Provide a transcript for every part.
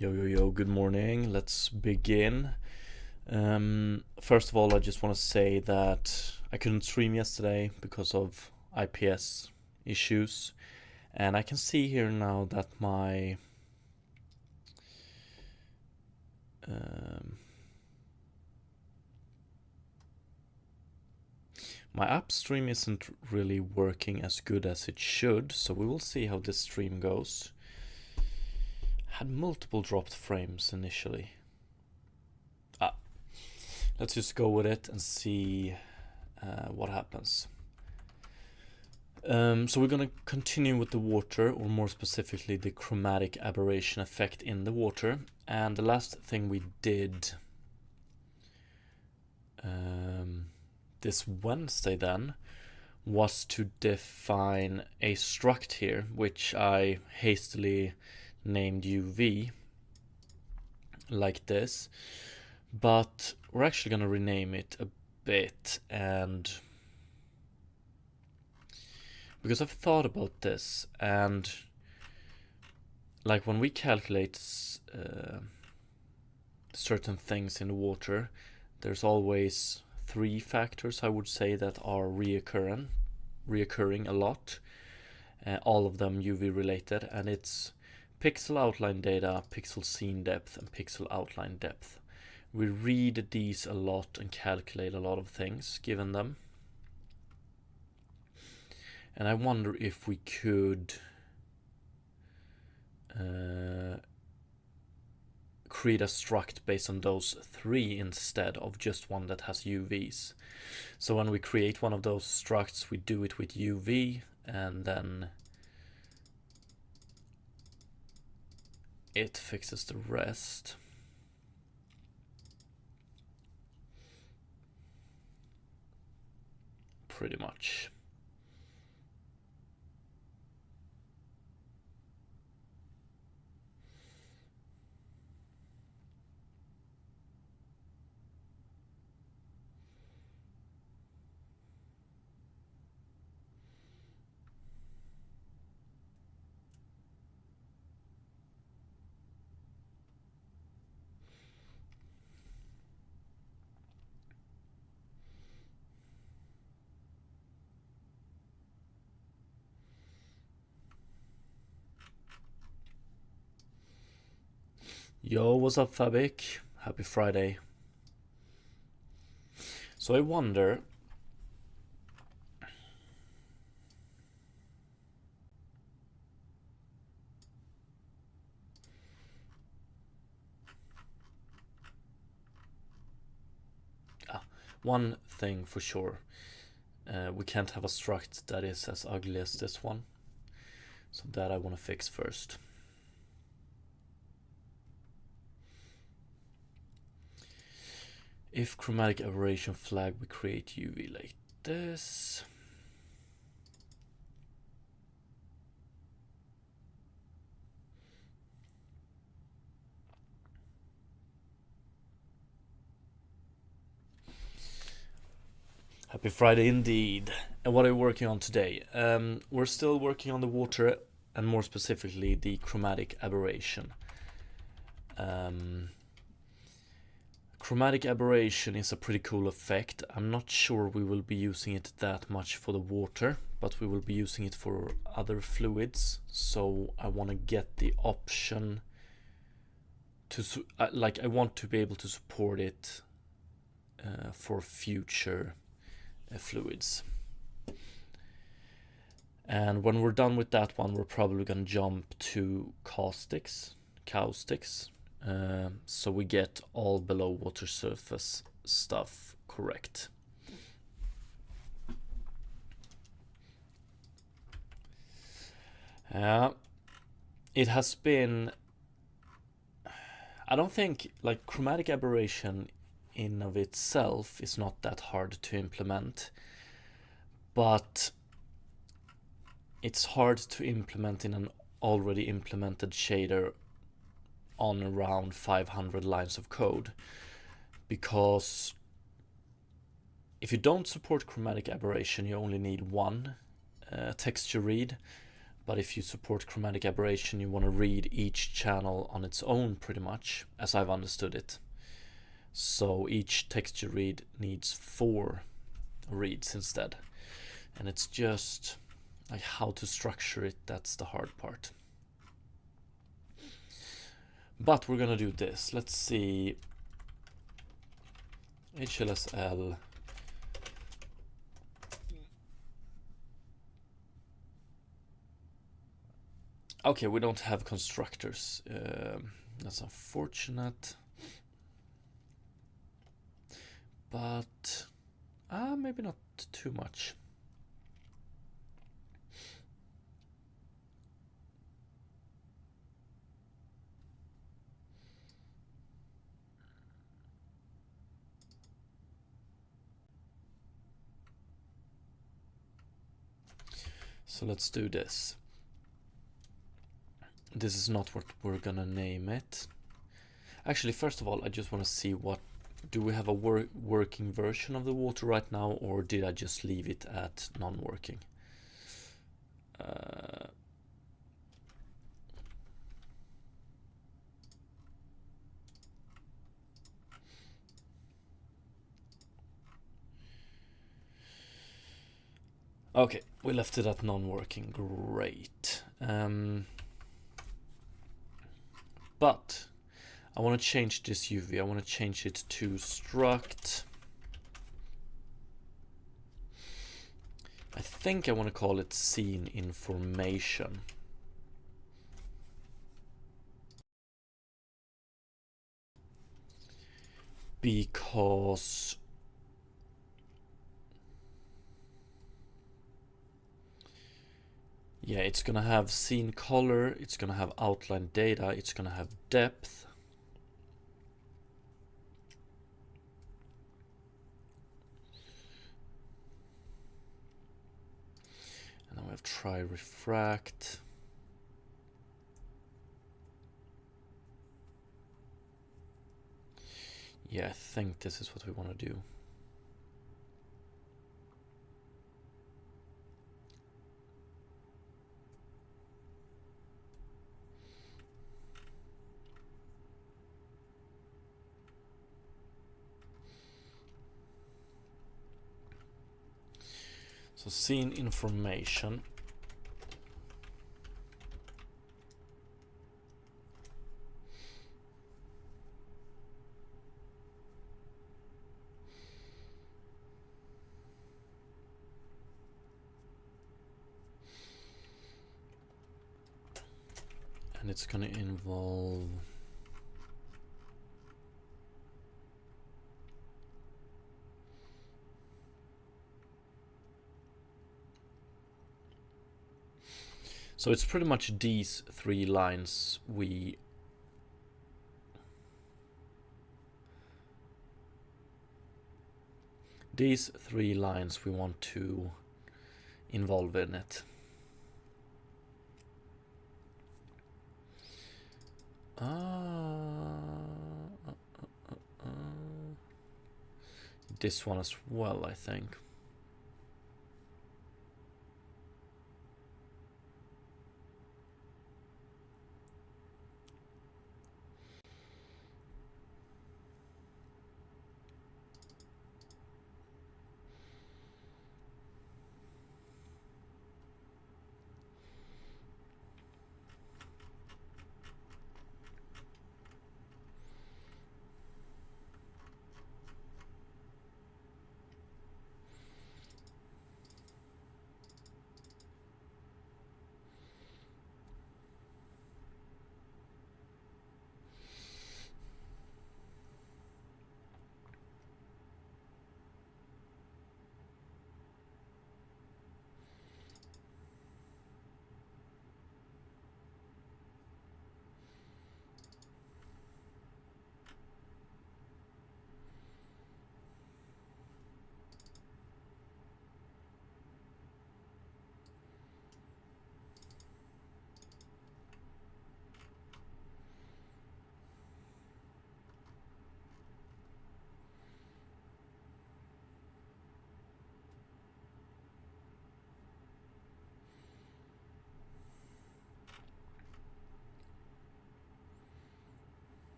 Yo, yo, yo, good morning. Let's begin. First of all, I just want to say that I couldn't stream yesterday because of IPS issues. And I can see here now that um, my app stream isn't really working as good as it should. So we will see how this stream goes. Had multiple dropped frames initially. Let's just go with it and see what happens. So we're gonna continue with the water, or more specifically the chromatic aberration effect in the water. And the last thing we did this Wednesday then was to define a struct here, which I hastily named UV like this, but we're actually gonna rename it a bit, and because I've thought about this, and like when we calculate certain things in the water, there's always three factors, I would say, that are reoccurring a lot, all of them UV related, and it's pixel outline data, pixel scene depth, and pixel outline depth. We read these a lot and calculate a lot of things given them. And I wonder if we could create a struct based on those three instead of just one that has UVs. So when we create one of those structs, we do it with UV, and then it fixes the rest. Pretty much. Yo, what's up, Fabik? Happy Friday. So I wonder, one thing for sure, we can't have a struct that is as ugly as this one. So that I want to fix first. If chromatic aberration flag, we create UV like this. Happy Friday indeed. And what are we working on today? We're still working on the water, and more specifically the chromatic aberration. Chromatic aberration is a pretty cool effect. I'm not sure we will be using it that much for the water, but we will be using it for other fluids. So I want to get the option to I want to be able to support it for future fluids. And when we're done with that one, we're probably gonna jump to caustics, so we get all below water surface stuff correct. It has been, I don't think, like, chromatic aberration in of itself is not that hard to implement, but it's hard to implement in an already implemented shader on around 500 lines of code, because if you don't support chromatic aberration, you only need one texture read, But if you support chromatic aberration, you want to read each channel on its own pretty much, as I've understood it. So each texture read needs 4 reads instead. And it's just like how to structure it, that's the hard part. But we're gonna do this. Let's see. HLSL. Okay, we don't have constructors. That's unfortunate. But maybe not too much. So let's do this. This is not what we're gonna name it. Actually, first of all, I just want to see what, do we have a working version of the water right now, or did I just leave it at non-working? Okay, we left it at non-working, great. But I want to change this UV. I want to change it to struct. I think I want to call it scene information. Because yeah, it's gonna have scene color, it's gonna have outline data, it's gonna have depth. And then we have try refract. Yeah, I think this is what we want to do. So scene information. And it's going to involve so it's pretty much these 3 lines these 3 lines we want to involve in it. This one as well, I think.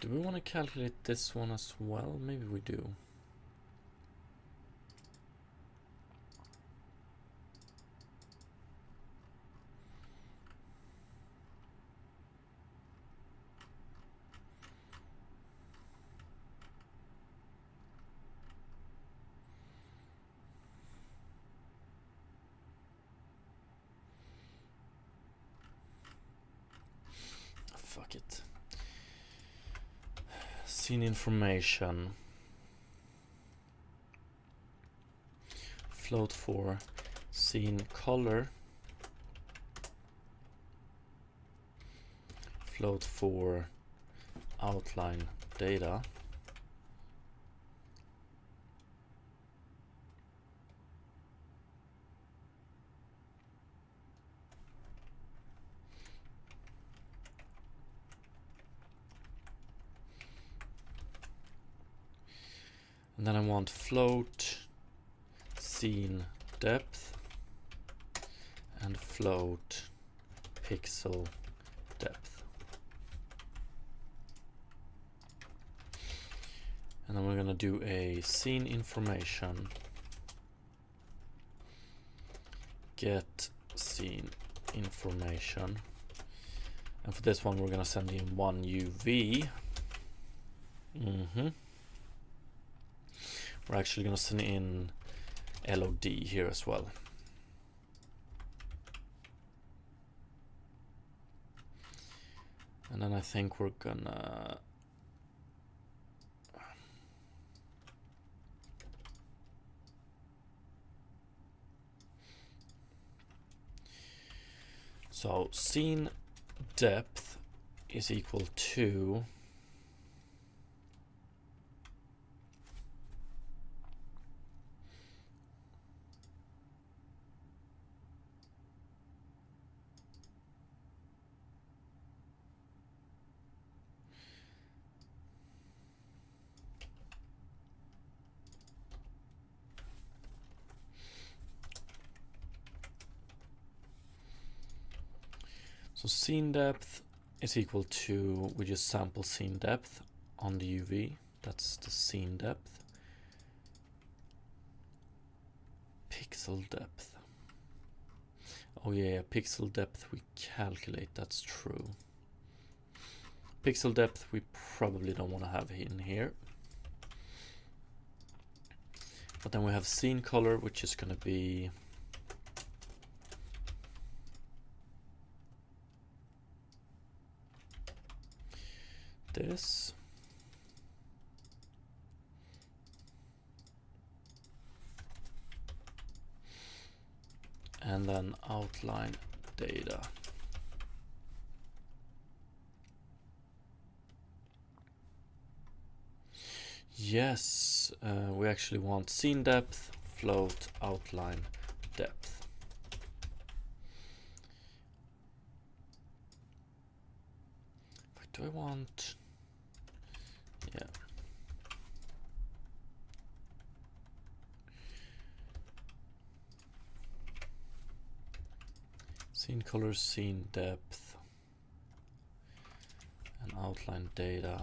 Do we want to calculate this one as well? Maybe we do. Fuck it. Scene information. Float for scene color. Float for outline data. And then I want float scene depth and float pixel depth. And then we're going to do a scene information get scene information. And for this one, we're going to send in one UV. We're actually going to send in LOD here as well. And then I think we're gonna so scene depth is equal to so scene depth is equal to, we just sample scene depth on the UV. That's the scene depth. Pixel depth. Oh yeah, pixel depth we calculate, that's true. Pixel depth we probably don't want to have in here. But then we have scene color, which is going to be this. And then outline data. Yes, we actually want scene depth, float, outline depth. Do I want, yeah. Scene color, scene depth, and outline data.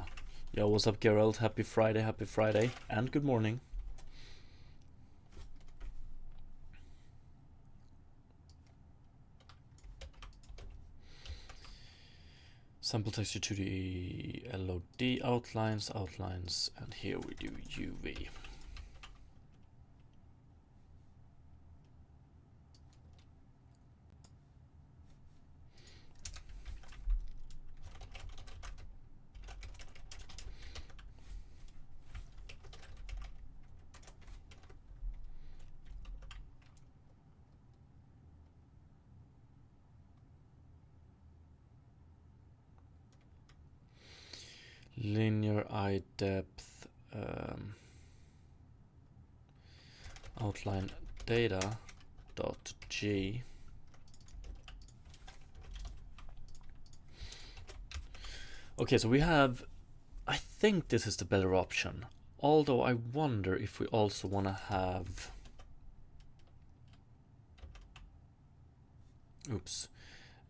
Yo, what's up, Geralt? Happy Friday, and good morning. Sample texture to the LOD outlines, and here we do UV. Linear eye depth, outline data dot G. Okay, so we have, I think this is the better option, although I wonder if we also want to have,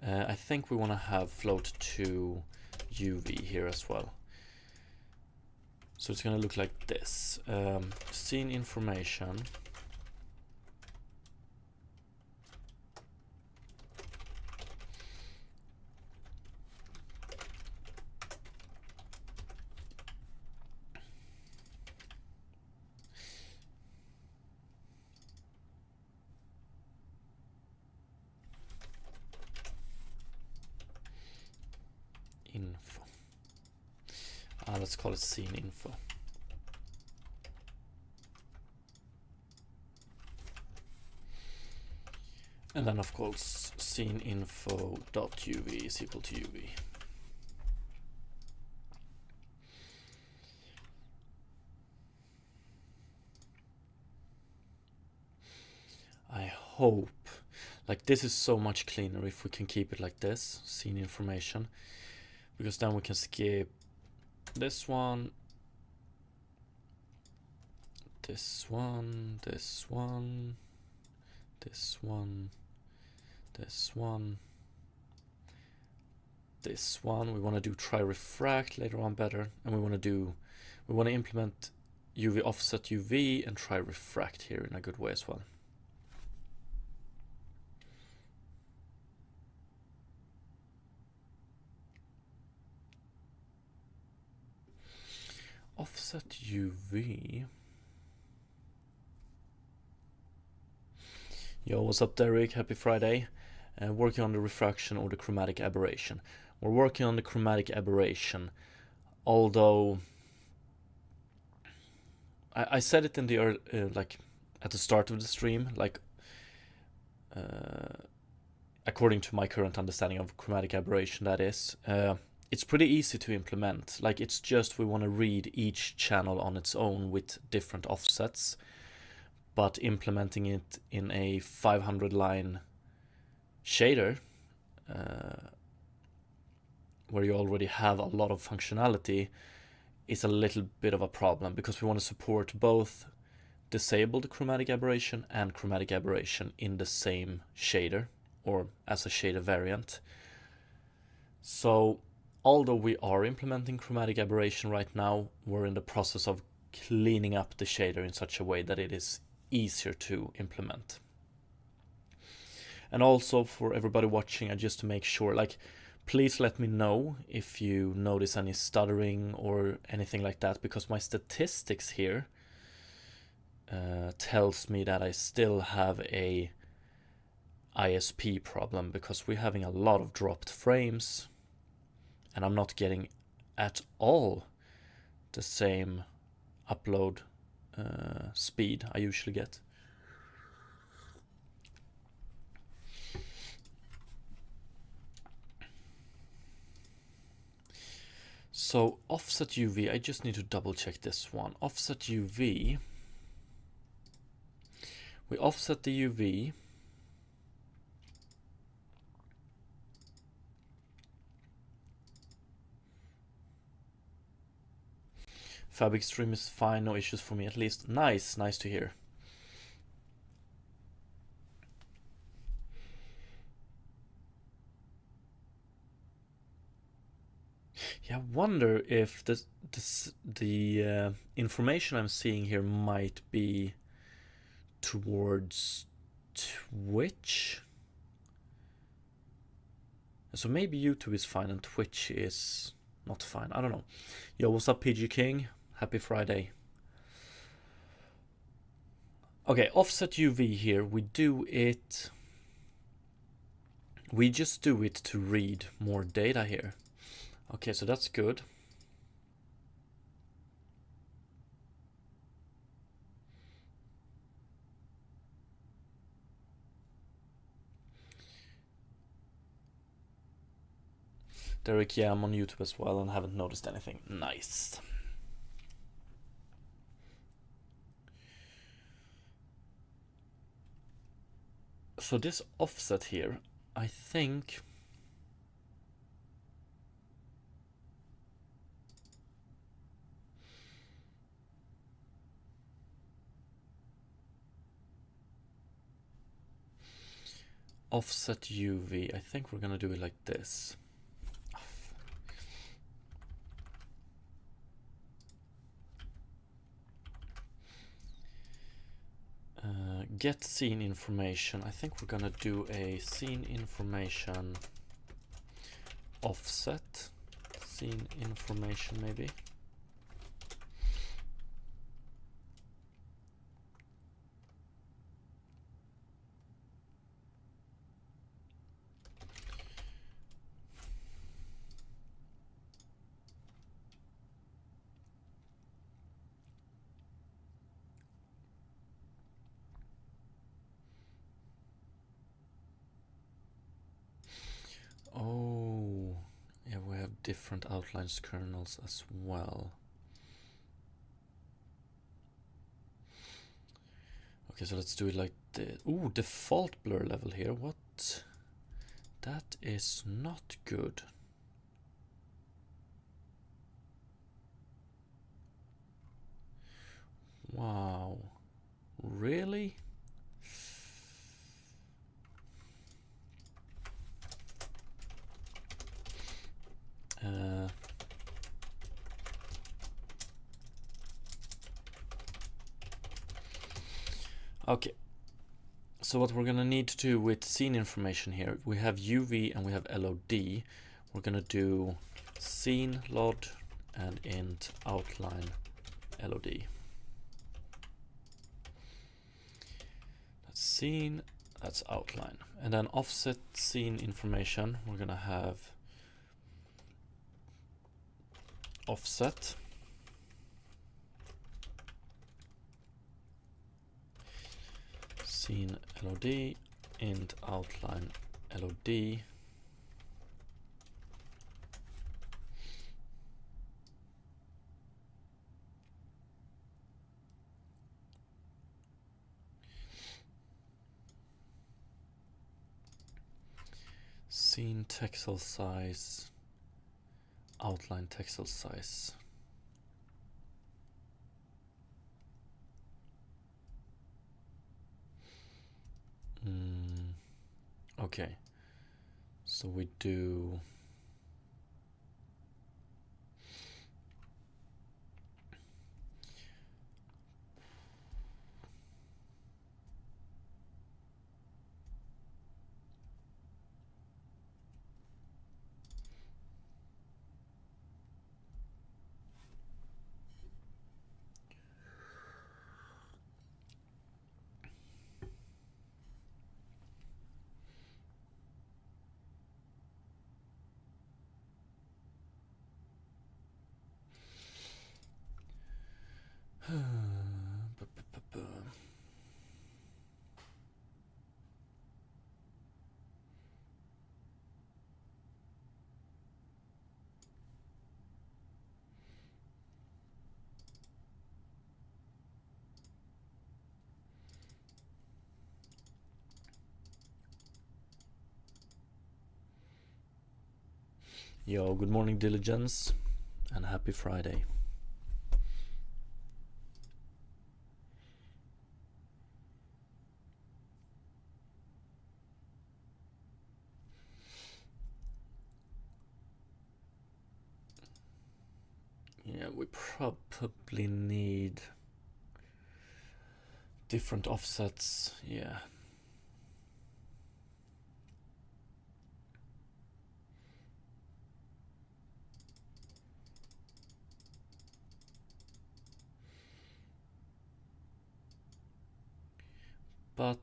I think we want to have float to UV here as well. So it's gonna look like this. Scene information. Info. Let's call it scene info. And then of course scene info.uv is equal to uv. I hope, like, this is so much cleaner if we can keep it like this, scene information, because then we can skip this one, this one, this one, this one, this one, this one. We want to do try refract later on better, and we want to implement UV offset UV and try refract here in a good way as well. Offset UV. Yo, what's up, Derek? Happy Friday. Working on the refraction or the chromatic aberration. We're working on the chromatic aberration, although I said it in the like at the start of the stream, like according to my current understanding of chromatic aberration, that is, it's pretty easy to implement. Like, it's just we want to read each channel on its own with different offsets, but implementing it in a 500 line shader where you already have a lot of functionality is a little bit of a problem, because we want to support both disabled chromatic aberration and chromatic aberration in the same shader or as a shader variant. So although we are implementing chromatic aberration right now, we're in the process of cleaning up the shader in such a way that it is easier to implement. And also for everybody watching, just to make sure, like, please let me know if you notice any stuttering or anything like that, because my statistics here tells me that I still have a ISP problem, because we're having a lot of dropped frames and I'm not getting at all the same upload speed I usually get. So offset UV, I just need to double check this one. Offset UV, we offset the UV. Fabric stream is fine, no issues for me at least. Nice to hear. Yeah, I wonder if the information I'm seeing here might be towards Twitch. So maybe YouTube is fine and Twitch is not fine. I don't know. Yo, what's up, PG King? Happy Friday. Okay, offset UV here. We just do it to read more data here. Okay, so that's good. Derek, yeah, I'm on YouTube as well and haven't noticed anything. Nice. So this offset here, I think offset UV, I think we're gonna do it like this. get scene information. I think we're gonna do a scene information offset. Scene information maybe. Oh, yeah, we have different outlines kernels as well. Okay, so let's do it like the default blur level here. What? That is not good. Wow. Really? Okay. So what we're gonna need to do with scene information here, we have UV and we have LOD. We're gonna do scene LOD and int outline LOD. That's scene, that's outline. And then offset scene information, we're gonna have offset scene LOD int outline LOD. Scene texel size, outline texel size. Okay, so we do Yo, good morning, Diligence, and happy Friday. Yeah, we probably need different offsets, yeah. But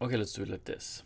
okay, let's do it like this.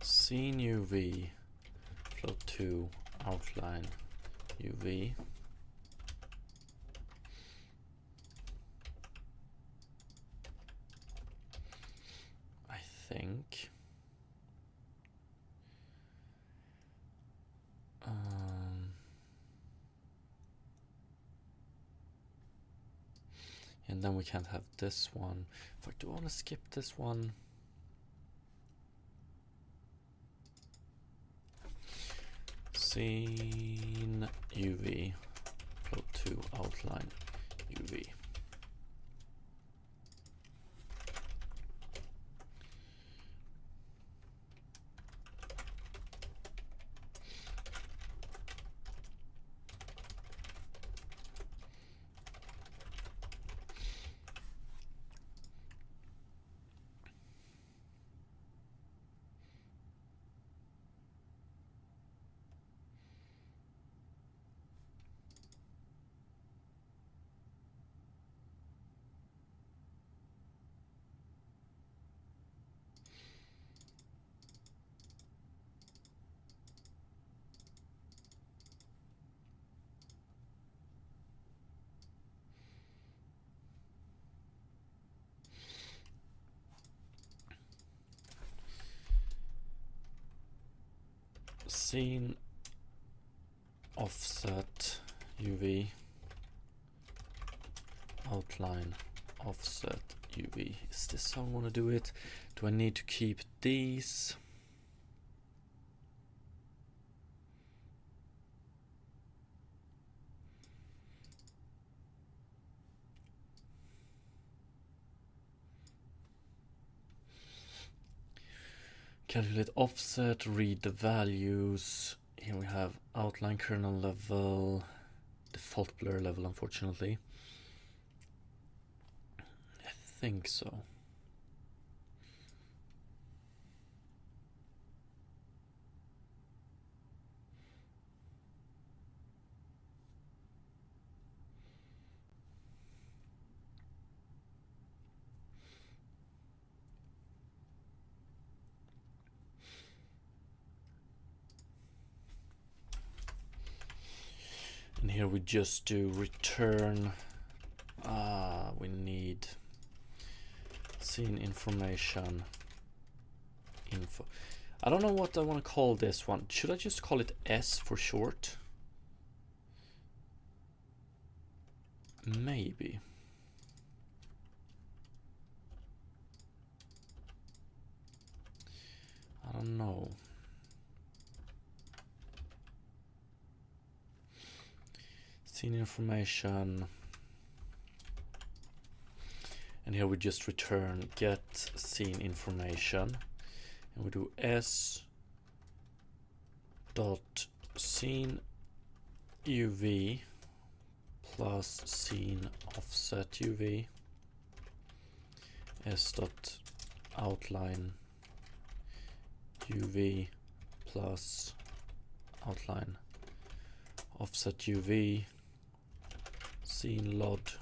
Scene UV, float 2, outline UV. I think. And then we can't have this one. In fact, do I want to skip this one? Scene UV, float to outline UV. Scene offset UV, outline offset UV. Is this how I want to do it? Do I need to keep these? Calculate offset, read the values. Here we have outline kernel level, default blur level, unfortunately. I think so. And here we just do return. We need scene information info. I don't know what I want to call this one. Should I just call it S for short? Maybe. I don't know. Scene information. And here we just return get scene information. And we do s dot scene UV plus scene offset UV, s dot outline UV plus outline offset UV, scene LOD,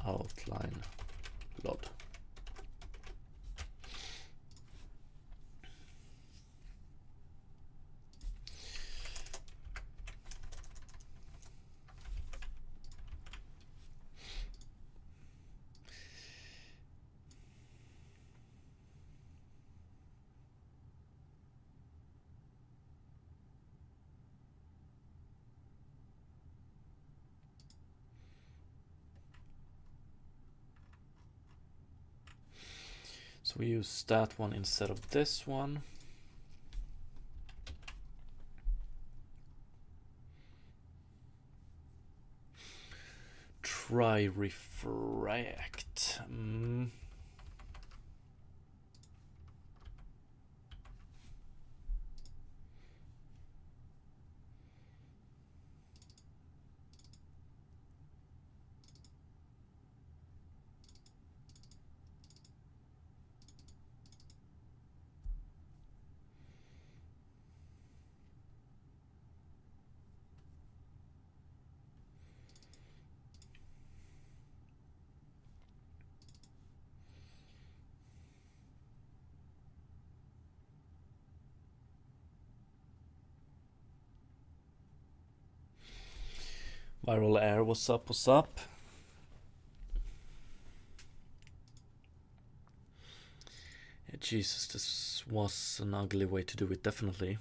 outline LOD. So we use that one instead of this one. Try refract. Viral air, what's up, what's up? Yeah, Jesus, this was an ugly way to do it, definitely.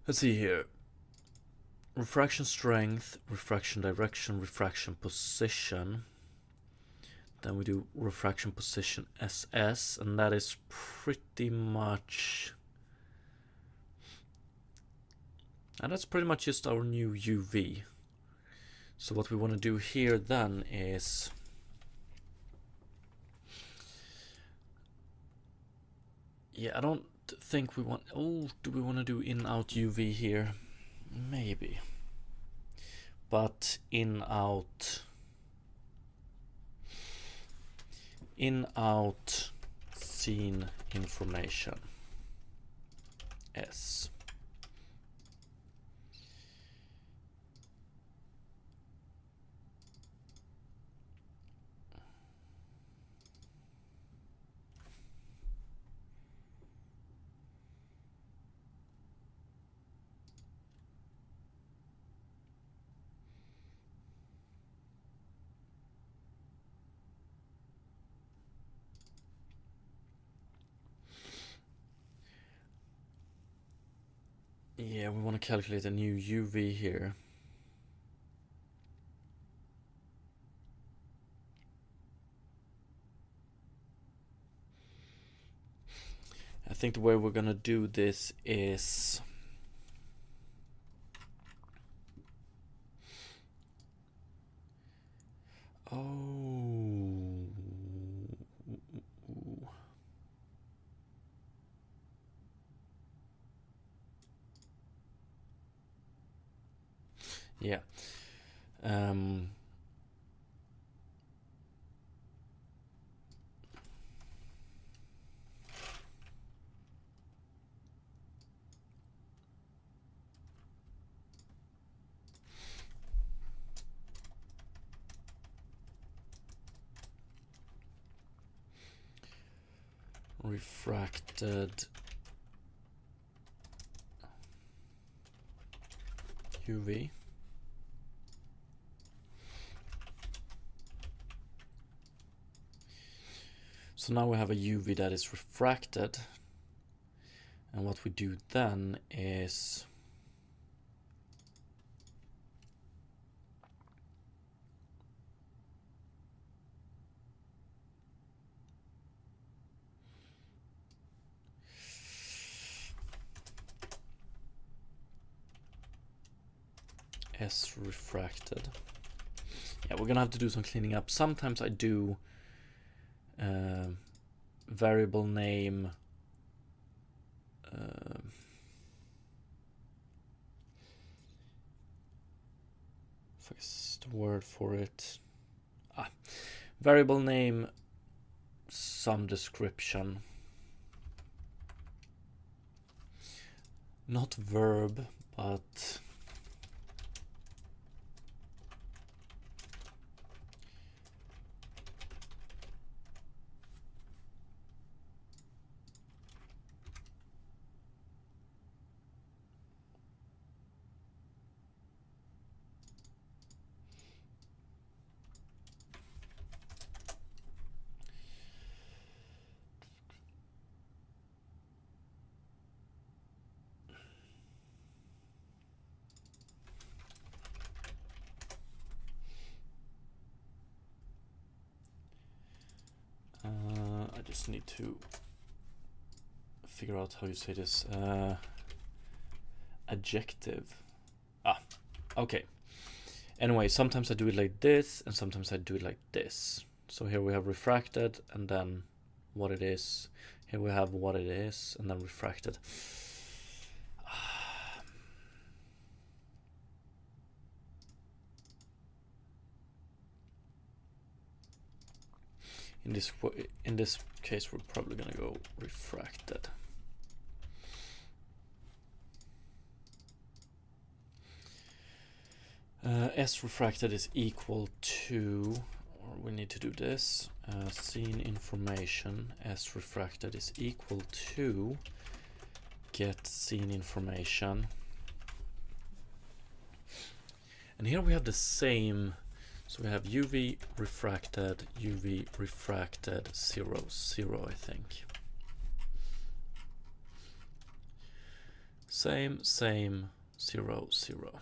Let's see here. refraction strength, refraction direction, refraction position. Then we do refraction position SS, and that is pretty much, and that's pretty much just our new UV. So what we want to do here then is I don't think we want, do we want to do in-out UV here? Maybe. But in-out scene information S. Yeah, we want to calculate a new UV here. I think the way we're gonna do this is yeah. Refracted UV. So now we have a UV that is refracted, and what we do then is S refracted. Yeah, we're gonna have to do some cleaning up. Sometimes I do variable name what's the word for it? Variable name some description, not verb, but I just need to figure out how you say this. Adjective. Okay. Anyway, sometimes I do it like this, and sometimes I do it like this. So here we have refracted, and then what it is. Here we have what it is, and then refracted. In this case, we're probably gonna go refracted. S refracted is equal to, or we need to do this, scene information S refracted is equal to get scene information. And here we have the same, so we have UV refracted, 0, 0, I think. Same, 0, 0.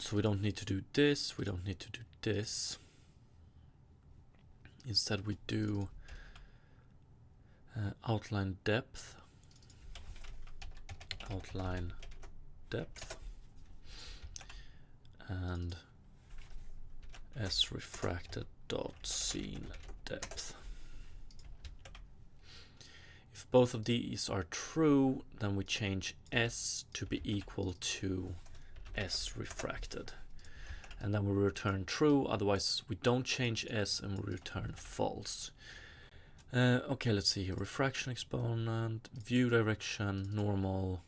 So we don't need to do this, we don't need to do this. Instead we do outline depth, and s refracted dot scene depth. If both of these are true, then we change s to be equal to s refracted, and then we return true. Otherwise we don't change s and we return false. Okay, let's see here. Refraction exponent, view direction, normal,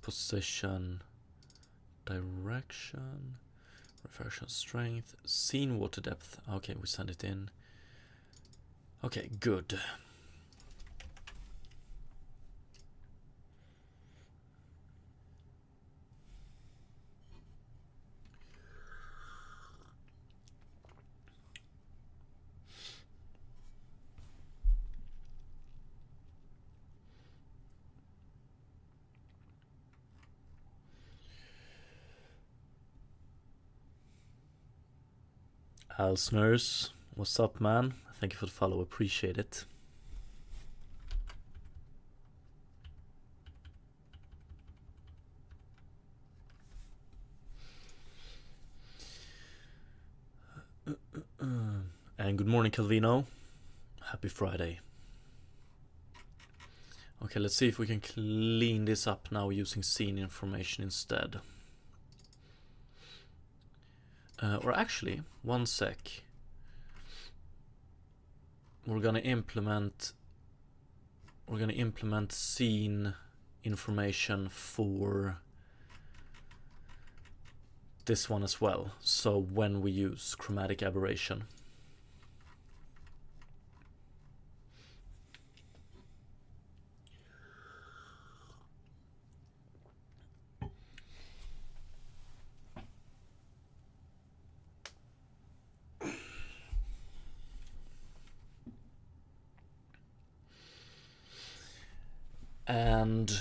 position, direction, refraction strength, scene water depth. Okay, we send it in. Okay, good. Alsners, what's up, man? Thank you for the follow, appreciate it. And good morning, Calvino. Happy Friday. Okay, let's see if we can clean this up now using scene information instead. Or actually, one sec. We're gonna implement scene information for this one as well. So when we use chromatic aberration. And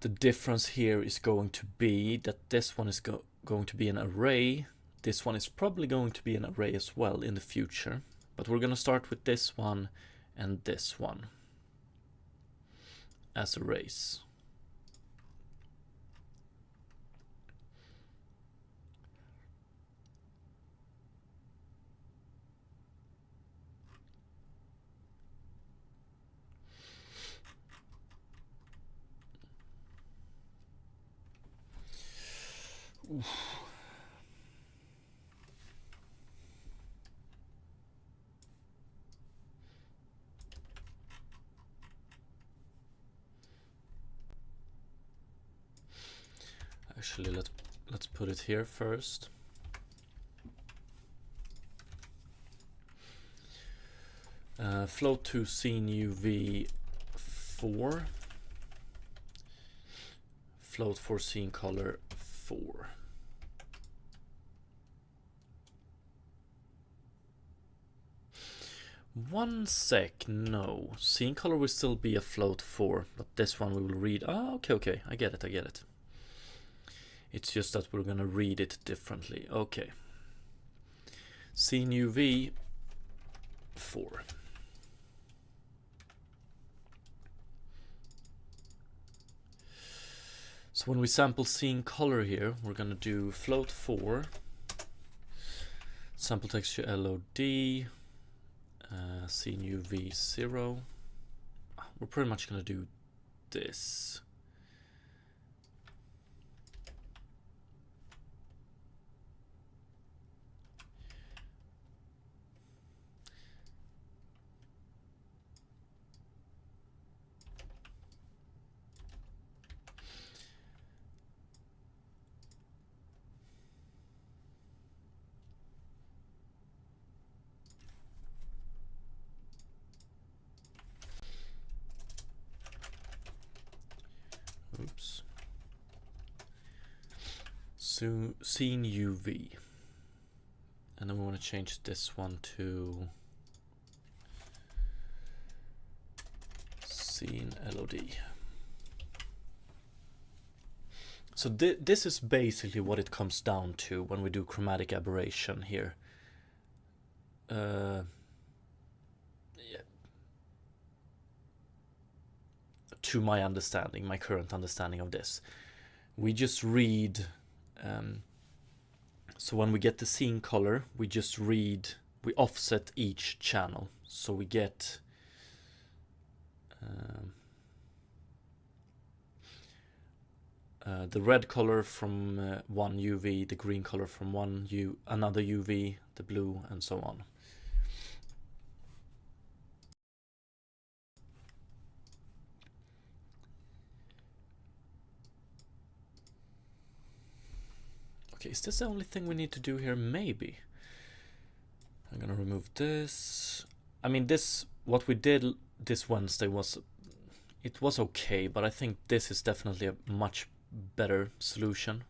the difference here is going to be that this one is going to be an array. This one is probably going to be an array as well in the future. But we're going to start with this one and this one as arrays. Oof. Actually, let's put it here first. Float to scene UV 4. Float for scene color 4. One sec, no. Scene color will still be a float 4, but this one we will read. Ah, okay, I get it. It's just that we're gonna read it differently. Okay. Scene UV 4. So when we sample scene color here, we're gonna do float 4, sample texture LOD, scene UV 0. We're pretty much gonna do this. scene UV, and then we want to change this one to scene LOD. So this is basically what it comes down to when we do chromatic aberration here. Yeah. To my understanding, my current understanding of this, we just read. So when we get the scene color, we just read. We offset each channel, so we get. The red color from one UV, the green color from another UV, the blue, and so on. Okay, is this the only thing we need to do here? Maybe. I'm gonna remove this. I mean, what we did this Wednesday was okay, but I think this is definitely a much better solution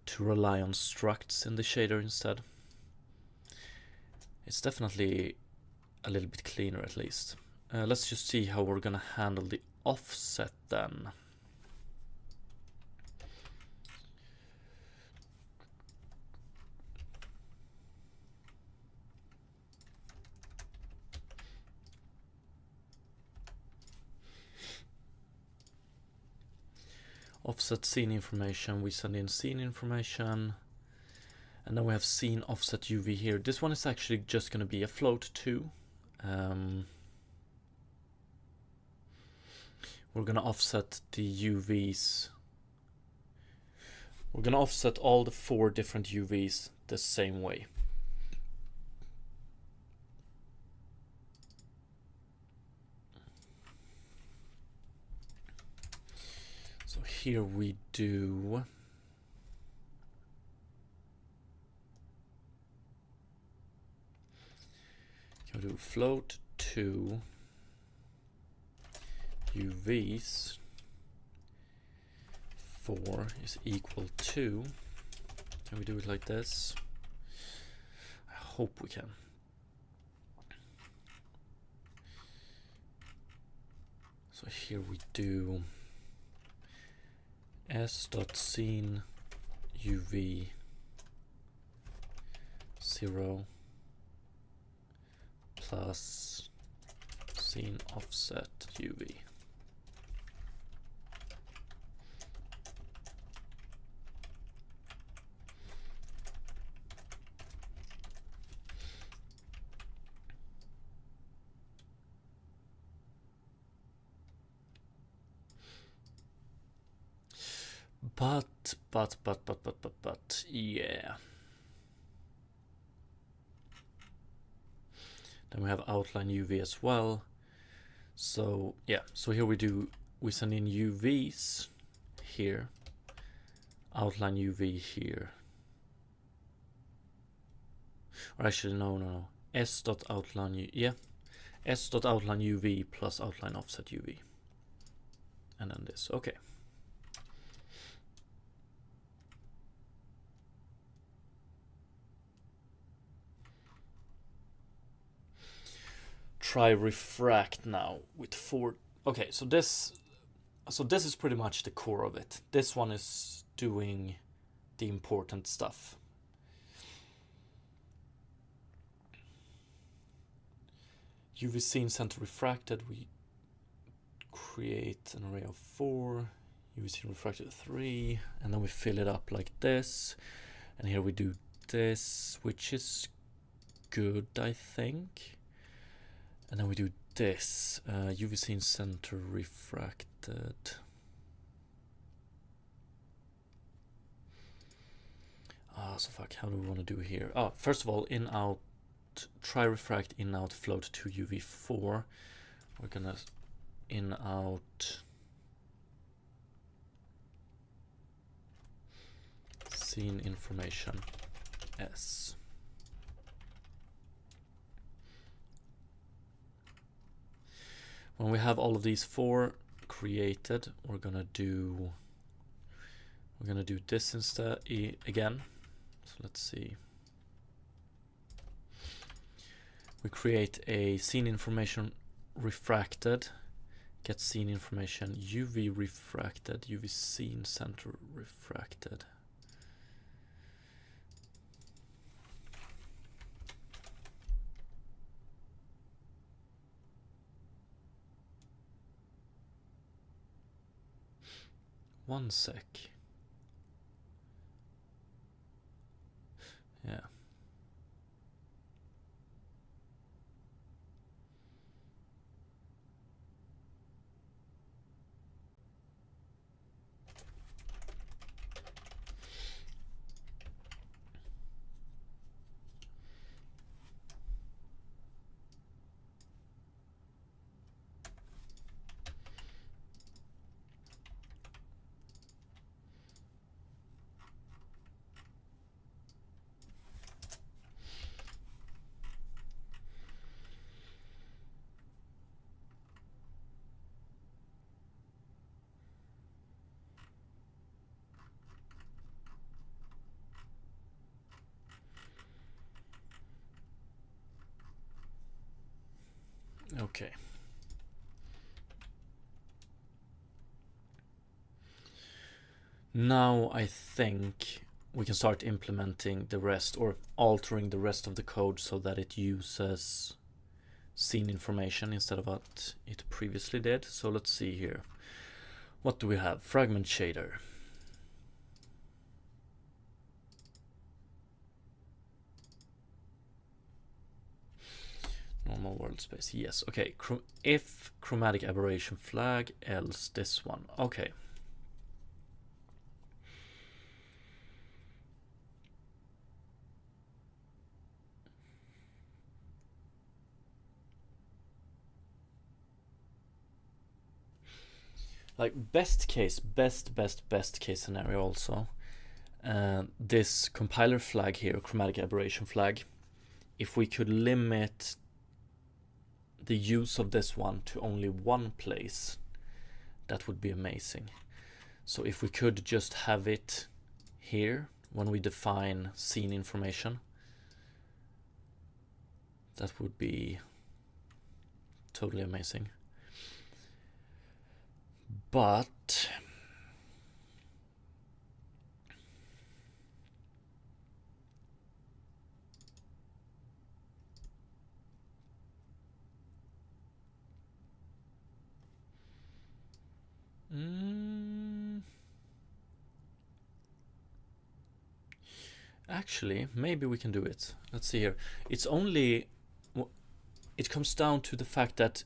to rely on structs in the shader instead. It's definitely a little bit cleaner at least. Let's just see how we're gonna handle the offset then. Offset scene information, we send in scene information, and then we have scene offset UV here. This one is actually just going to be a float too. We're going to offset the UVs. We're going to offset all the 4 different UVs the same way. So here we do float 2 UVs 4 is equal to. Can we do it like this? I hope we can. So here we do s.scene UV 0 plus scene offset UV. But, yeah. Then we have outline UV as well. So, yeah, so here we send in UVs here, outline UV here. Or actually, no. S.outline, yeah. S.outline UV plus outline offset UV. And then this, okay. Try refract now with 4. Okay, so this is pretty much the core of it. This one is doing the important stuff. UV scene center refracted, we create an array of 4, UV scene refracted 3, and then we fill it up like this. And here we do this, which is good, I think. And then we do this, UV scene center refracted. So fuck, how do we want to do here? Oh, first of all, in out, try refract in out float to UV4. We're gonna in out scene information S. When we have all of these 4 created, we're gonna We're gonna do this instead again. So let's see. We create a scene information refracted, get scene information UV refracted, UV scene center refracted. One sec. Yeah. Okay. Now I think we can start implementing the rest, or altering the rest of the code so that it uses scene information instead of what it previously did. So let's see here. What do we have? Fragment shader. Normal world space. Yes. Okay. If chromatic aberration flag, else this one. Okay. Like best case scenario also. This compiler flag here, chromatic aberration flag, if we could limit the use of this one to only one place, that would be amazing. So if we could just have it here when we define scene information, that would be totally amazing. But actually, maybe we can do it. Let's see here. It comes down to the fact that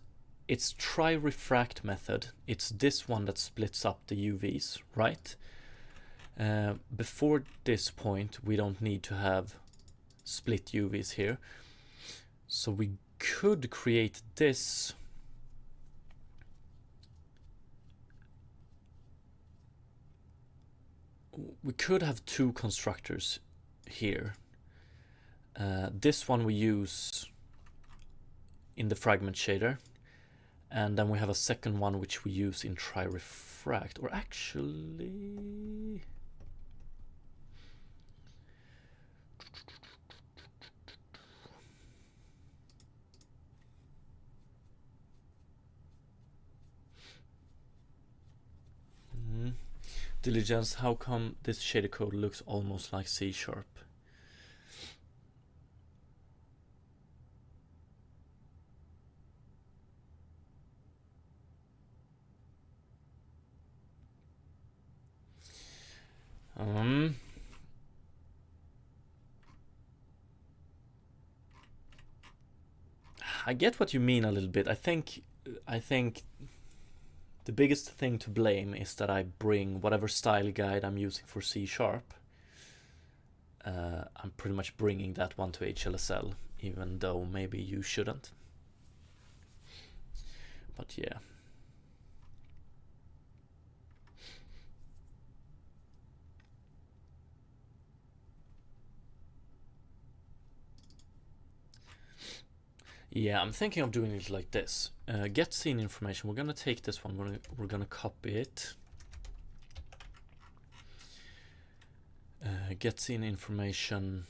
it's tri-refract method. It's this one that splits up the UVs, right? Before this point, we don't need to have split UVs here. So we could create this. We could have two constructors here. This one we use in the fragment shader, and then we have a second one which we use in tri-refract, or actually Diligence, how come this shader code looks almost like C#? I get what you mean a little bit. I think the biggest thing to blame is that I bring whatever style guide I'm using for C#. I'm pretty much bringing that one to HLSL, even though maybe you shouldn't. But yeah. Yeah, I'm thinking of doing it like this. Get scene information. We're gonna take this one. We're gonna copy it. Get scene information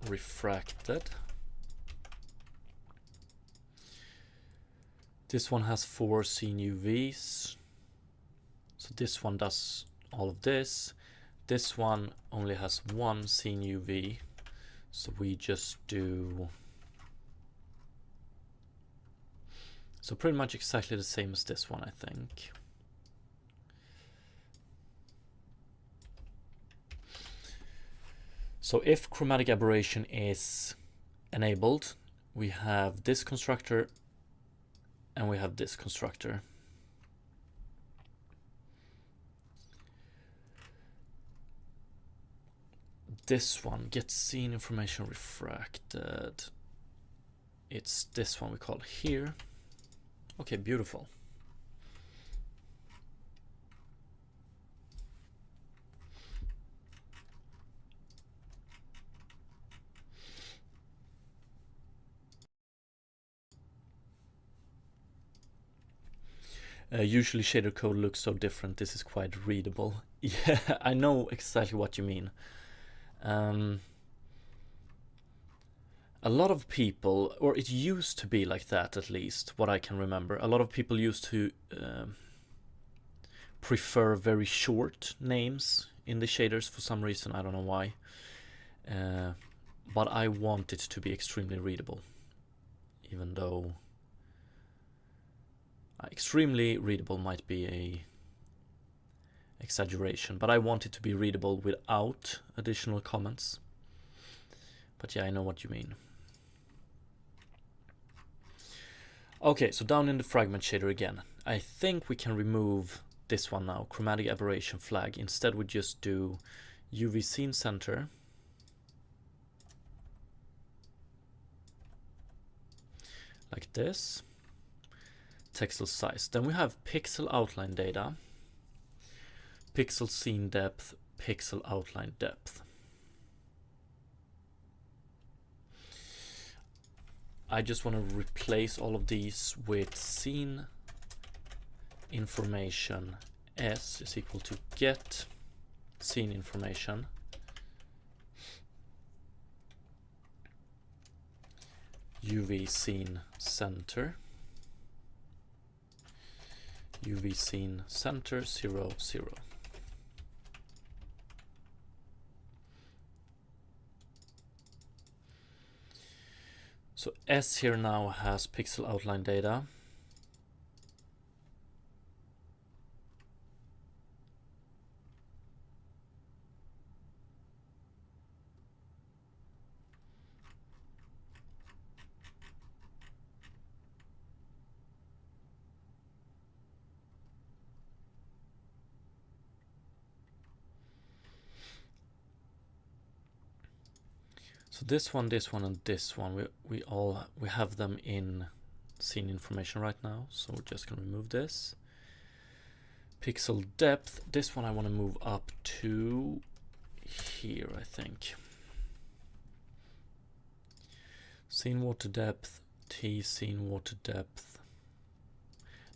refracted. This one has 4 scene UVs. So this one does all of this. This one only has 1 scene UV. So we just do... So pretty much exactly the same as this one, I think. So if chromatic aberration is enabled, we have this constructor and we have this constructor. This one gets scene information refracted. It's this one we call here. Okay, beautiful. Usually shader code looks so different. This is quite readable. Yeah, I know exactly what you mean. A lot of people, or it used to be like that at least, what I can remember. A lot of people used to prefer very short names in the shaders for some reason. I don't know why. But I want it to be extremely readable, even though extremely readable might be a exaggeration, but I want it to be readable without additional comments. But yeah, I know what you mean. Okay, so down in the fragment shader again, I think we can remove this one now, chromatic aberration flag. Instead we just do UV scene center, like this, texel size. Then we have pixel outline data, pixel scene depth, pixel outline depth. I just want to replace all of these with scene information s is equal to get scene information UV scene center, UV scene center 0 0. So S here now has pixel outline data. So this one, and this one, we have them in scene information right now. So we're just gonna remove this. Pixel depth, this one I want to move up to here, I think. Scene water depth, T scene water depth.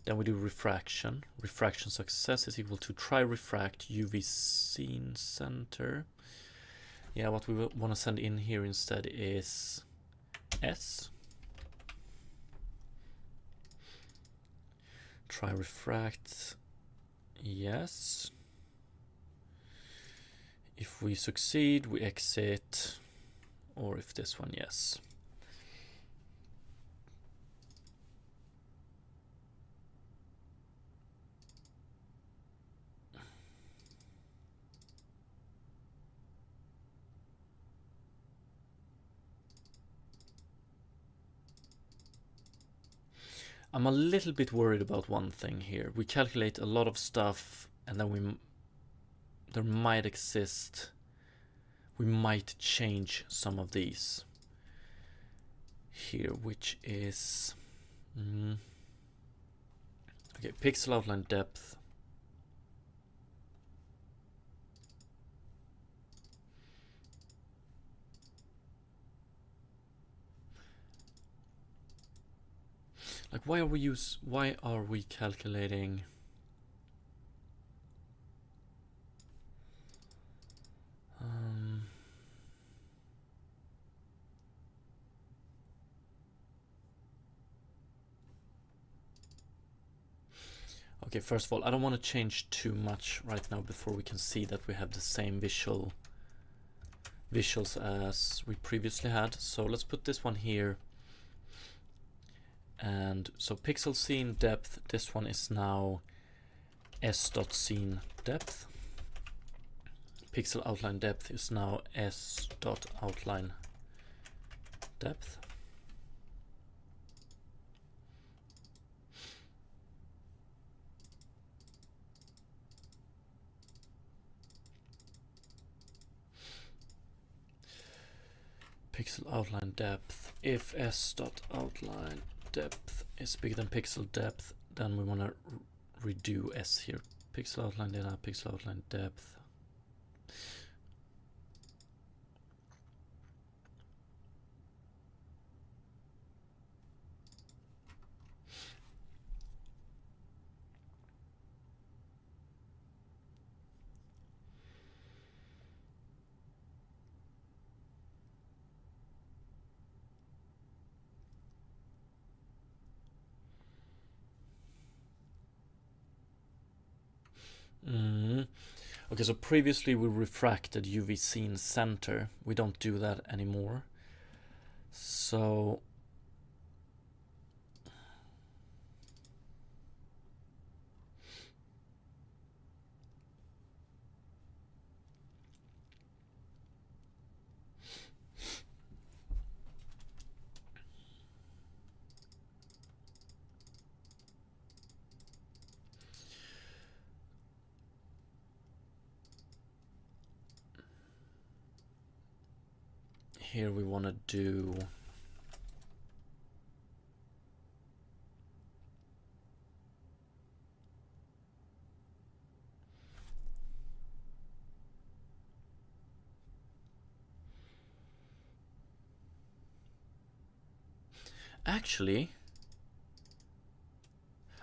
Then we do refraction. Refraction success is equal to try refract UV scene center. Yeah, what we want to send in here instead is S. Try refract, yes. If we succeed, we exit, or if this one, yes. I'm a little bit worried about one thing here. We calculate a lot of stuff and then there might exist, we might change some of these here, which is, okay, pixel outline depth. Like, why are we calculating? Okay, first of all, I don't want to change too much right now before we can see that we have the same visuals as we previously had. So let's put this one here. And so pixel scene depth, this one is now s.scene depth. Pixel outline depth is now s.outline depth. Pixel outline depth. If s.outline depth is bigger than pixel depth, then we want to redo s here. Pixel outline data, pixel outline depth. Okay, so previously we refracted UV scene center. We don't do that anymore. So here we want to do actually,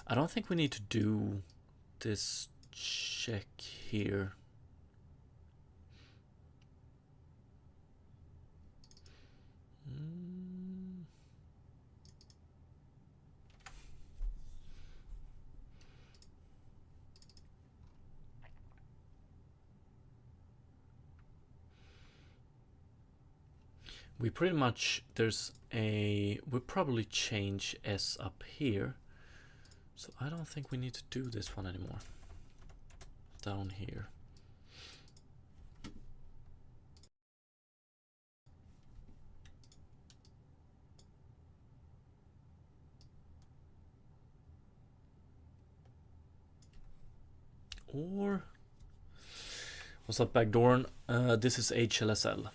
I don't think we need to do this check here. We pretty much, we probably change S up here. So I don't think we need to do this one anymore. Down here. Or, what's up, Backdoor? This is HLSL.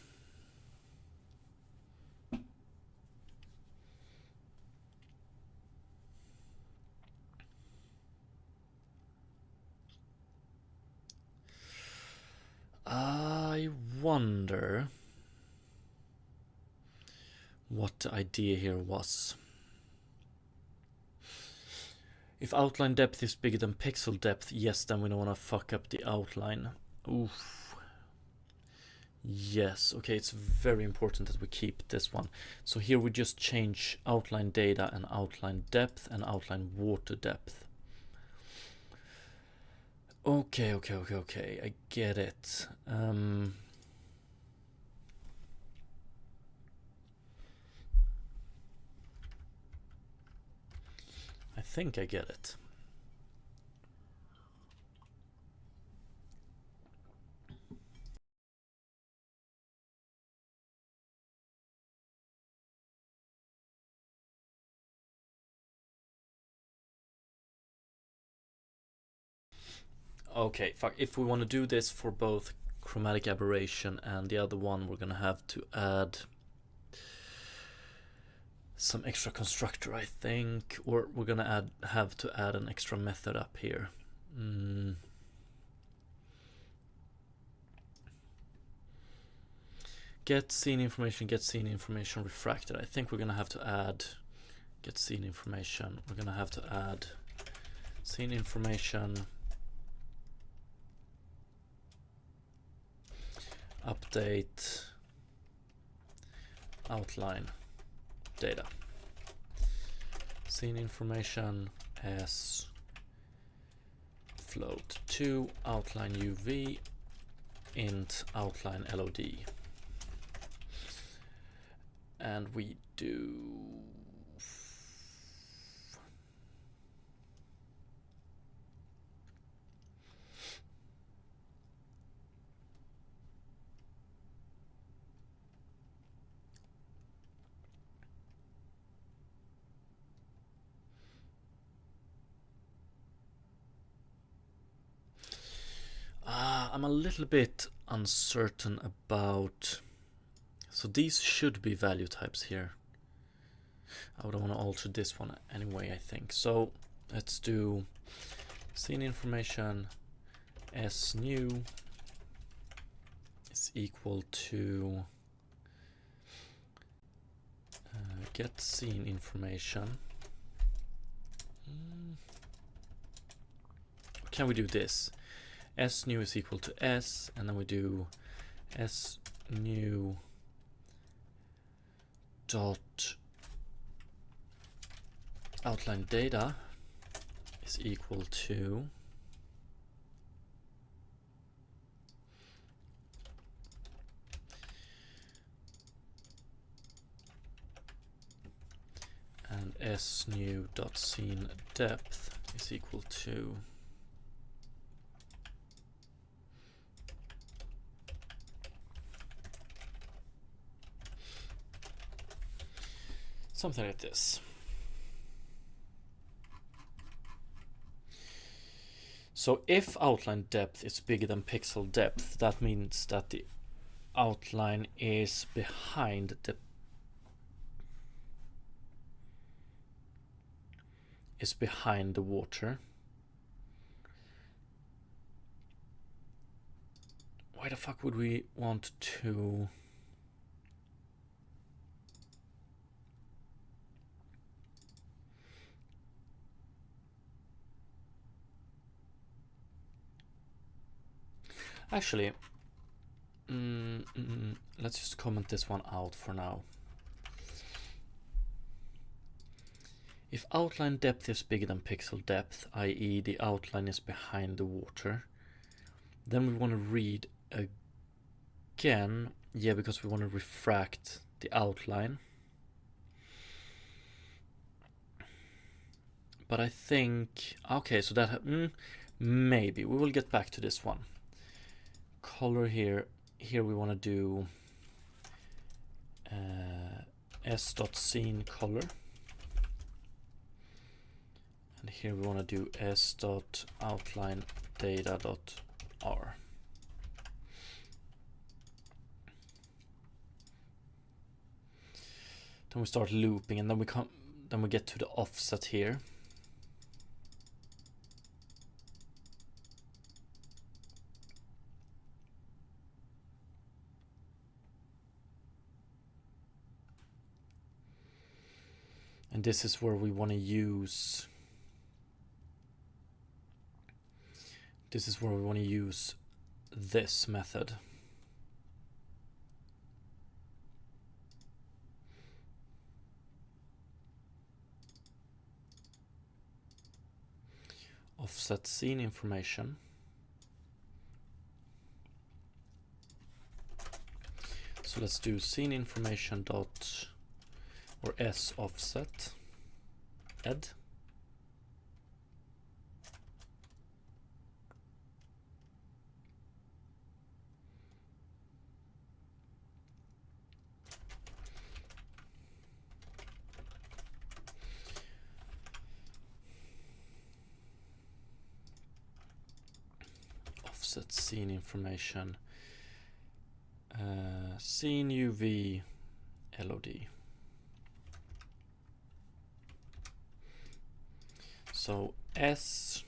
I wonder what the idea here was. If outline depth is bigger than pixel depth, yes, then we don't want to fuck up the outline. Oof. Yes, okay, it's very important that we keep this one. So here we just change outline data and outline depth and outline water depth. Okay, I get it. I think I get it. Okay, fuck. If we want to do this for both chromatic aberration and the other one, we're gonna have to add some extra constructor, I think, or we're gonna have to add an extra method up here. Get scene information refracted. I think we're gonna have to add get scene information. We're gonna have to add scene information update outline data. Scene information as float to outline UV int outline LOD, and we do I'm a little bit uncertain about, so these should be value types here. I would want to alter this one anyway, I think. So let's do scene information s new is equal to get scene information. Can we do this? S new is equal to S, and then we do S new dot outline data is equal to and S new dot scene depth is equal to something like this. So if outline depth is bigger than pixel depth, that means that the outline is behind the water. Why the fuck would we want to actually let's just comment this one out for now. If outline depth is bigger than pixel depth, i.e. the outline is behind the water, then we want to read again, yeah, because we want to refract the outline. But I think, okay, so that, maybe, we will get back to this one. Color here we want to do s.scene color. And here we want to do s.outline data.r. Then we start looping, and then we get to the offset here. And this is where we want to use this method. Offset scene information. So let's do scene information dot or s offset ed. Offset scene information scene UV LOD. So S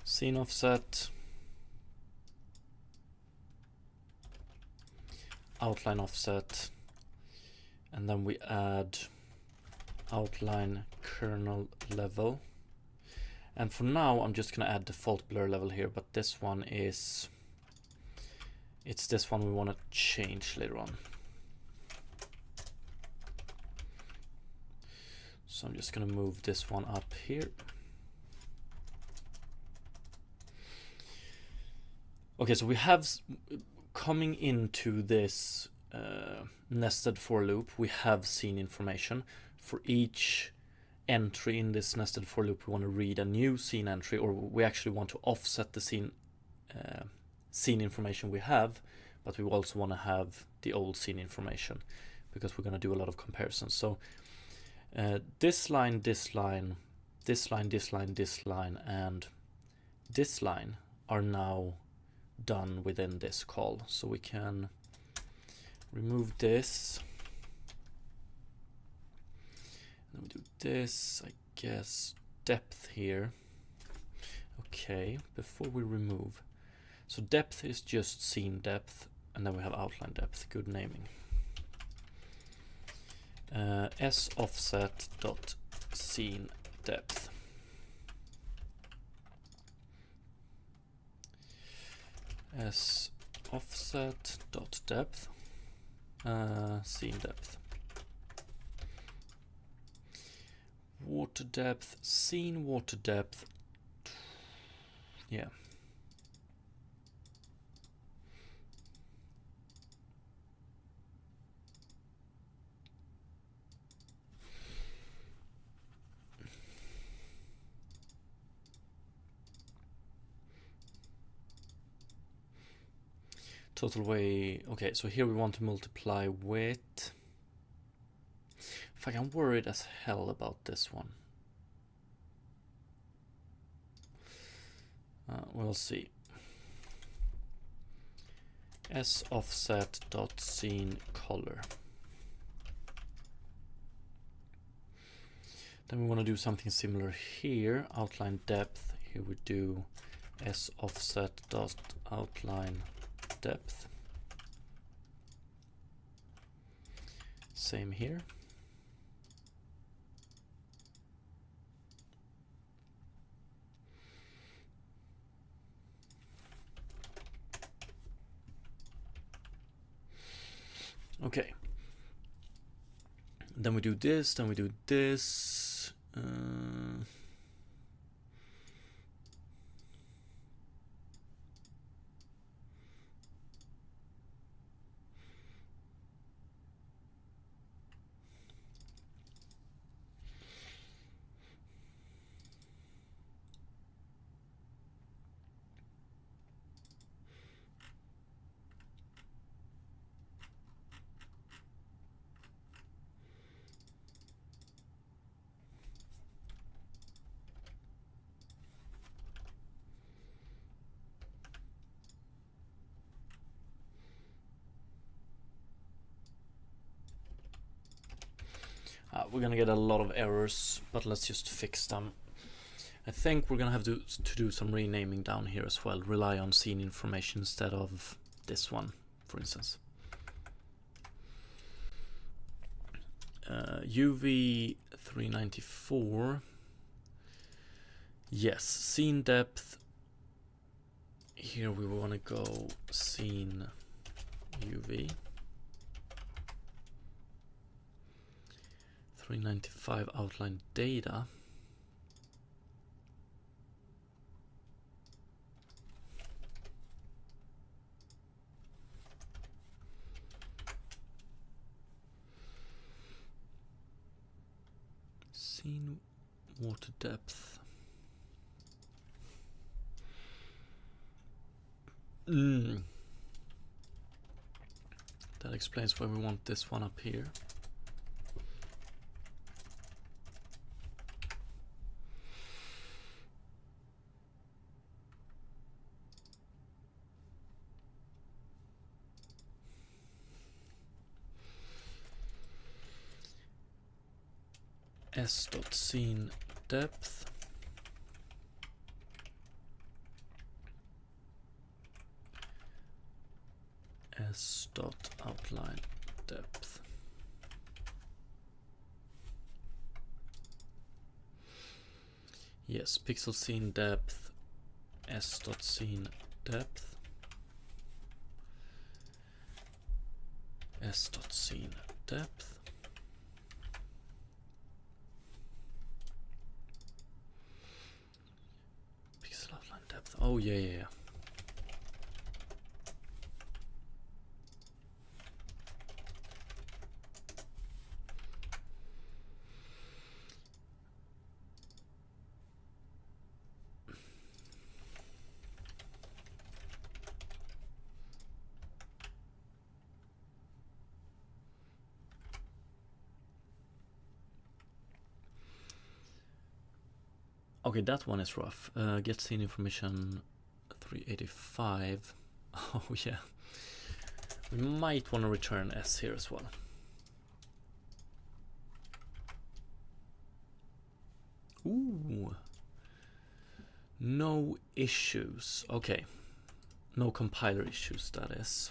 scene offset outline offset, and then we add outline kernel level And for now, I'm just gonna add default blur level here, but this one is, it's this one we want to change later on. So I'm just gonna move this one up here. Okay, so we have, coming into this nested for loop, we have scene information. For each entry in this nested for loop, we want to read a new scene entry, or we actually want to offset the scene information we have, but we also want to have the old scene information because we're going to do a lot of comparisons. So this line, this line, this line, this line, this line, and this line are now done within this call. So we can remove this. Then we do this, I guess, depth here. Okay, before we remove. So depth is just scene depth, and then we have outline depth. Good naming. S offset dot scene depth. S offset dot depth scene depth. Water depth, scene water depth. Yeah. Total way. Okay, so here we want to multiply with. I'm worried as hell about this one. We'll see. S offset dot scene color. Then we want to do something similar here. Outline depth. Here we do S offset dot outline depth. Same here. Okay. Then we do this, then we do this. We're gonna get a lot of errors, but let's just fix them. I think we're gonna have to do some renaming down here as well. Rely on scene information instead of this one, for instance. UV 394. Yes, scene depth. Here we want to go scene UV. 395 outline data. Scene water depth. That explains why we want this one up here. S.scene depth. S.outline depth. Yes, pixel scene depth, s.scene depth, s.scene depth. Pixel outline depth. Oh yeah. Okay, that one is rough. Get scene information 385. Oh yeah. We might want to return S here as well. Ooh. No issues. Okay. No compiler issues, that is.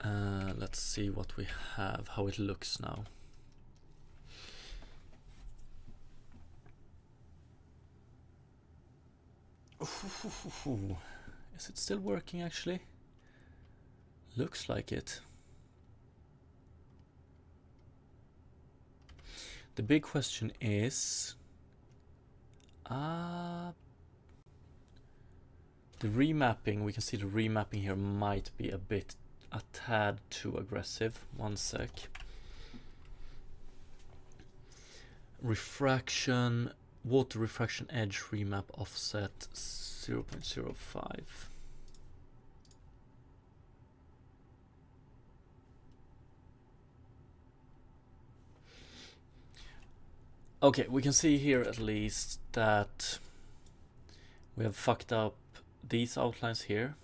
Let's see what we have, how it looks now. Is it still working actually? Looks like it. The big question is the remapping. We can see the remapping here might be a tad too aggressive. One sec. Refraction, water refraction edge remap offset 0.05. Okay, we can see here at least that we have fucked up these outlines here.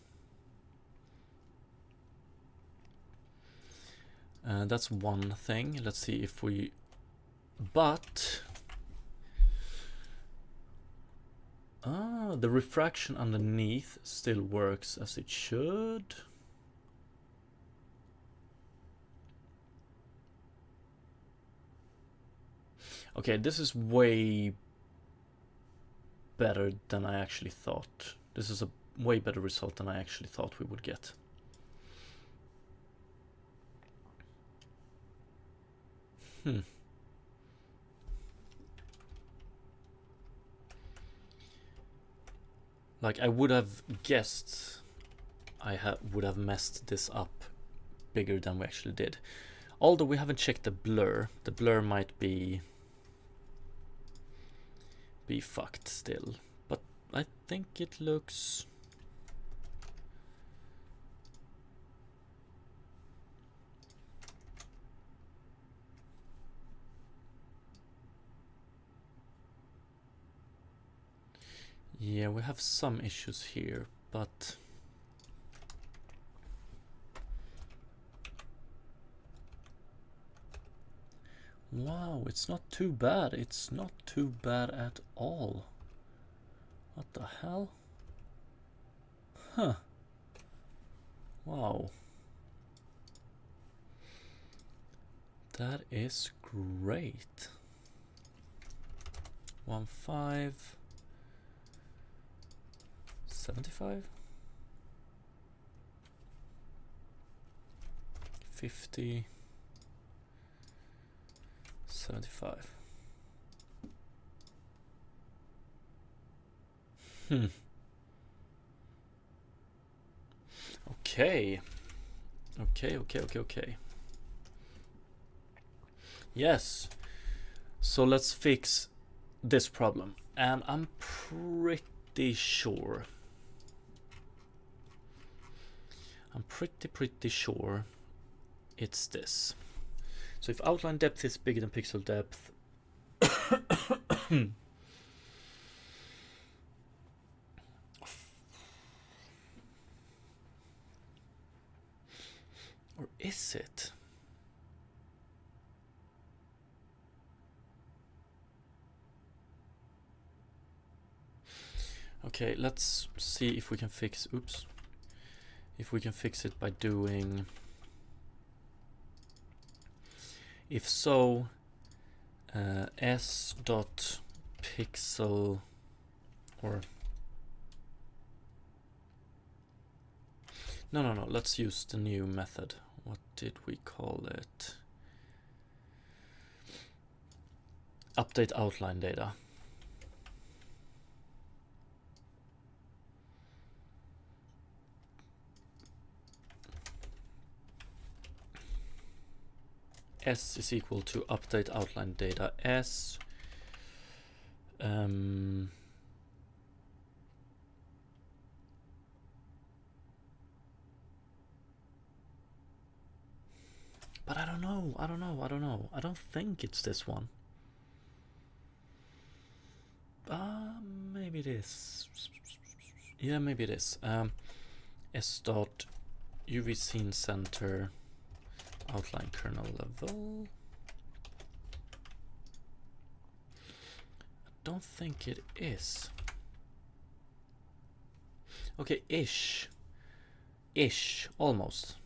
That's one thing. Let's see if we... But... the refraction underneath still works as it should. Okay, this is way better than I actually thought. This is a way better result than I actually thought we would get. Like, I would have guessed I would have messed this up bigger than we actually did. Although we haven't checked the blur. The blur might be fucked still. But I think it looks... Yeah, we have some issues here, but... Wow, it's not too bad. It's not too bad at all. What the hell? Huh. Wow. That is great. 1.5. 75. 50. 75. Okay. Okay. Yes. So let's fix this problem. And I'm pretty sure. I'm pretty sure it's this. So if outline depth is bigger than pixel depth, or is it? Okay, let's see if we can fix, if we can fix it by doing, if so, s dot pixel or no, let's use the new method. What did we call it? Update outline data. S is equal to update outline data S. But I don't know. I don't think it's this one. Maybe it is. Yeah, maybe it is. S dot UV scene center outline kernel level. I don't think it is. Okay, ish, almost.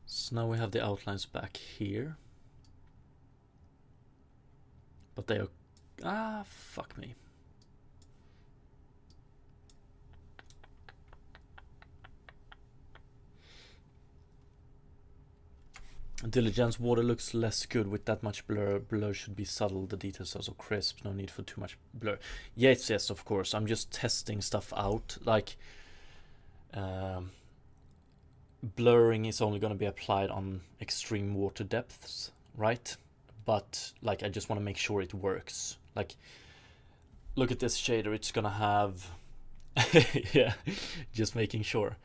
So now we have the outlines back here, but they are fuck me. Diligence, water looks less good with that much blur. Blur should be subtle. The details are so crisp. No need for too much blur. Yes, of course. I'm just testing stuff out. Like, blurring is only going to be applied on extreme water depths, right? But like, I just want to make sure it works. Like, look at this shader. It's gonna have, yeah, just making sure.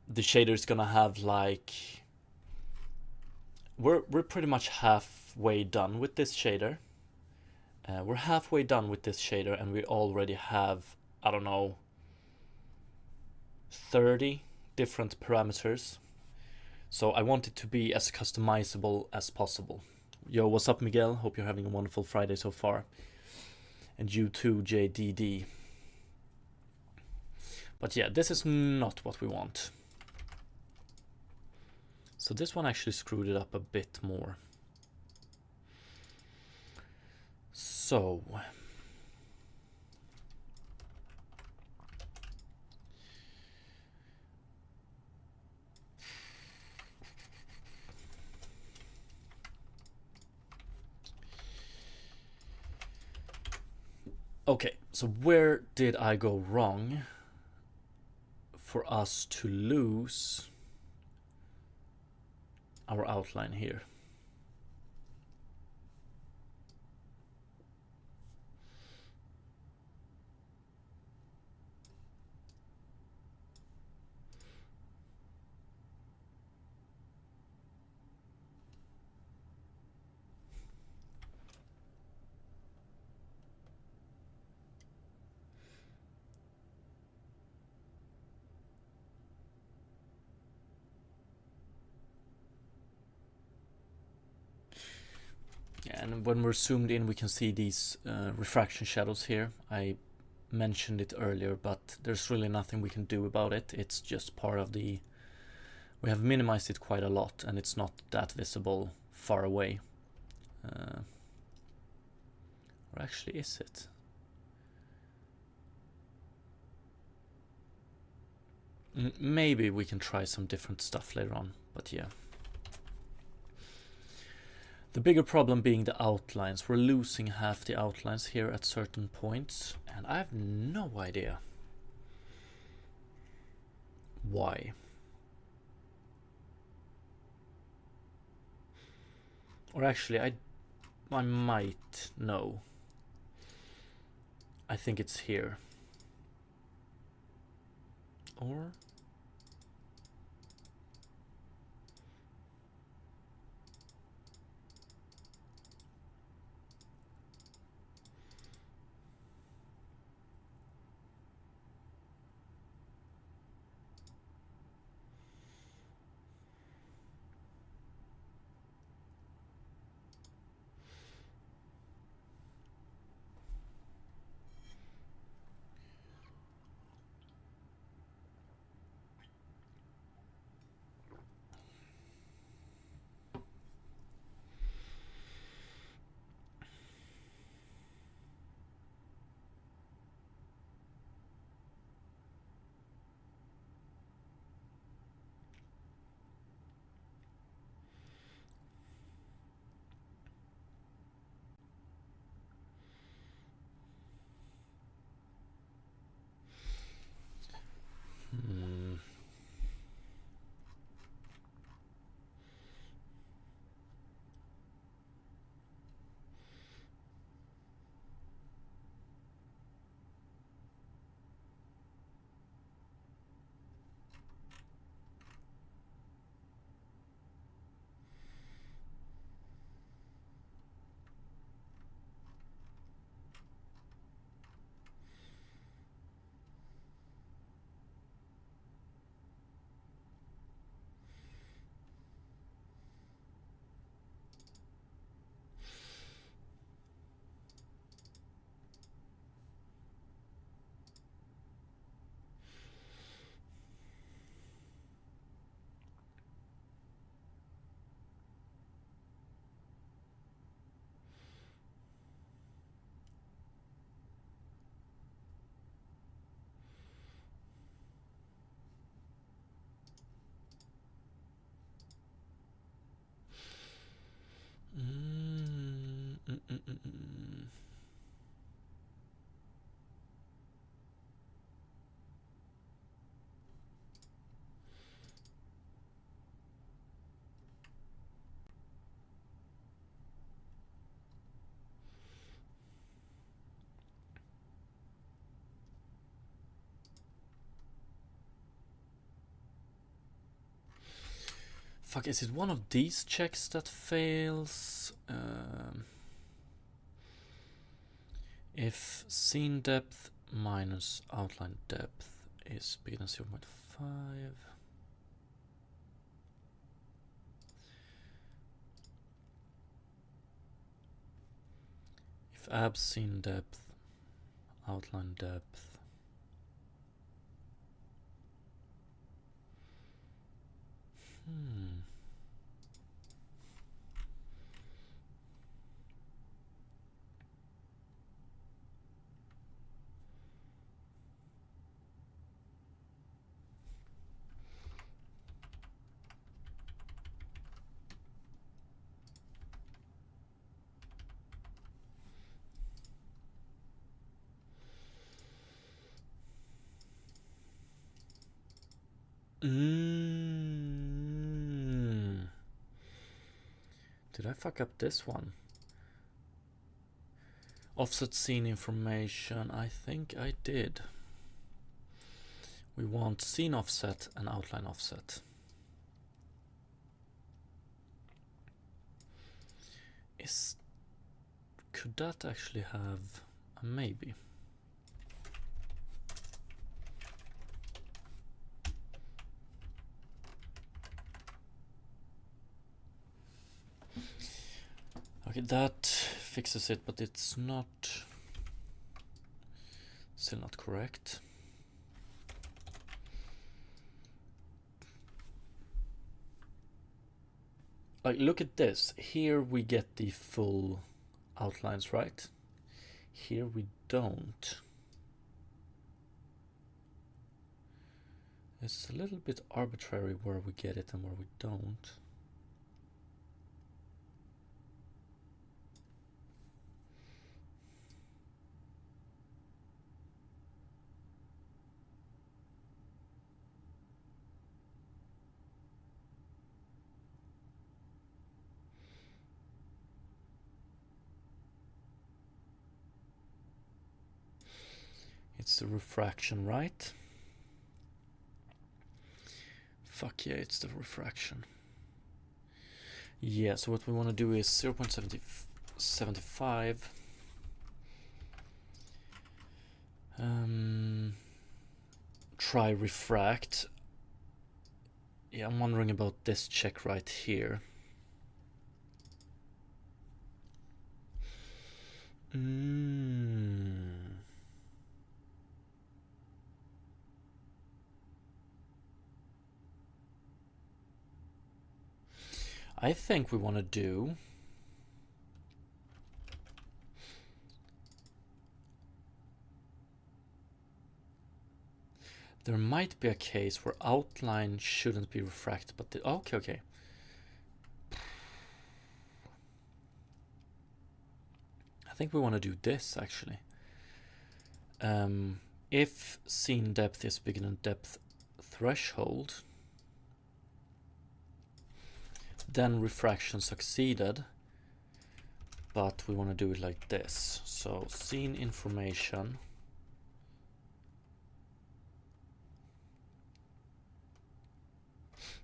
The shader is gonna have like. We're pretty much halfway done with this shader. We're halfway done with this shader, and we already have, I don't know, 30 different parameters. So I want it to be as customizable as possible. Yo, what's up, Miguel? Hope you're having a wonderful Friday so far. And you too, JDD. But yeah, this is not what we want. So this one actually screwed it up a bit more. So okay, so where did I go wrong for us to lose our outline here? And when we're zoomed in, we can see these refraction shadows here. I mentioned it earlier, but there's really nothing we can do about it. It's just part of the... We have minimized it quite a lot, and it's not that visible far away. Or actually, is it? Maybe we can try some different stuff later on, but yeah. The bigger problem being the outlines. We're losing half the outlines here at certain points, and I have no idea why. Or actually, I might know. I think it's here. Or... Fuck, is it one of these checks that fails? If scene depth minus outline depth is bigger than 0.5. If abs scene depth, outline depth. Did I fuck up this one? Offset scene information. I think I did. We want scene offset and outline offset. Could that actually have a maybe? Okay, that fixes it, but it's not, still not correct. Like, look at this. Here we get the full outlines, right? Here we don't. It's a little bit arbitrary where we get it and where we don't. It's the refraction, right? Fuck yeah, it's the refraction. Yeah, so what we want to do is 0.75. Try refract. Yeah, I'm wondering about this check right here. I think we want to do there might be a case where outline shouldn't be refracted, but okay. I think we want to do this actually. If scene depth is bigger than depth threshold, then refraction succeeded, but we want to do it like this. So scene information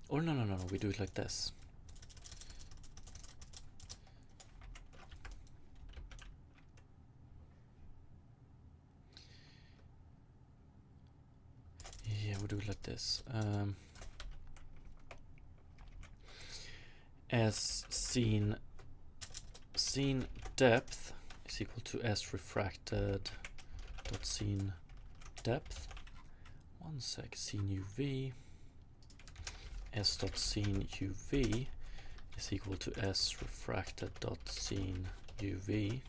or no, we do it like this. Yeah, we do it like this. As scene depth is equal to s refracted dot scene depth. One sec, scene UV s dot scene UV is equal to s refracted dot scene UV.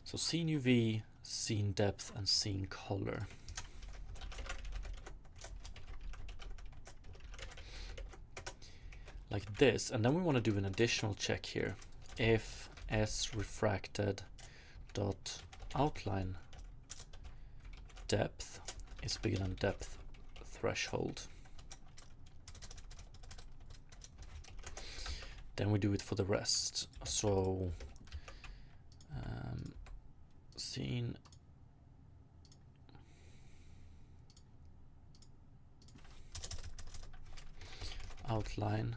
So scene UV, scene depth, and scene color. Like this, and then we want to do an additional check here. If s refracted dot outline depth is bigger than depth threshold, then we do it for the rest. So scene outline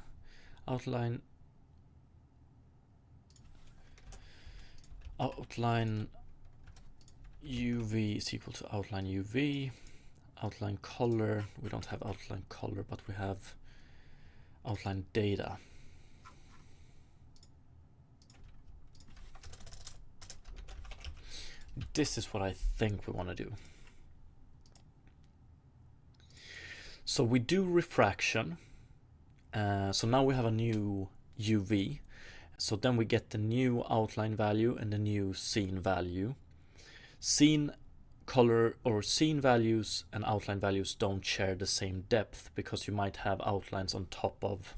UV is equal to outline UV. Outline color, we don't have outline color, but we have outline data. This is what I think we want to do. So we do refraction. So now we have a new UV. So then we get the new outline value and the new scene value. Scene color or scene values and outline values don't share the same depth, because you might have outlines on top of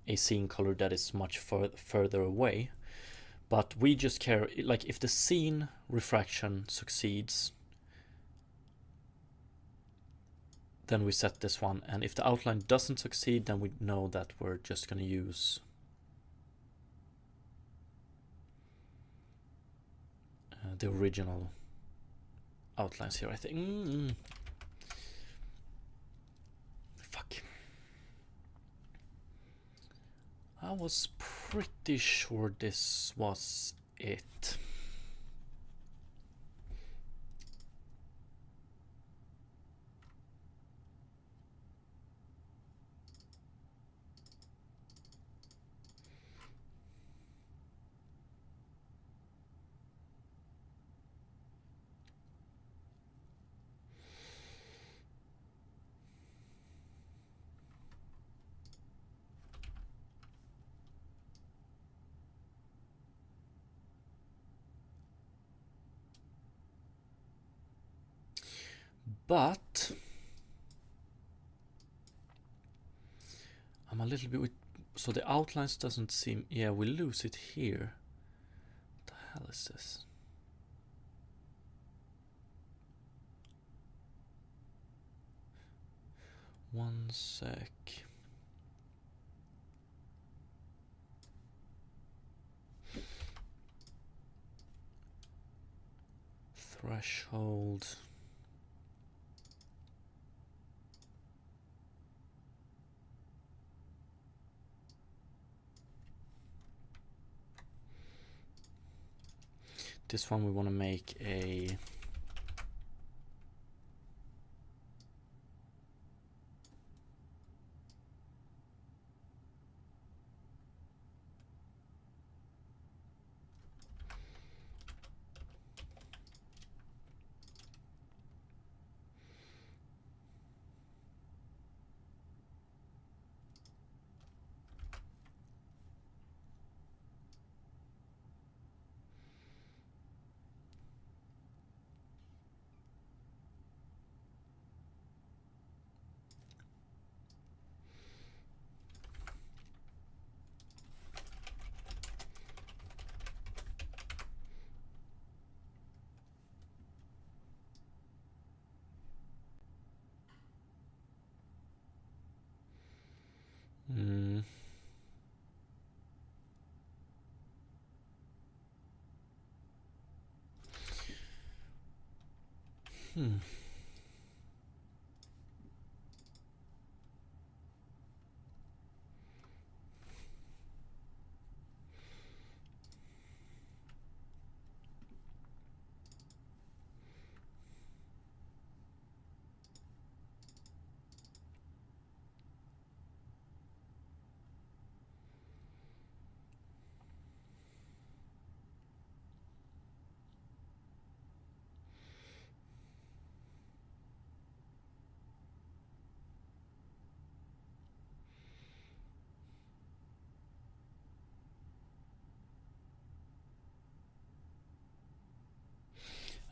a scene color that is much further away. But we just care, like, if the scene refraction succeeds, then we set this one, and if the outline doesn't succeed, then we know that we're just going to use the original outlines here, I think. Fuck. I was pretty sure this was it. But I'm a little bit, so the outlines doesn't seem, yeah, we lose it here. What the hell is this? One sec. Threshold. This one we want to make a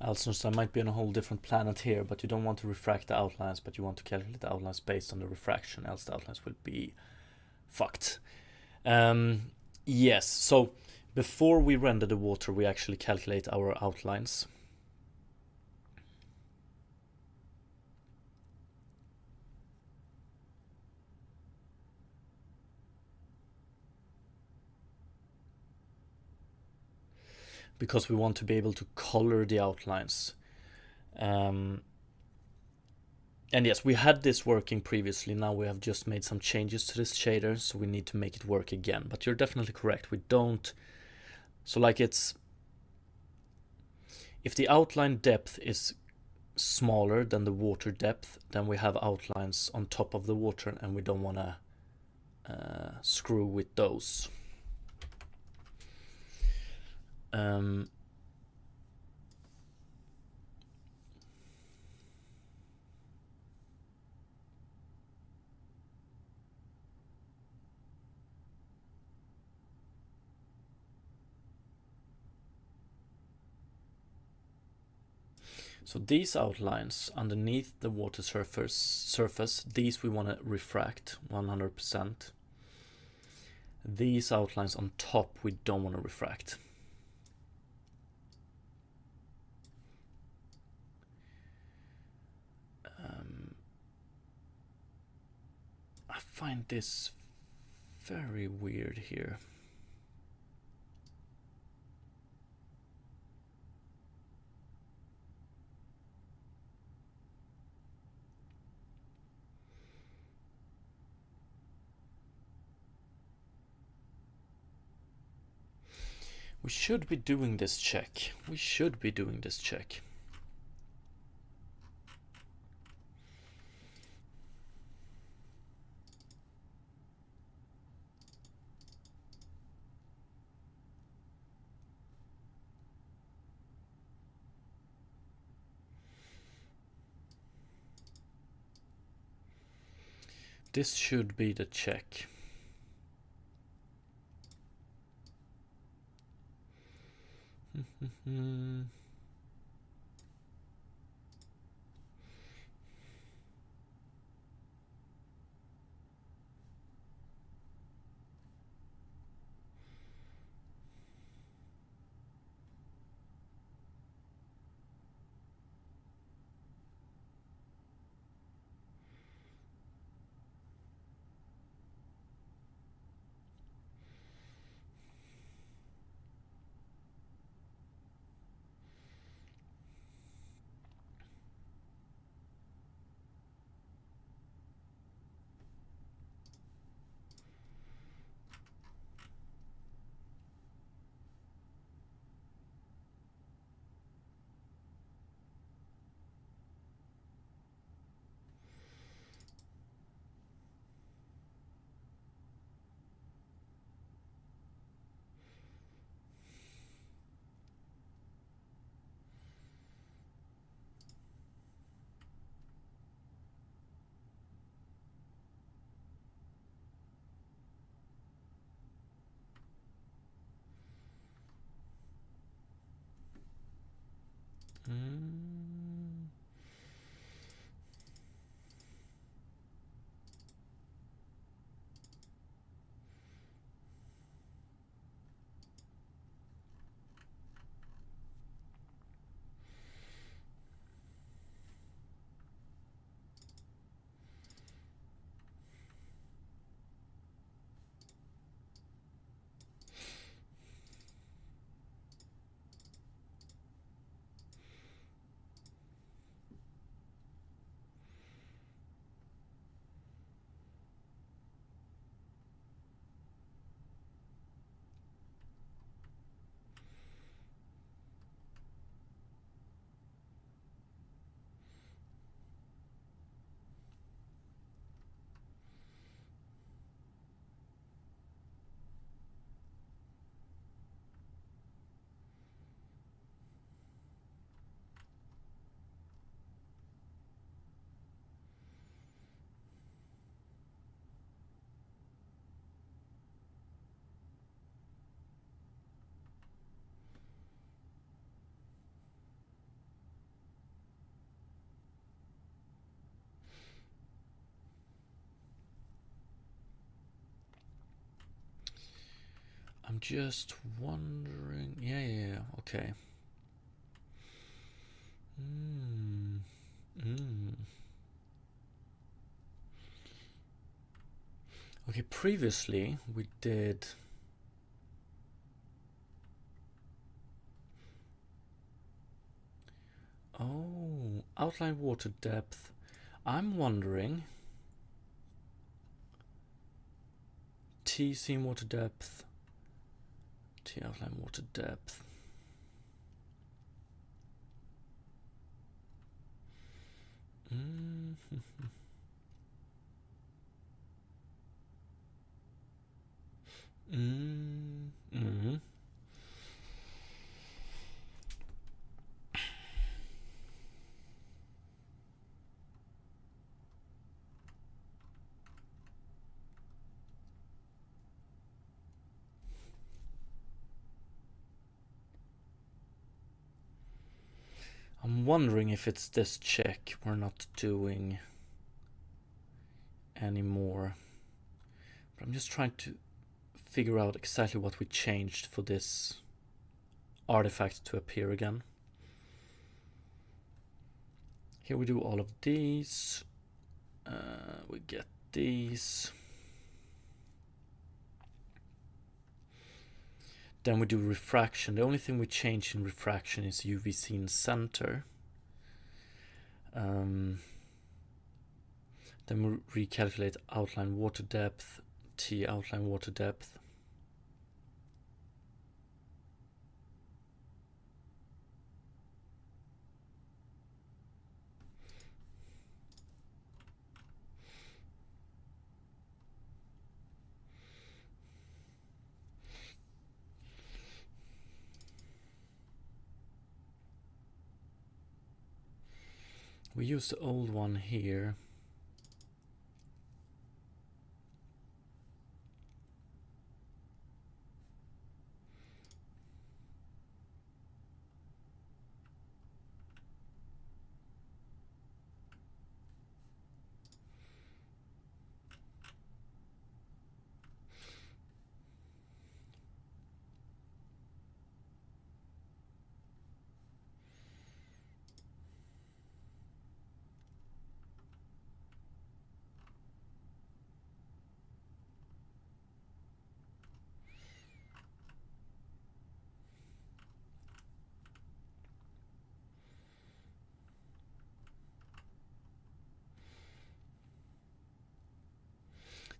Alcinost, I might be on a whole different planet here, but you don't want to refract the outlines, but you want to calculate the outlines based on the refraction, else the outlines will be fucked. Yes, so before we render the water, we actually calculate our outlines. Because we want to be able to color the outlines. And yes, we had this working previously. Now we have just made some changes to this shader, so we need to make it work again. But you're definitely correct. We don't. So like it's, if the outline depth is smaller than the water depth, then we have outlines on top of the water, and we don't want to screw with those. So these outlines underneath the water surface, these we want to refract 100%. These outlines on top we don't want to refract. I find this very weird here. We should be doing this check. We should be doing this check. This should be the check. I'm just wondering. Yeah. Okay. Okay, previously we did. Oh, outline water depth. I'm wondering, T seam water depth, T outline water depth. I'm wondering if it's this check we're not doing anymore. But I'm just trying to figure out exactly what we changed for this artifact to appear again. Here we do all of these. We get these. Then we do refraction. The only thing we change in refraction is UVC in center. Then we recalculate outline water depth, T outline water depth. We use the old one here.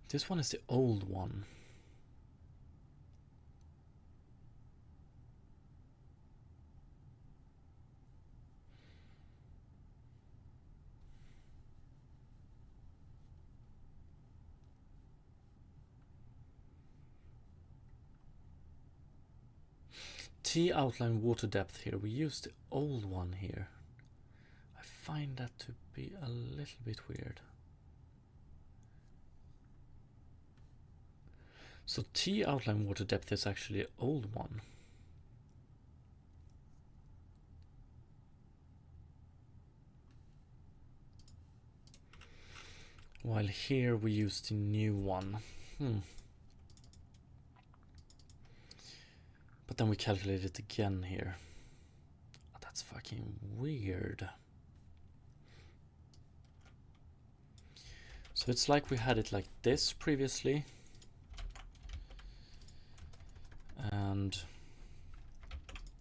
This one is the old one. T outline water depth here. We use the old one here. I find that to be a little bit weird. So T outline water depth is actually an old one. While here we use the new one. But then we calculate it again here. Oh, that's fucking weird. So it's like we had it like this previously. And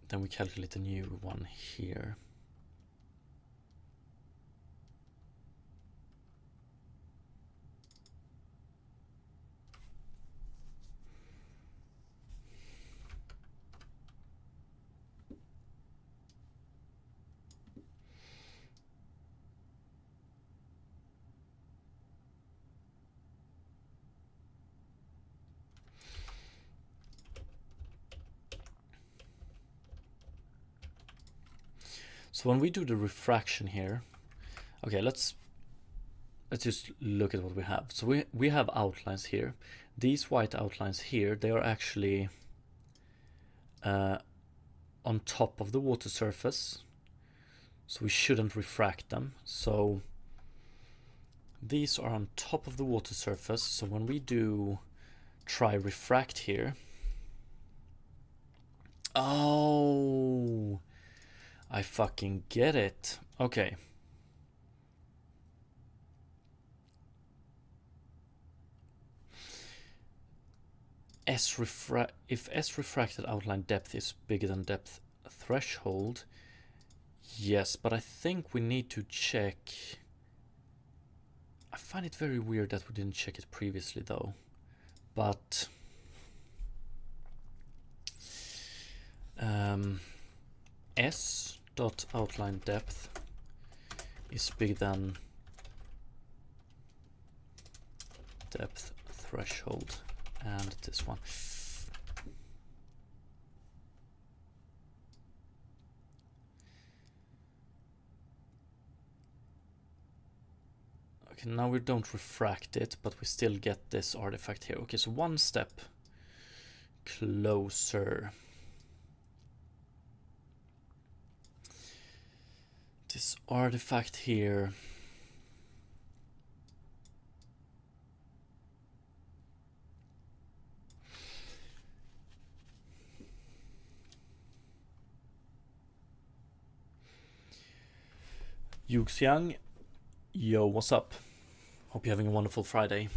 then we calculate a new one here. So when we do the refraction here, okay, let's just look at what we have. So we have outlines here. These white outlines here, they are actually on top of the water surface, so we shouldn't refract them. So these are on top of the water surface, so when we do try refract here, oh, I fucking get it. Okay. If S refracted outline depth is bigger than depth threshold, yes, but I think we need to check find it very weird that we didn't check it previously though. But s dot outline depth is bigger than depth threshold, and this one. Okay, now we don't refract it, but we still get this artifact here. Okay, so one step closer. This artifact here. Yuxiang, yo, what's up? Hope you're having a wonderful Friday.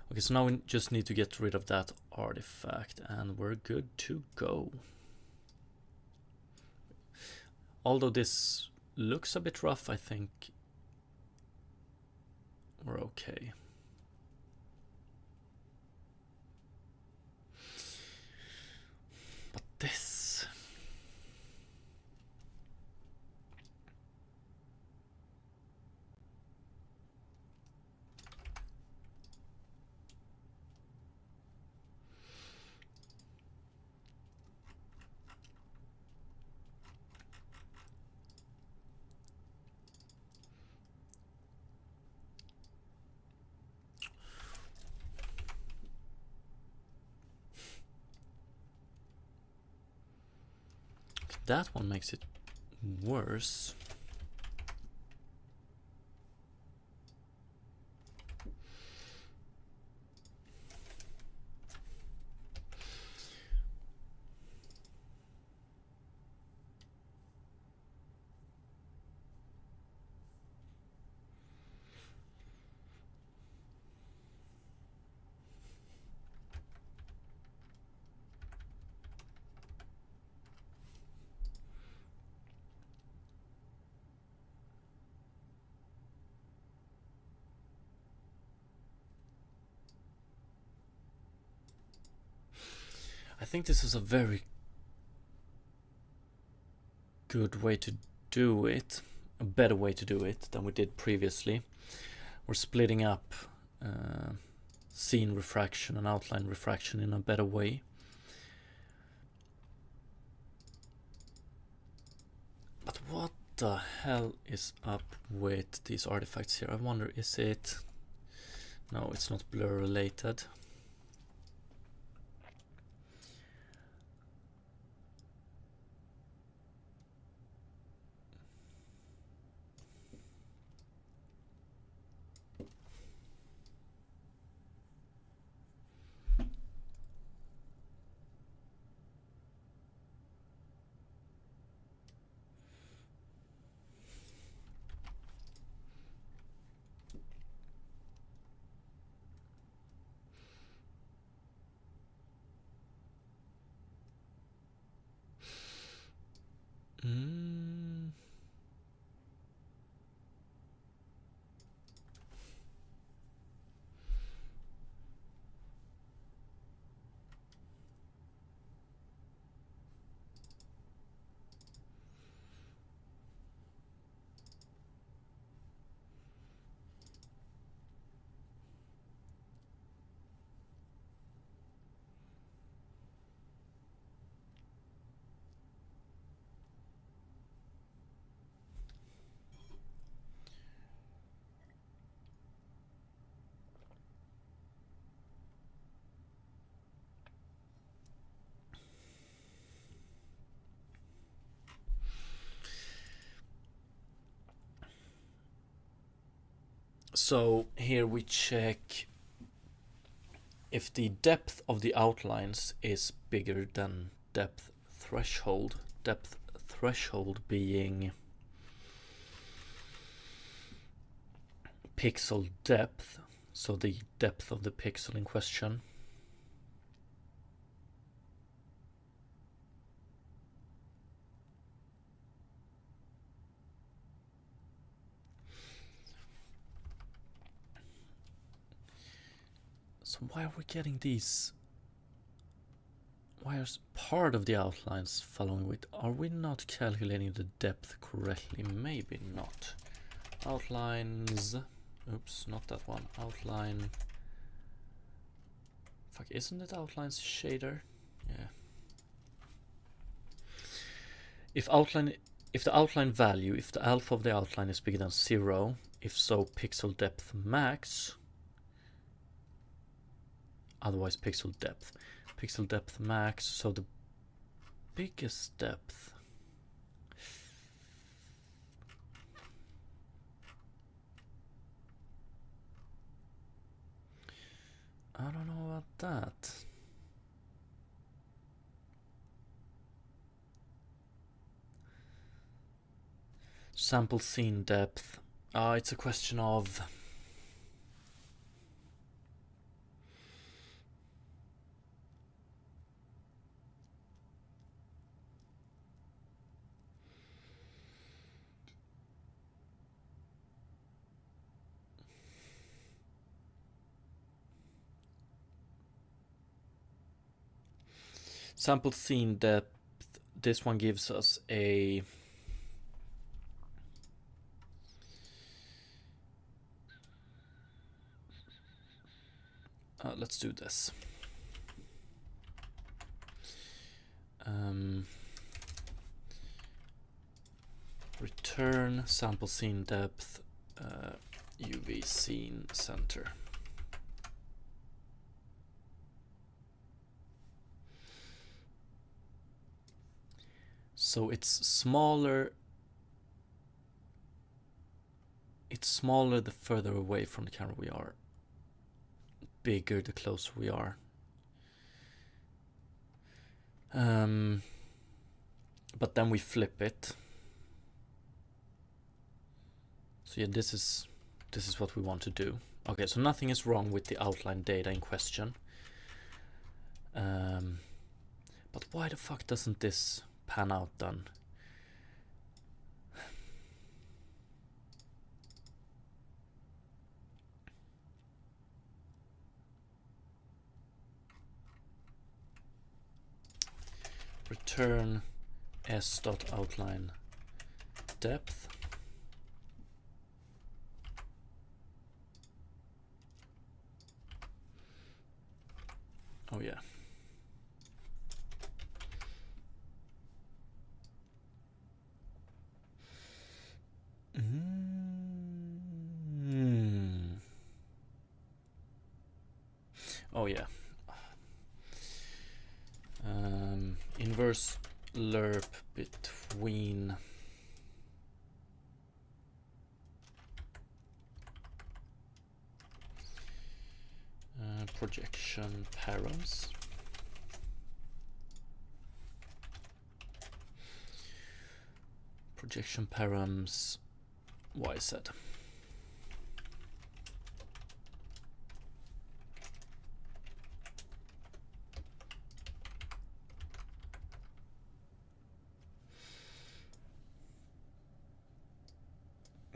Okay, so now we just need to get rid of that artifact and we're good to go. Although this looks a bit rough, I think we're okay. But this... that one makes it worse. I think this is a very good way to do it, a better way to do it than we did previously. We're splitting up scene refraction and outline refraction in a better way. But what the hell is up with these artifacts here? I wonder, is it... No, it's not blur related. So here we check if the depth of the outlines is bigger than depth threshold. Depth threshold being pixel depth, so the depth of the pixel in question. So why are we getting these? Why is part of the outlines following with? Are we not calculating the depth correctly? Maybe not. Outlines. Oops, not that one. Outline. Fuck, isn't it outlines shader? Yeah. If the outline value, if the alpha of the outline is bigger than 0, if so, pixel depth max. Otherwise, pixel depth. Pixel depth max, so the biggest depth. I don't know about that. Sample scene depth. It's a question of sample scene depth. This one gives us a let's do this. Return sample scene depth UV scene center. So it's smaller. It's smaller the further away from the camera we are. Bigger the closer we are. But then we flip it. So yeah, this is what we want to do. Okay, so nothing is wrong with the outline data in question. But why the fuck doesn't this pan out then? Return s.outline depth. Oh yeah. Oh yeah. Inverse lerp between projection params. Projection params YZ.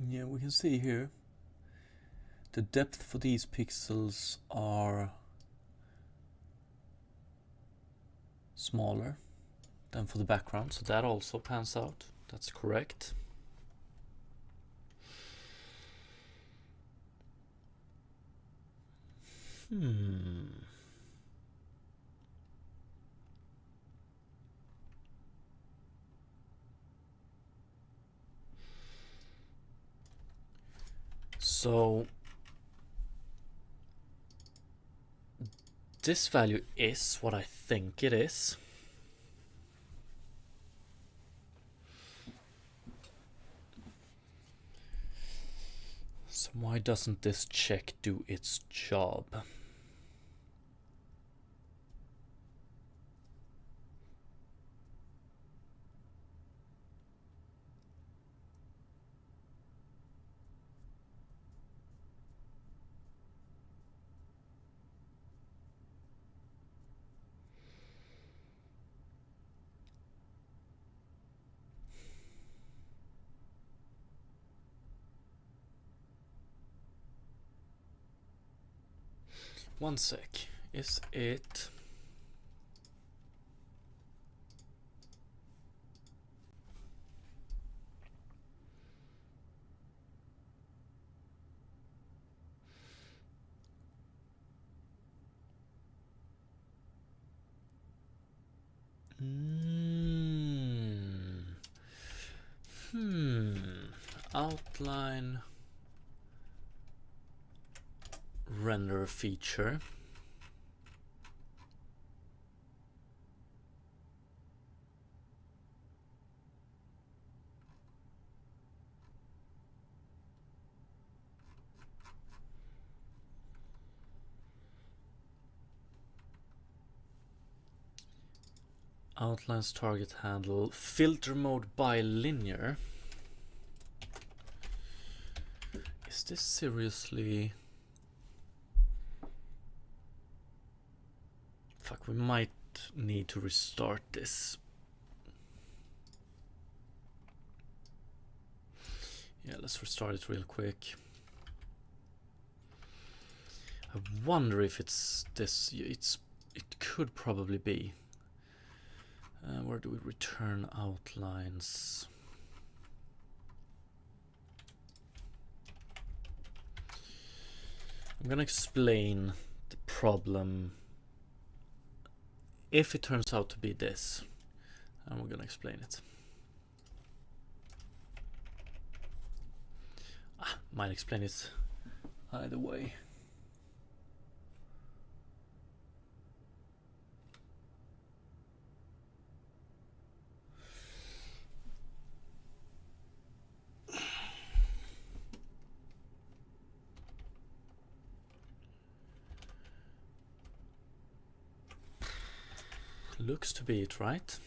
Yeah, we can see here the depth for these pixels are smaller than for the background, so that also pans out. That's correct. So this value is what I think it is. So why doesn't this check do its job? One sec. Is it... Outline render feature. Outlines target handle filter mode bilinear. Is this seriously... Fuck, we might need to restart this. Yeah, let's restart it real quick. I wonder if it's this. It could probably be. Where do we return outlines? I'm gonna explain the problem if it turns out to be this, and we're gonna explain it. Might explain it either way. Looks to be it, right?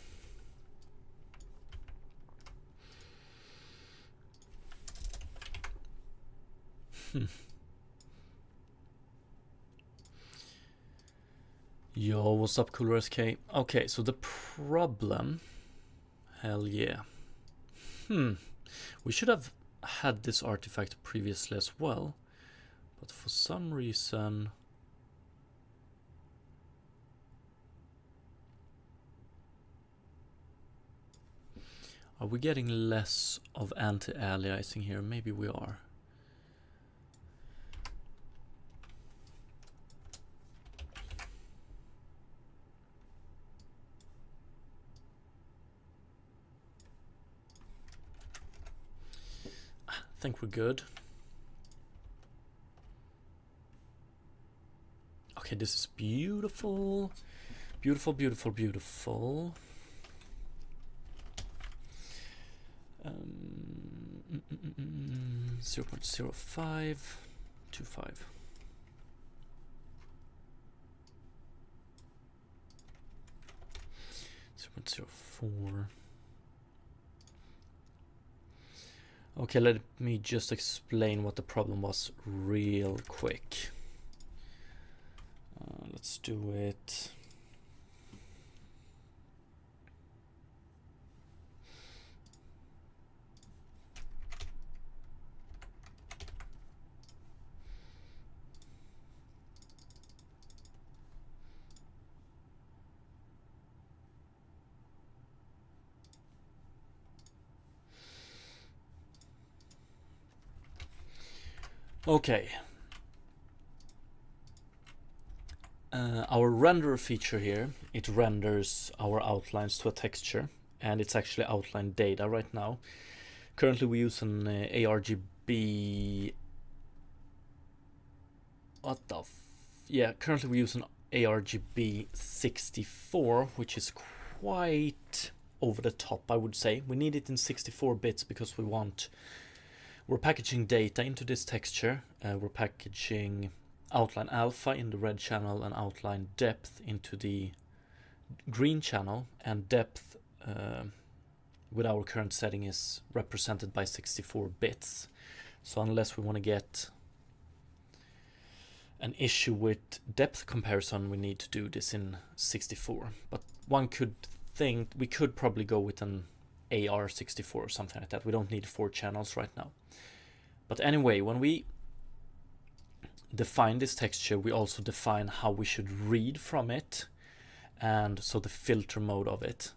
Yo, what's up, Cooler SK? Okay, so the problem... Hell yeah. We should have had this artifact previously as well, but for some reason... Are we getting less of anti-aliasing here? Maybe we are. I think we're good. Okay, this is beautiful. Beautiful, beautiful, beautiful. 0.0525. 0.04. Okay, let me just explain what the problem was real quick. Let's do it. Okay. Our render feature here, it renders our outlines to a texture, and it's actually outline data right now. Currently we use an ARGB... currently we use an ARGB 64, which is quite over the top, I would say. We need it in 64 bits because we're packaging data into this texture. We're packaging outline alpha in the red channel and outline depth into the green channel, and depth with our current setting is represented by 64 bits. So unless we want to get an issue with depth comparison, we need to do this in 64. But one could think we could probably go with an AR64 or something like that. We don't need 4 channels right now. But anyway, when we define this texture, we also define how we should read from it, and so the filter mode of it.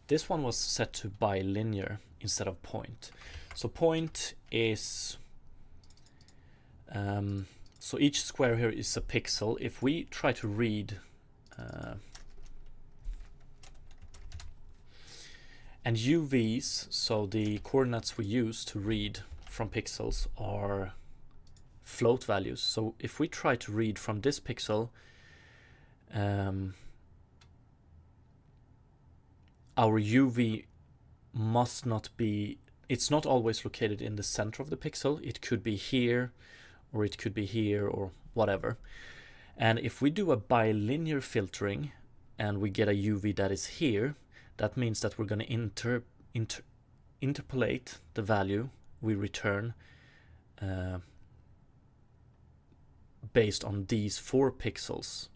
This one was set to bilinear instead of point. So point is, so each square here is a pixel. If we try to read, and UVs, so the coordinates we use to read from pixels, are float values. So if we try to read from this pixel, our UV must not be, it's not always located in the center of the pixel. It could be here, or it could be here, or whatever. And if we do a bilinear filtering and we get a UV that is here, that means that we're going to interpolate the value we return based on these 4 pixels.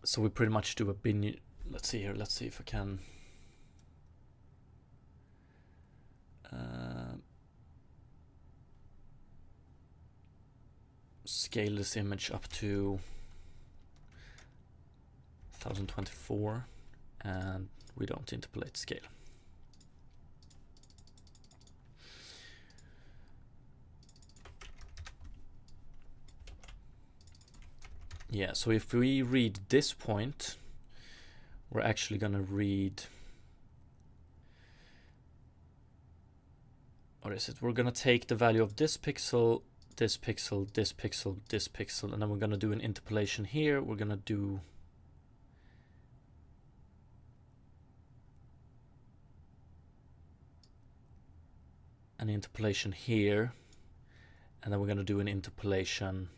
So we pretty much do a bin. Let's see here. Let's see if I can. Scale this image up to 1024, and we don't interpolate scale. Yeah, so if we read this point, we're actually going to read, what is it? We're going to take the value of this pixel, this pixel, this pixel, this pixel, and then we're going to do an interpolation here. We're going to do an interpolation here, and then we're going to do an interpolation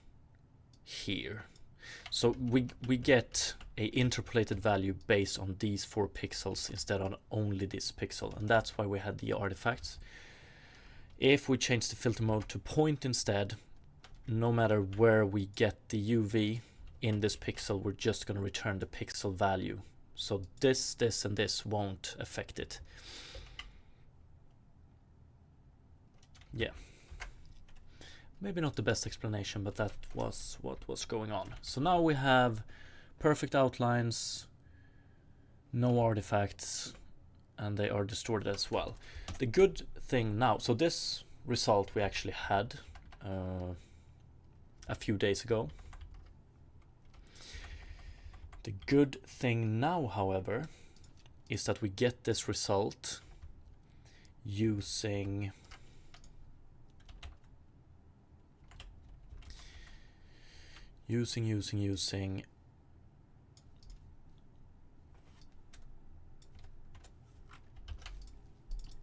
here. So we get a interpolated value based on these 4 pixels instead of only this pixel, and that's why we had the artifacts. If we change the filter mode to point instead, no matter where we get the UV in this pixel, we're just going to return the pixel value. So this, and this won't affect it. Yeah. Maybe not the best explanation, but that was what was going on. So now we have perfect outlines, no artifacts, and they are distorted as well. The good thing now, so this result we actually had a few days ago. The good thing now, however, is that we get this result using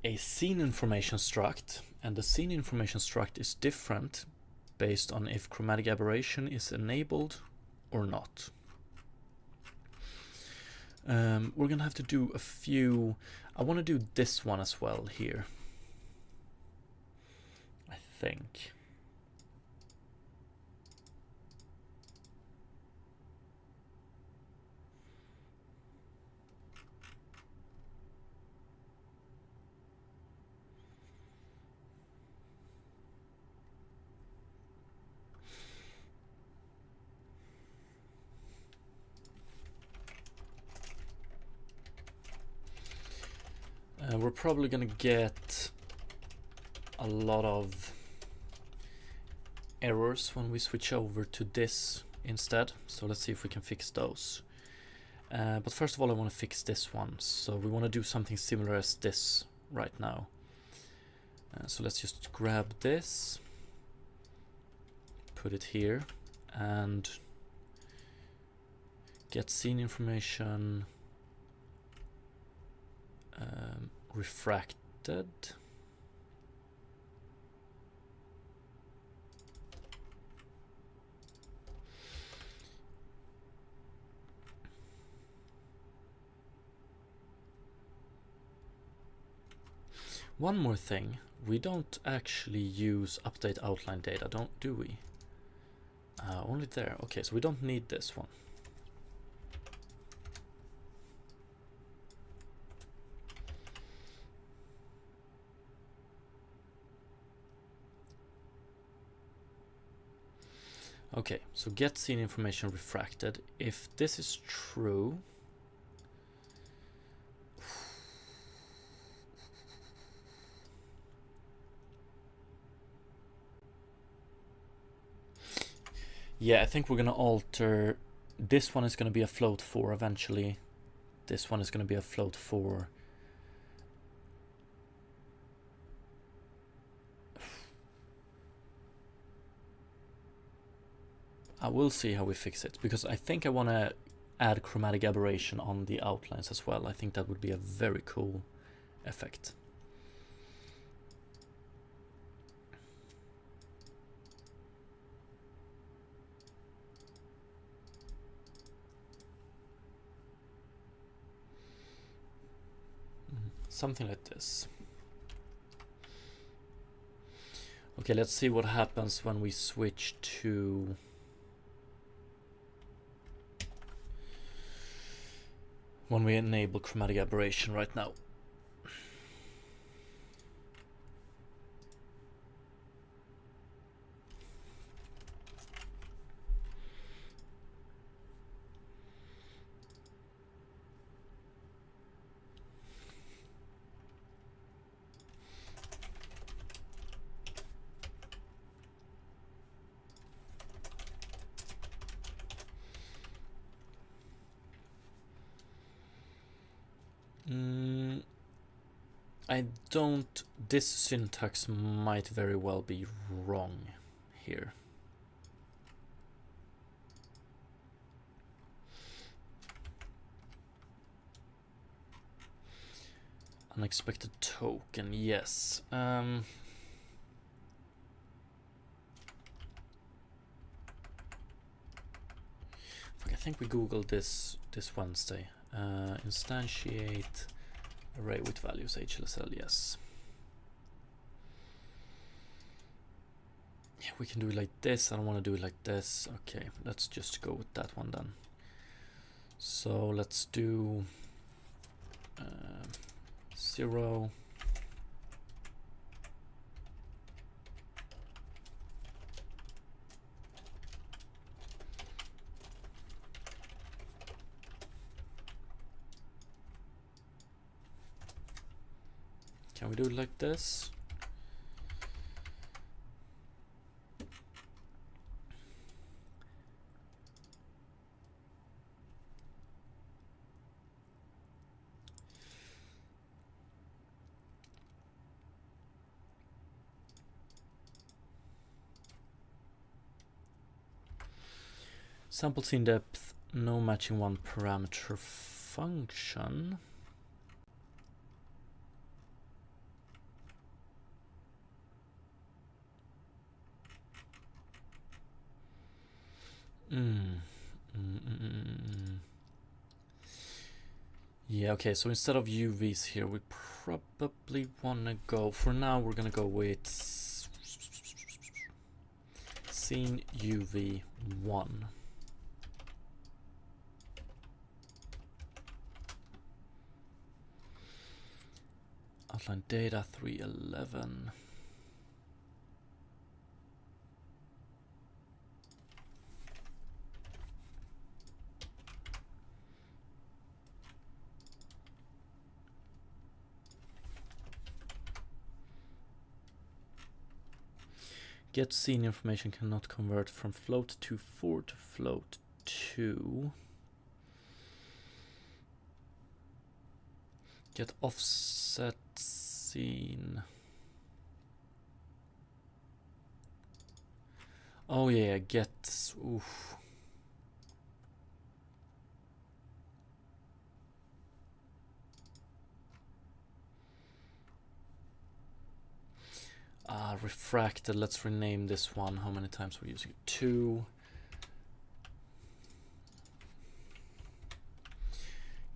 a scene information struct, and the scene information struct is different based on if chromatic aberration is enabled or not. We're gonna have to do a few. I want to do this one as well here, I think. We're probably gonna get a lot of errors when we switch over to this instead. So let's see if we can fix those. But first of all, I want to fix this one. So we want to do something similar as this right now. So let's just grab this, put it here, and get scene information refracted. One more thing, we don't actually use update outline data, do we? Only there. Okay, so we don't need this one. Okay, so get scene information refracted. If this is true, yeah, I think we're gonna alter. This one is gonna be a float 4 eventually. This one is gonna be a float 4. I will see how we fix it, because I think I want to add chromatic aberration on the outlines as well. I think that would be a very cool effect. Something like this. Okay, let's see what happens when we switch to when we enable chromatic aberration right now. I don't. This syntax might very well be wrong here. Unexpected token, yes. I think we googled this Wednesday. Instantiate array with values HLSL, yes. Yeah, we can do it like this. I don't want to do it like this. Okay, let's just go with that one then. So let's do 0. Can we do it like this? Sample scene depth, no matching one parameter function. Yeah, okay, so instead of UVs here, we probably want to go, for now, we're going to go with scene UV1. Outline data 311. Get scene information cannot convert from float 2.4 to float 2. Get offset scene. Oh yeah, get. Oof. Refracted. Let's rename this one. How many times we're using it? 2.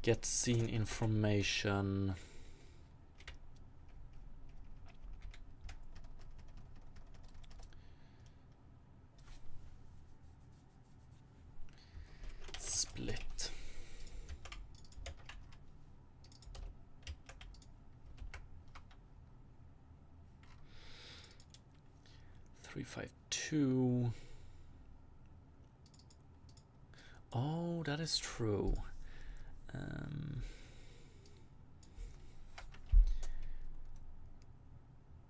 Get scene information. Split. Three, 5, 2. Oh, that is true.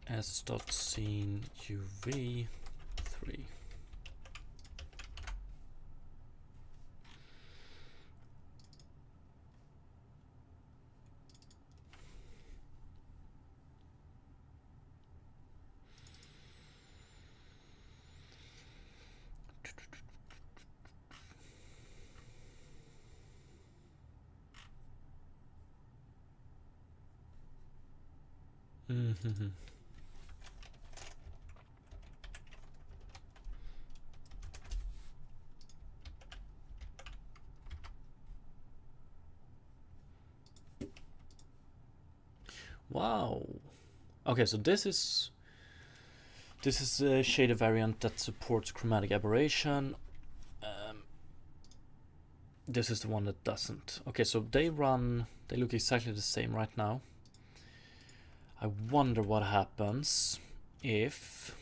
S.scene UV 3. Mm-hmm. Wow. Okay, so this is a shader variant that supports chromatic aberration. This is the one that doesn't. Okay, so they look exactly the same right now. I wonder what happens if,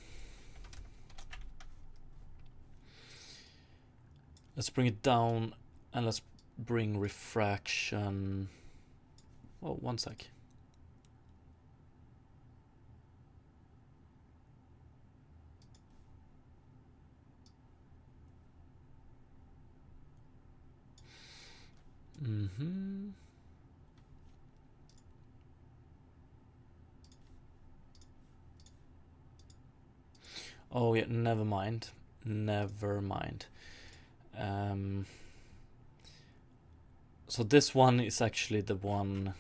let's bring it down and let's bring refraction. Oh, one sec. Mm-hmm. Oh yeah, never mind. Never mind. So this one is actually the one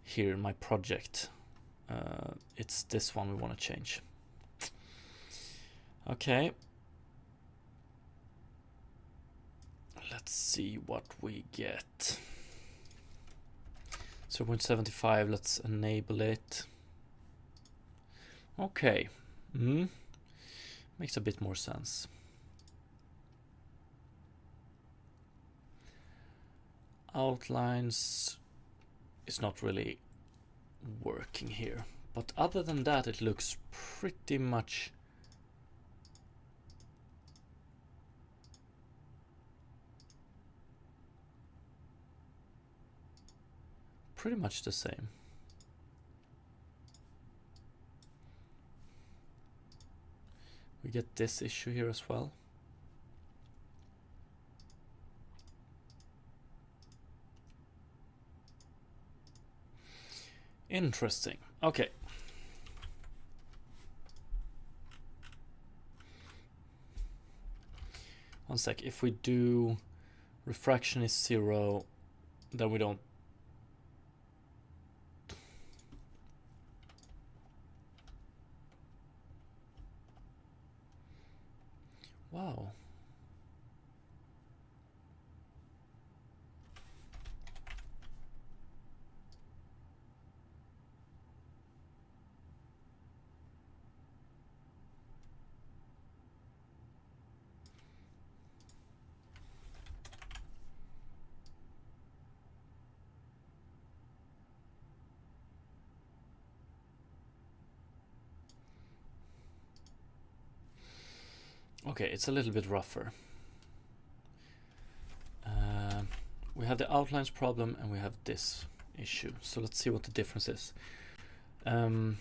here in my project. It's this one we want to change. Okay. Let's see what we get. 0.75, let's enable it. Okay. Makes a bit more sense. Outlines is not really working here. But other than that, it looks pretty much the same. We get this issue here as well. Interesting. Okay. One sec. If we do refraction is 0, then we don't. Wow. Okay, it's a little bit rougher. We have the outlines problem and we have this issue. So let's see what the difference is. The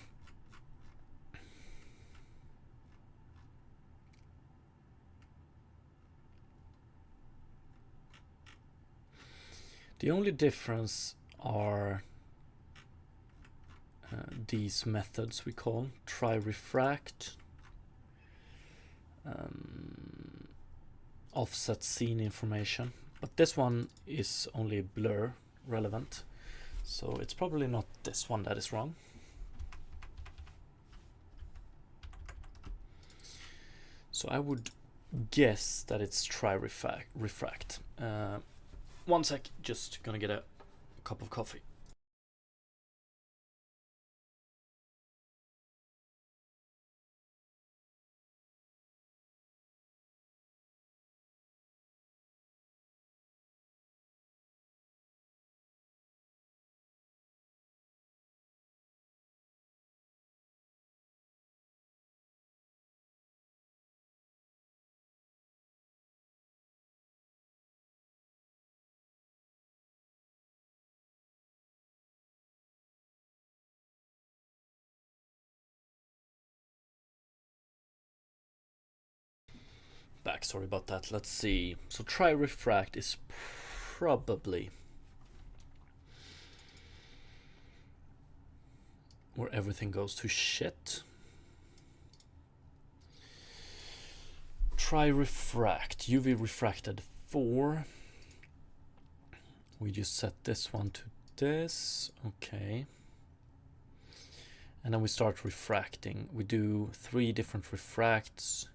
only difference are these methods we call try refract, offset scene information, but this one is only blur relevant, so it's probably not this one that is wrong. So I would guess that it's try refract. One sec, just gonna get a cup of coffee. back, sorry about that. Let's see. So try refract is probably where everything goes to shit. Try refract, UV refracted 4. We just set this one to this, okay. And then we start refracting. We do 3 different refracts.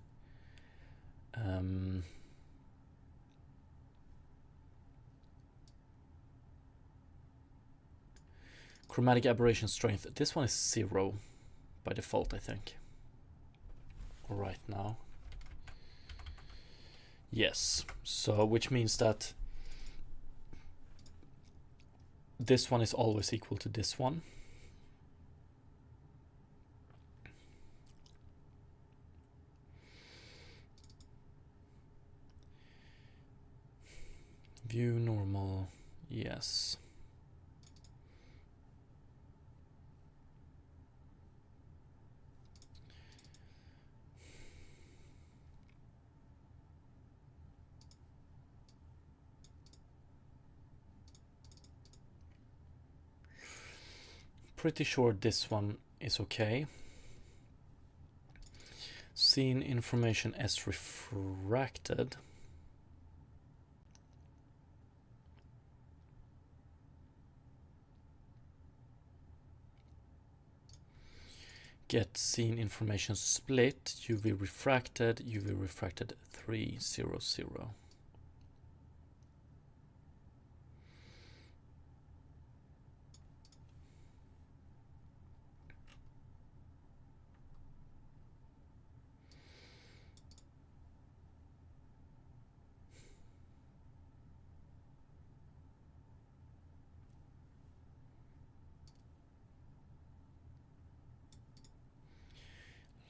Chromatic aberration strength. This one is 0 by default, I think. Right now. Yes. So, which means that this one is always equal to this one. View normal, yes. Pretty sure this one is okay. Seen information as refracted. Get seen information split, UV refracted 300.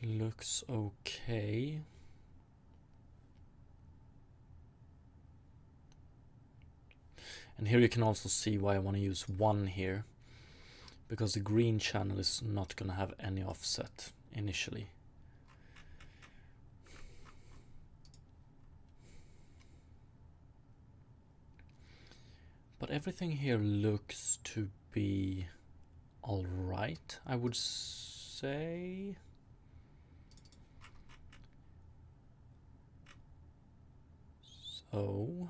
Looks okay. And here you can also see why I want to use 1 here, because the green channel is not going to have any offset initially. But everything here looks to be all right, I would say. So,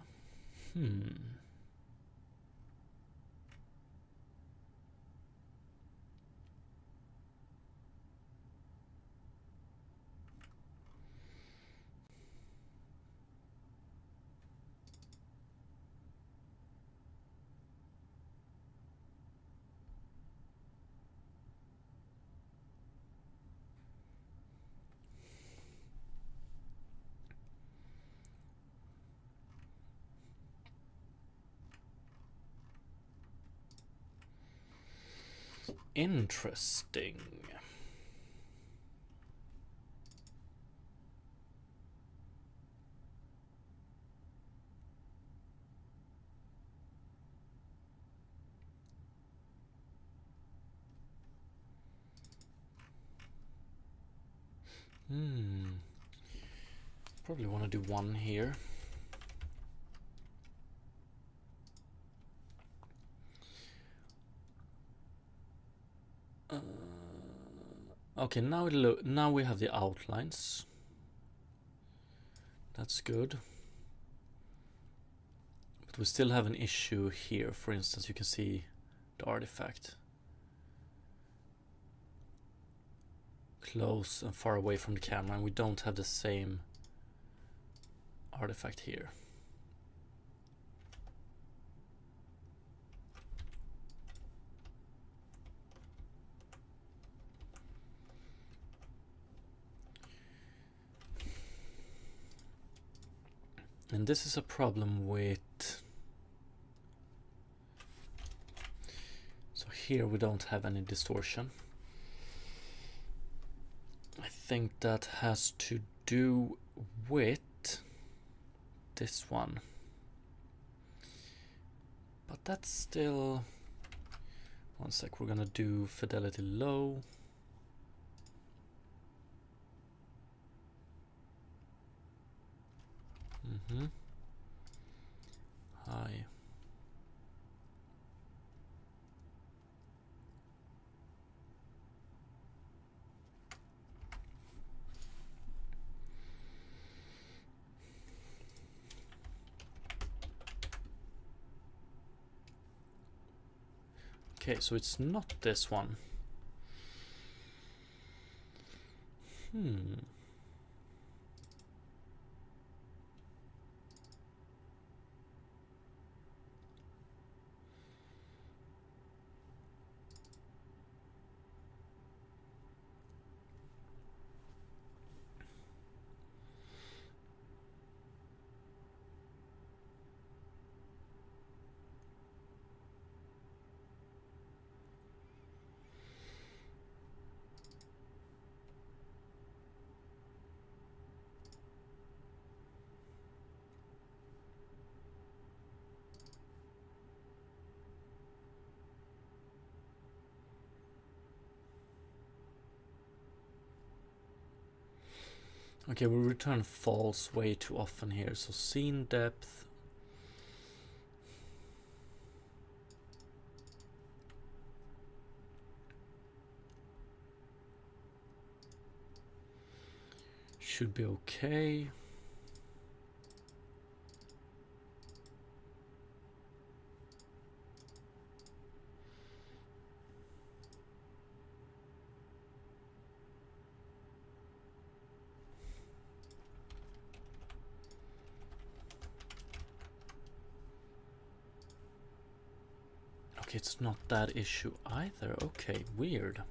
interesting. Probably want to do 1 here. Okay, now we have the outlines. That's good. But we still have an issue here. For instance, you can see the artifact. Close and far away from the camera, and we don't have the same artifact here. And this is a problem with, so here we don't have any distortion. I think that has to do with this one. But that's still, one sec, we're gonna do fidelity low. Hi. Okay, so it's not this one. Okay, we return false way too often here. So scene depth. Should be okay. Okay, it's not that issue either. Okay, weird.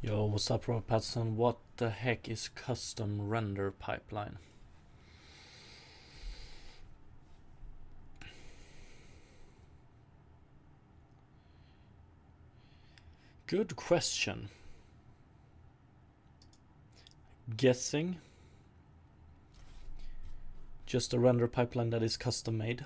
Yo, what's up, Rob Patterson? What the heck is custom render pipeline? Good question. Guessing. Just a render pipeline that is custom made.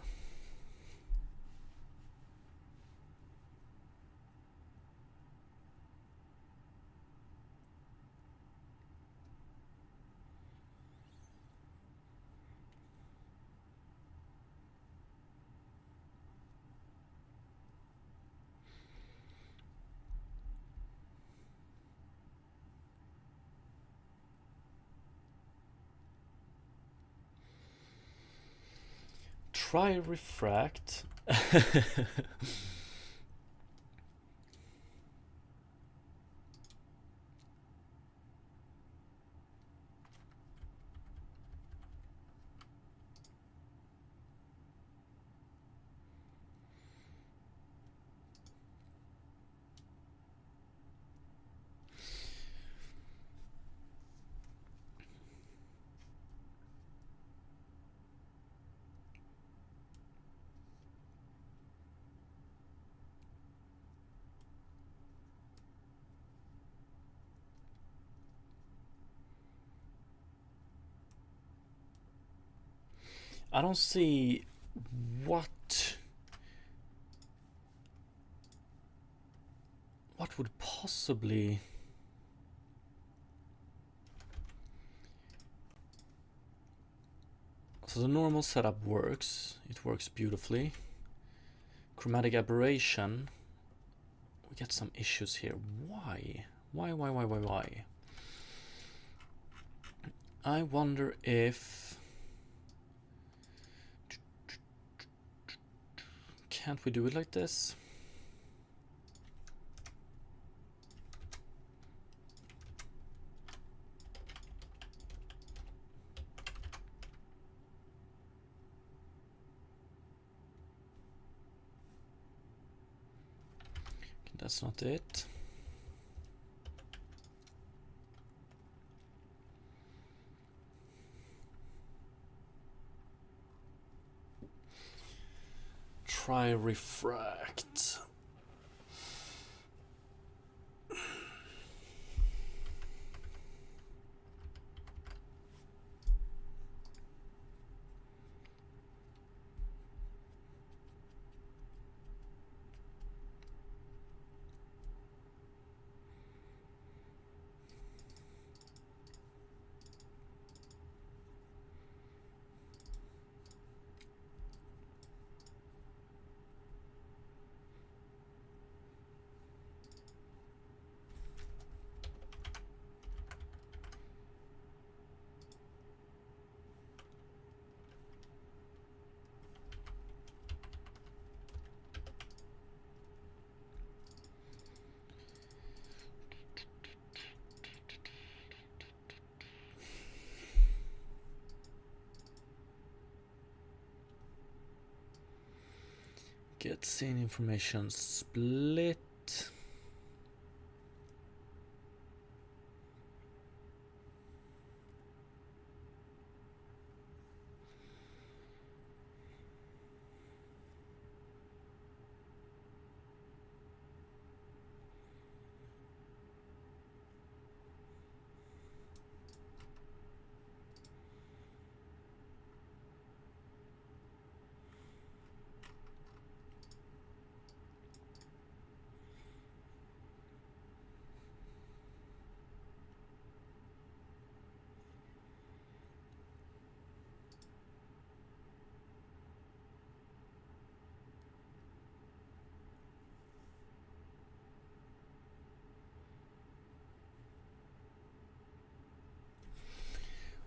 Try refract. I don't see what would possibly so the normal setup works. It works beautifully. Chromatic aberration. We get some issues here. Why? Why? I wonder if can't we do it like this? That's not it. Try refract. Get scene information split.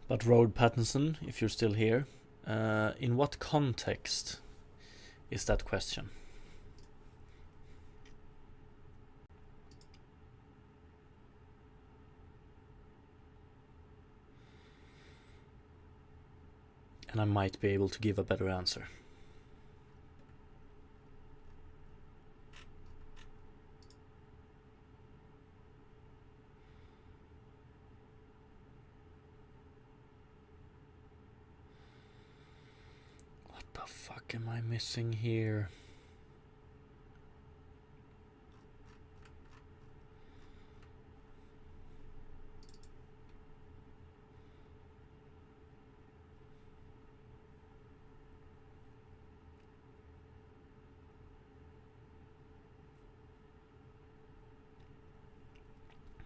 But Road Pattinson, if you're still here, in what context is that question? And I might be able to give a better answer. What the fuck am I missing here?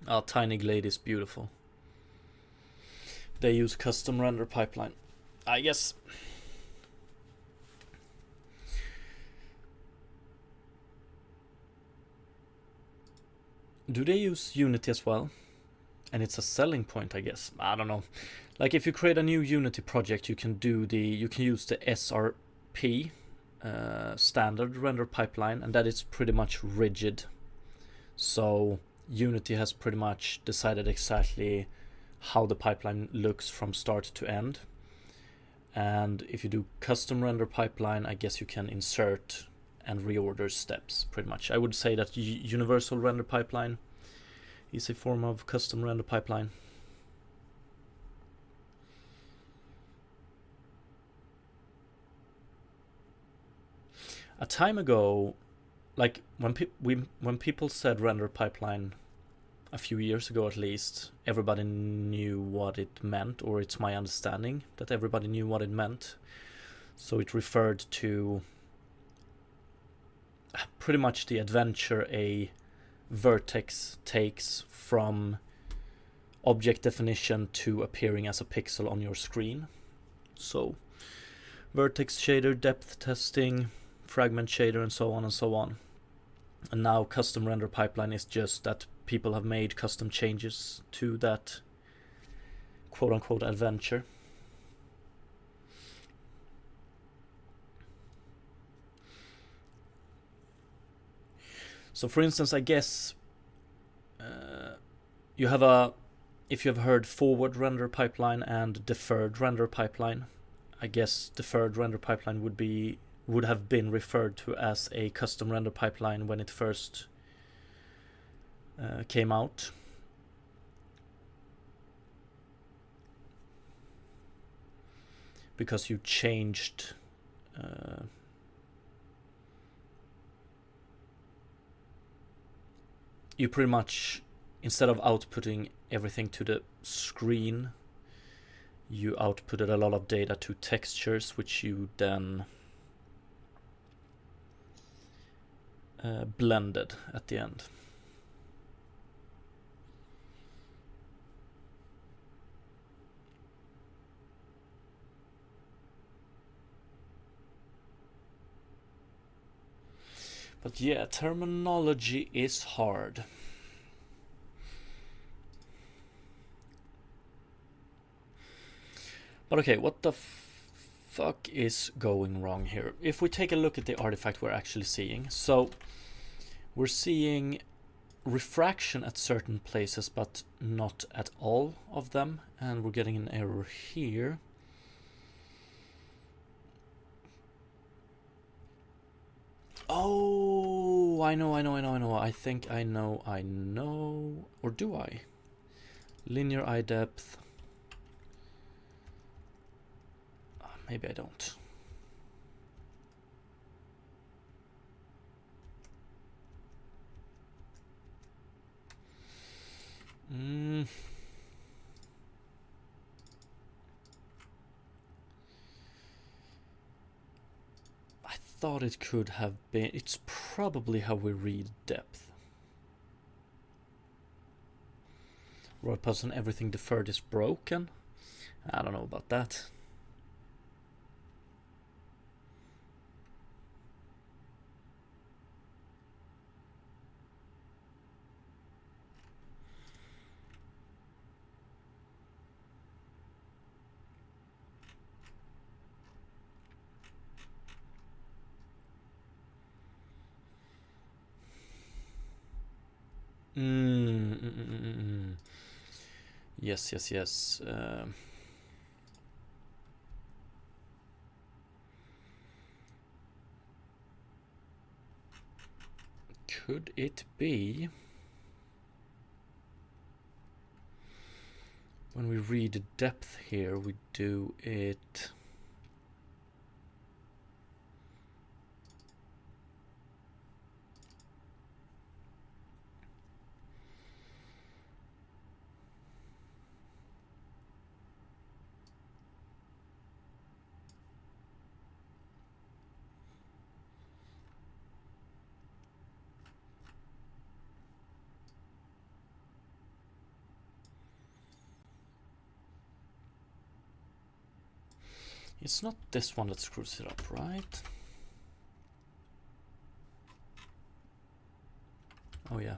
TinyGlade is beautiful. They use custom render pipeline. I guess. Do they use Unity as well? And it's a selling point, I guess. I don't know. Like if you create a new Unity project, you can use the SRP standard render pipeline, and that is pretty much rigid. So Unity has pretty much decided exactly how the pipeline looks from start to end. And if you do custom render pipeline, I guess you can insert and reorder steps pretty much. I would say that universal render pipeline is a form of custom render pipeline. A time ago, like when people said render pipeline a few years ago at least, everybody knew what it meant, or it's my understanding that everybody knew what it meant. So it referred to pretty much the adventure a vertex takes from object definition to appearing as a pixel on your screen. So vertex shader, depth testing, fragment shader, and so on and so on. And now custom render pipeline is just that people have made custom changes to that quote-unquote adventure. So for instance, I guess if you have heard forward render pipeline and deferred render pipeline, I guess deferred render pipeline would have been referred to as a custom render pipeline when it first came out. Because you changed you pretty much, instead of outputting everything to the screen, you outputted a lot of data to textures, which you then blended at the end. But yeah, terminology is hard. But okay, what the fuck is going wrong here? If we take a look at the artifact we're actually seeing, so we're seeing refraction at certain places, but not at all of them, and we're getting an error here. Oh, I know. I think I know. Or do I? Linear eye depth. Maybe I don't. I thought it could have been. It's probably how we read depth. Right person, everything deferred is broken. I don't know about that. Yes. Could it be when we read depth here, we do it It's not this one that screws it up, right? Oh yeah.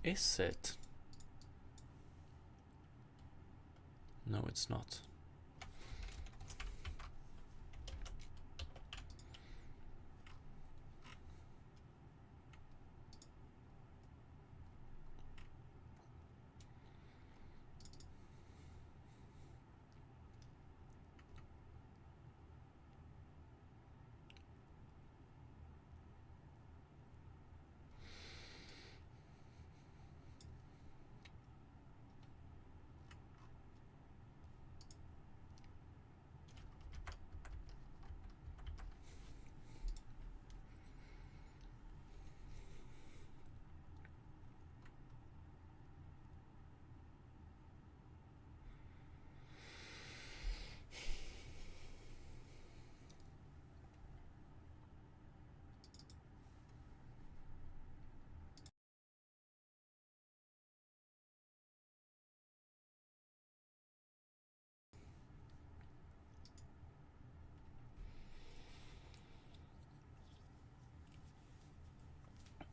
Is it? No, it's not.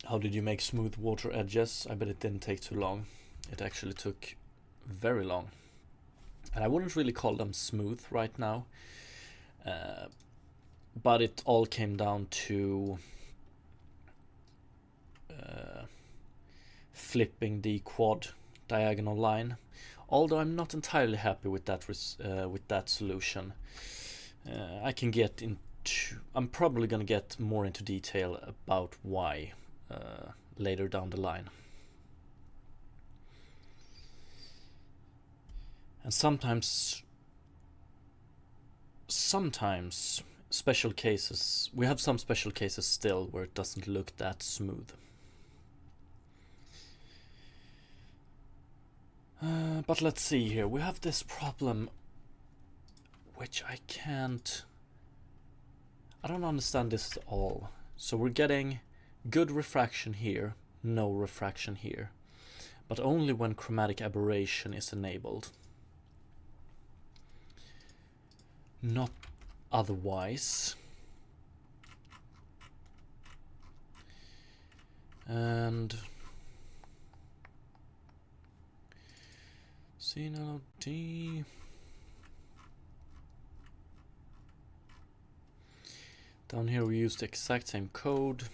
How did you make smooth water edges? I bet it didn't take too long. It actually took very long. And I wouldn't really call them smooth right now. But it all came down to flipping the quad diagonal line. Although I'm not entirely happy with that solution. I can get into. I'm probably gonna get more into detail about why later down the line. And sometimes special cases, we have some special cases still where it doesn't look that smooth. But let's see here. We have this problem which I don't understand this at all. So we're getting good refraction here, no refraction here, but only when chromatic aberration is enabled. Not otherwise. And CNLD. Down here we use the exact same code.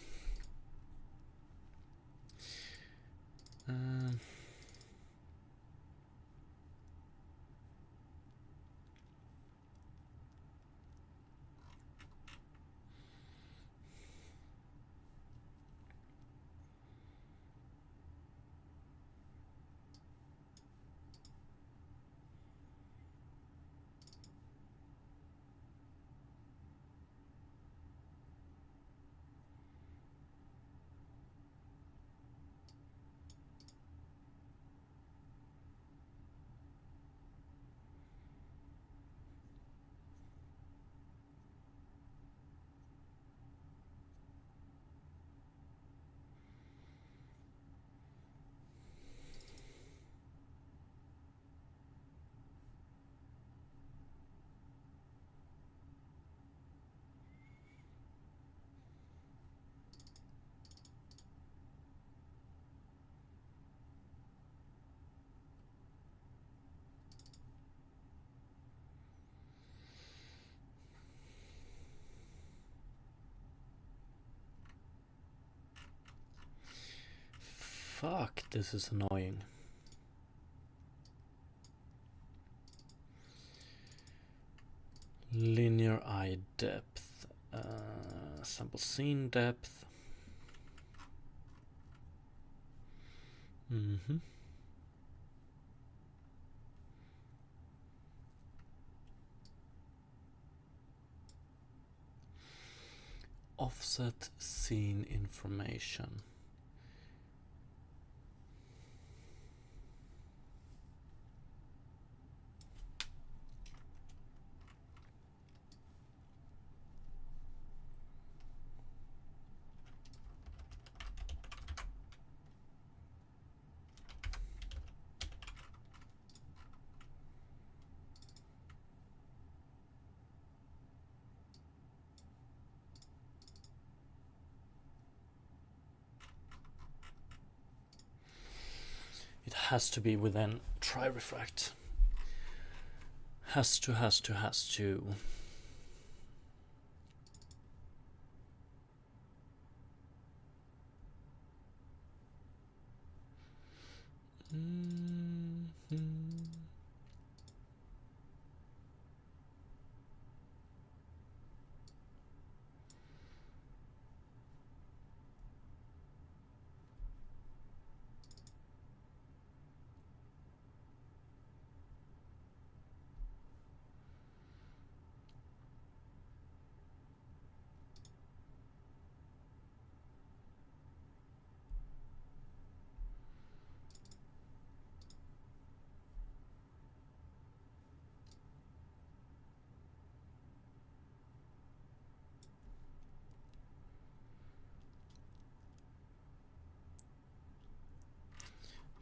Fuck, this is annoying. Linear eye depth, sample scene depth. Offset scene information. has to be within trirefract. Has to.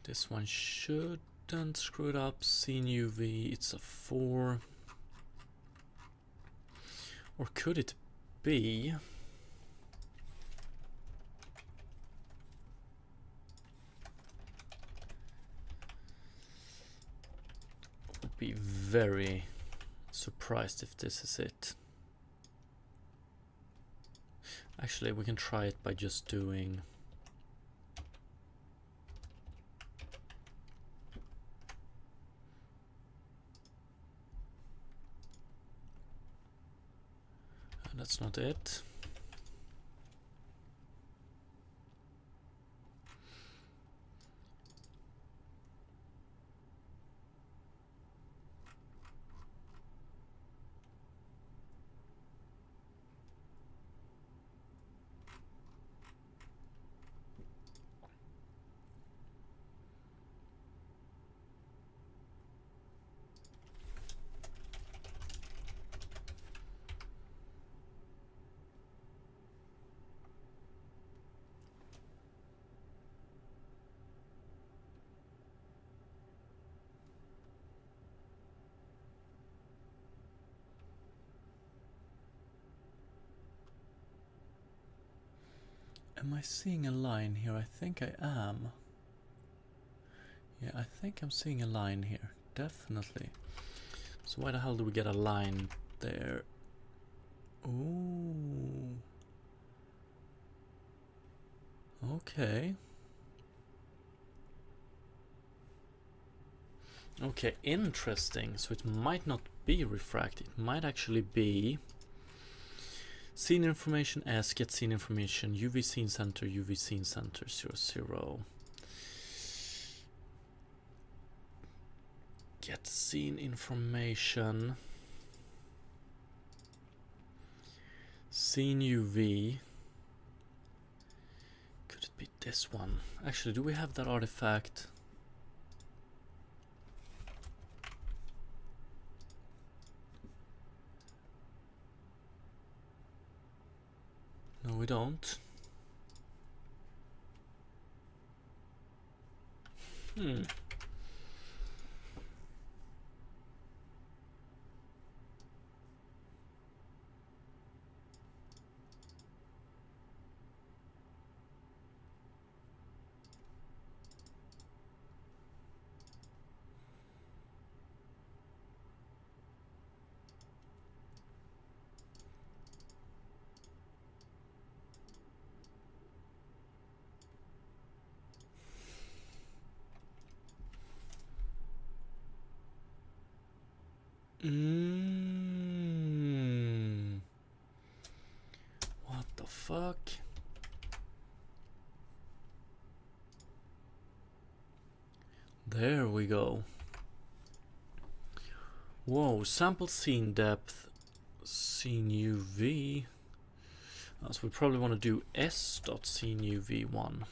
This one shouldn't screw it up. Scene UV, it's a 4. Or could it be? Would be very surprised if this is it. Actually, we can try it by just doing that's not it. Am I seeing a line here? I think I am. Yeah, I think I'm seeing a line here. Definitely. So why the hell do we get a line there? Ooh. Okay. Okay, interesting. So it might not be refract. It might actually be scene information S, get scene information, UV scene center, UV scene center, 0. Get scene information, scene UV. Could it be this one? Actually, do we have that artifact? No, we don't. What the fuck? There we go. Whoa, sample scene depth, scene UV. So we probably want to do s.scene UV1.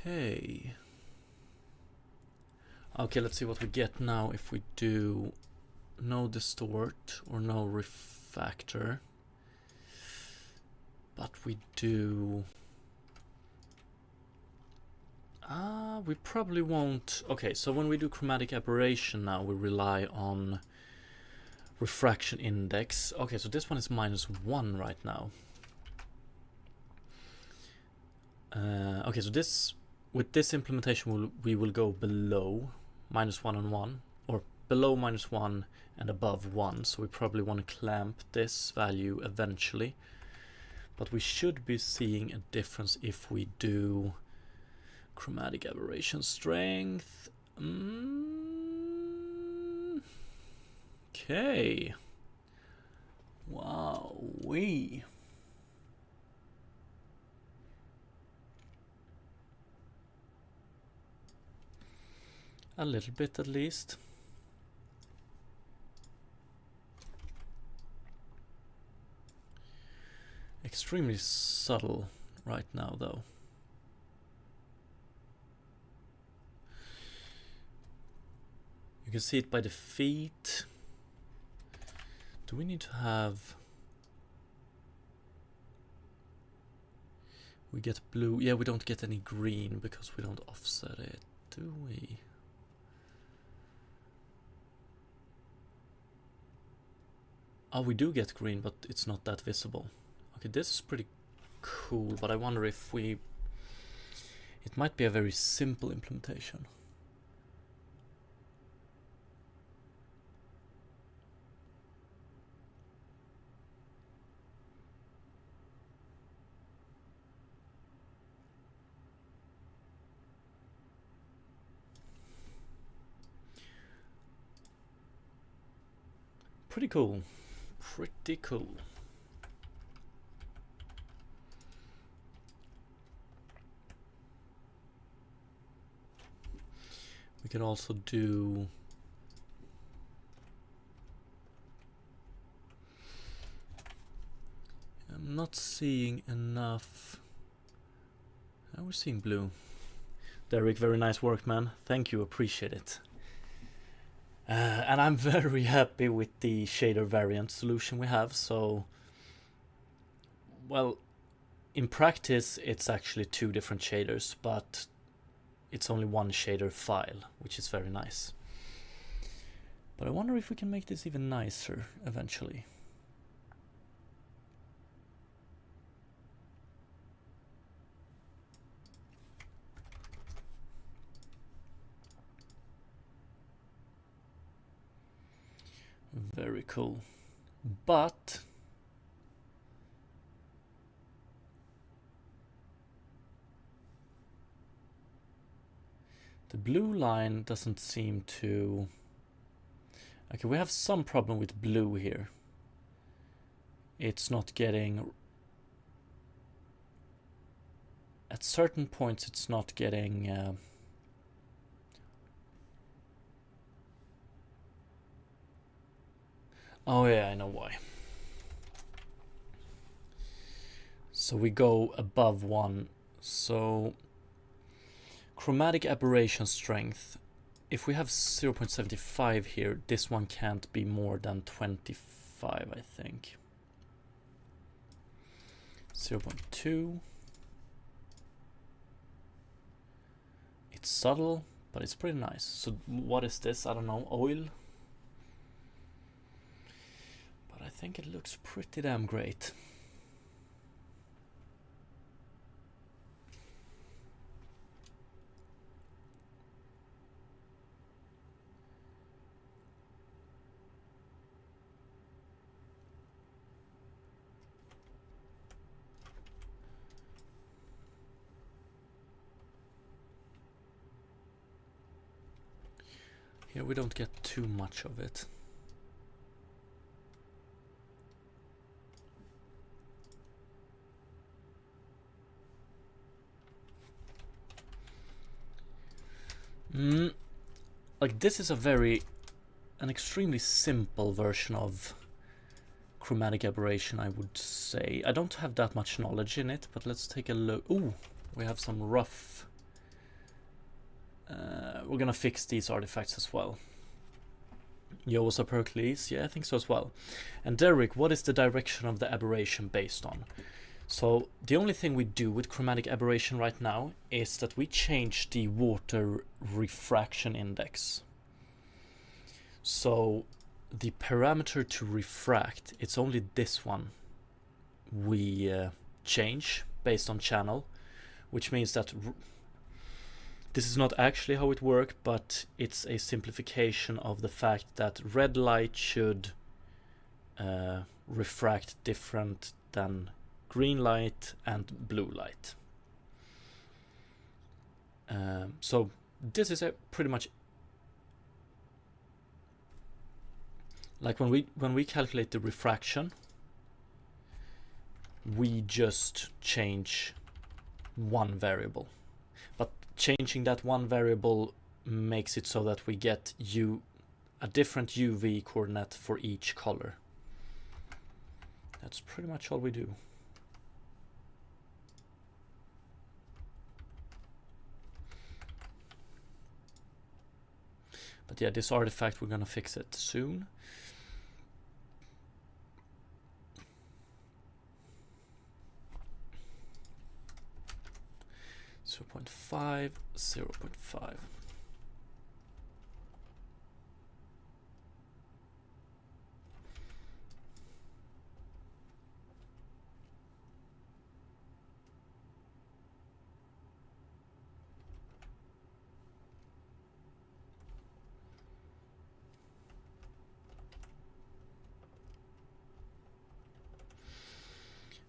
Okay. Okay, let's see what we get now if we do no distort or no refactor. But we do... we probably won't... Okay, so when we do chromatic aberration now, we rely on refraction index. Okay, so this one is -1 right now. Okay, so this, with this implementation, we will go below -1 and 1, or below -1 and above 1. So we probably want to clamp this value eventually. But we should be seeing a difference if we do chromatic aberration strength. Okay. Wow, a little bit at least. Extremely subtle right now though. You can see it by the feet. Do we need to have... We get blue. Yeah, we don't get any green because we don't offset it, do we? Oh, we do get green, but it's not that visible. Okay, this is pretty cool, but I wonder if we... It might be a very simple implementation. Pretty cool. Pretty cool. We can also do... I'm not seeing enough. Oh, we're seeing blue. Derek, very nice work, man. Thank you, appreciate it. And I'm very happy with the shader variant solution we have. So, well, in practice, it's actually 2 different shaders, but it's only 1 shader file, which is very nice. But I wonder if we can make this even nicer eventually. Very cool. But the blue line doesn't seem to... Okay, we have some problem with blue here. It's not getting... At certain points it's not getting... Oh yeah, I know why. So we go above 1. So chromatic aberration strength. If we have 0.75 here, this one can't be more than 25, I think. 0.2. It's subtle, but it's pretty nice. So what is this? I don't know. Oil? I think it looks pretty damn great. Here we don't get too much of it. Like this is an extremely simple version of chromatic aberration, I would say. I don't have that much knowledge in it, but let's take a look. Ooh, we have some rough... we're gonna fix these artifacts as well. Yo, what's up, Hercules? Yeah, I think so as well. And Derek, what is the direction of the aberration based on? So the only thing we do with chromatic aberration right now is that we change the water refraction index. So the parameter to refract, it's only this one we change based on channel. which means that this is not actually how it works, but it's a simplification of the fact that red light should refract different than green light and blue light. So this is pretty much like when we calculate the refraction, we just change one variable, but changing that one variable makes it so that we get a different UV coordinate for each color. That's pretty much all we do. But yeah, this artifact, we're gonna fix it soon. Zero 0.5, 0.5.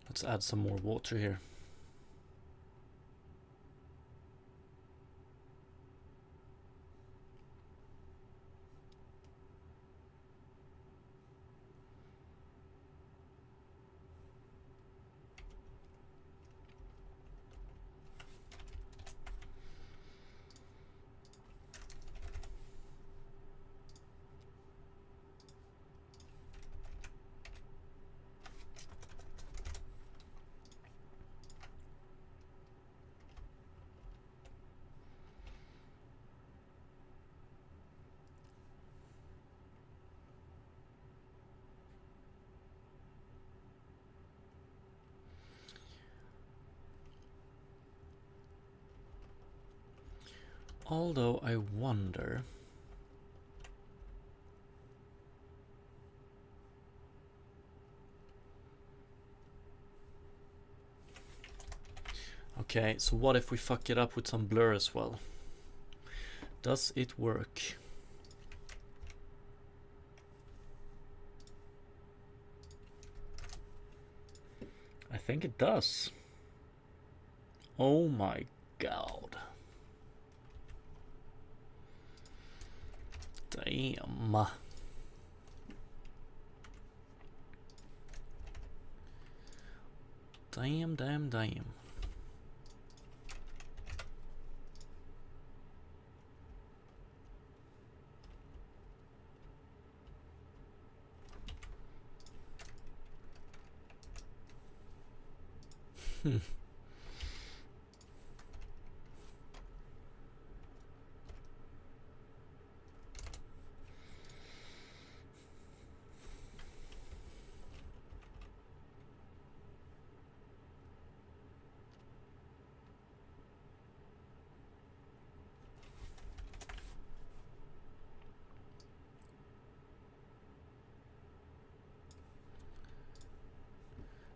Let's add some more water here. Although I wonder, okay, so what if we fuck it up with some blur as well? Does it work? I think it does. Oh my god. Damn. Damn.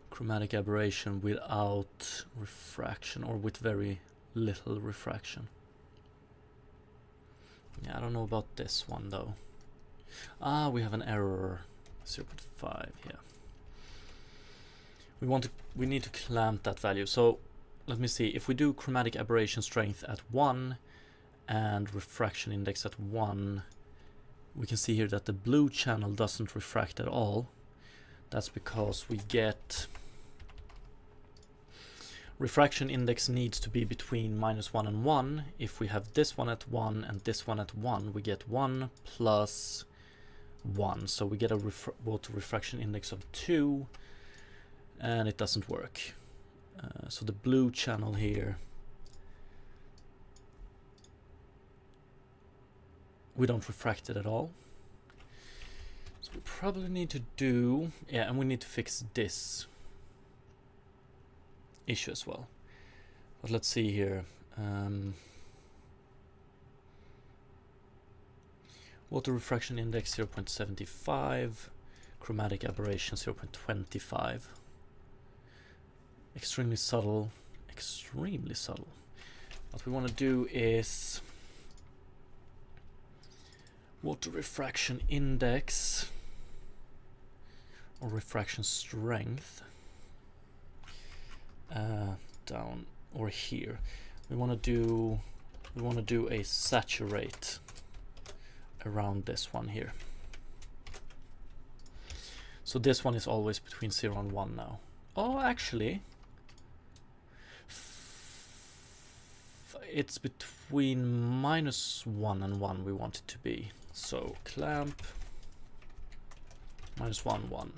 Chromatic aberration without refraction, or with very little refraction. Yeah, I don't know about this one though. Ah, we have an error. 0.5 here. We need to clamp that value. So let me see. If we do chromatic aberration strength at 1 and refraction index at 1, we can see here that the blue channel doesn't refract at all. That's because we get refraction index needs to be between -1 and 1. If we have this one at 1 and this one at 1, we get 1 plus 1. So we get a water refraction index of 2, and it doesn't work. So the blue channel here, we don't refract it at all. So we probably need to do, yeah, and we need to fix this issue as well. But let's see here. Water refraction index 0.75, chromatic aberration 0.25. Extremely subtle, extremely subtle. What we want to do is water refraction index or refraction strength down or here. We want to do a saturate around this one here. So this one is always between 0 and 1 now. Oh, actually, it's between -1 and 1 we want it to be. So clamp -1, 1.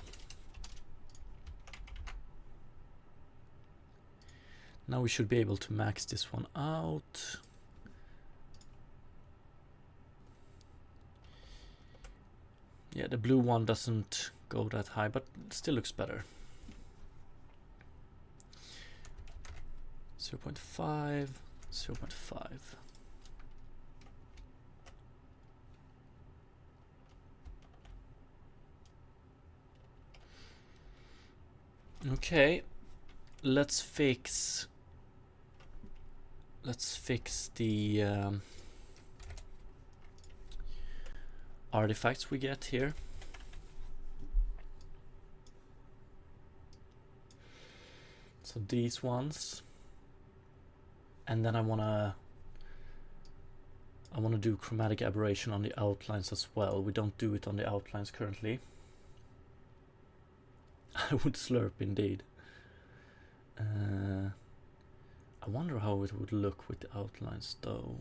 Now we should be able to max this one out. Yeah, the blue one doesn't go that high, but still looks better. 0.5, 0.5. Okay, let's fix the artifacts we get here. So these ones, and then I wanna do chromatic aberration on the outlines as well. We don't do it on the outlines currently. I would slurp indeed. I wonder how it would look with the outlines though.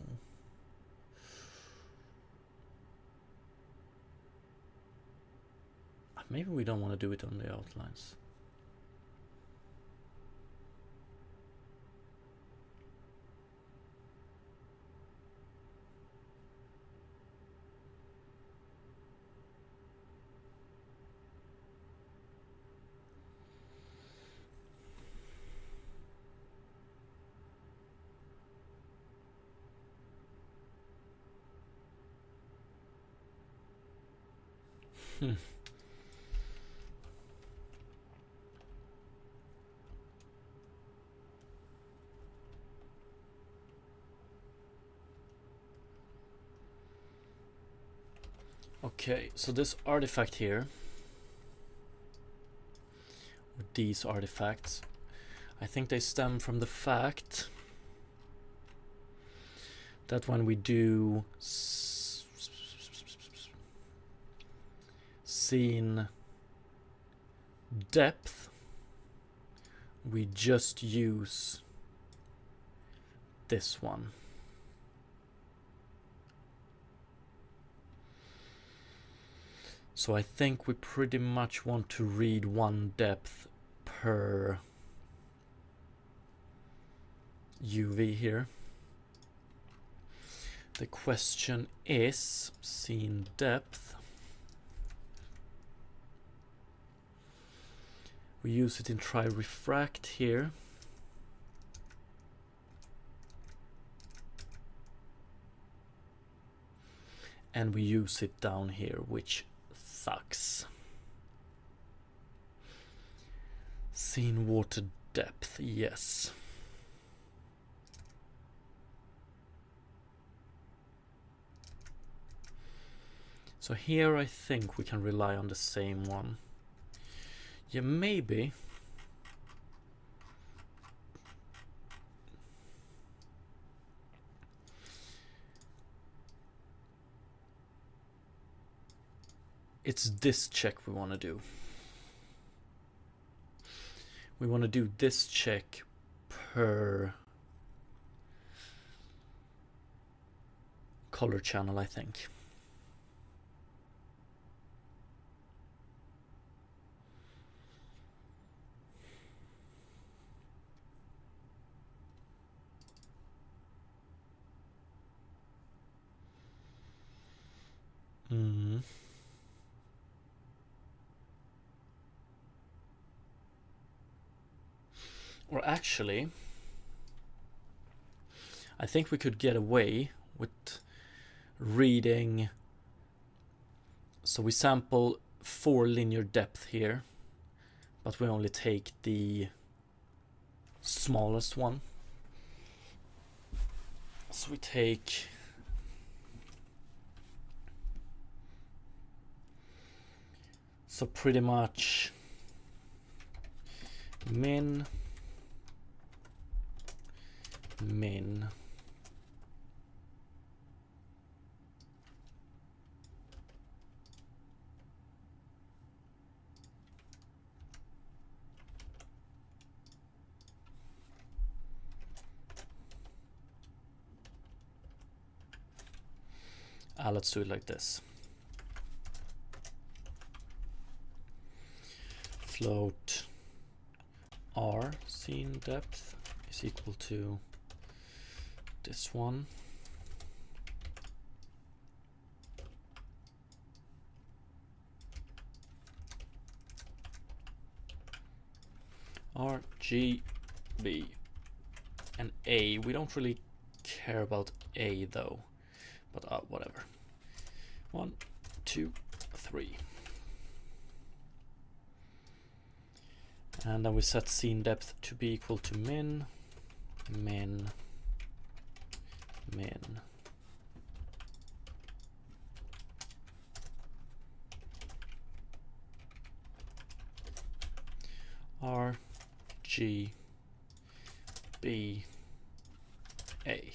Maybe we don't want to do it on the outlines. Okay, so this artifact here, or these artifacts, I think they stem from the fact that when we do scene depth, we just use this one. So I think we pretty much want to read one depth per UV here. The question is scene depth. We use it in try refract here. And we use it down here, which sucks. Scene water depth, yes. So here I think we can rely on the same one. Yeah, maybe. It's this check we want to do. We want to do this check per color channel, I think. Or actually, I think we could get away with reading. So we sample 4 linear depth here, but we only take the smallest one. So we take so pretty much min let's do it like this. Float r scene depth is equal to this one. R, G, B, and A. We don't really care about A though, but whatever. 1, 2, 3. And then we set scene depth to be equal to min. R, G, B, A.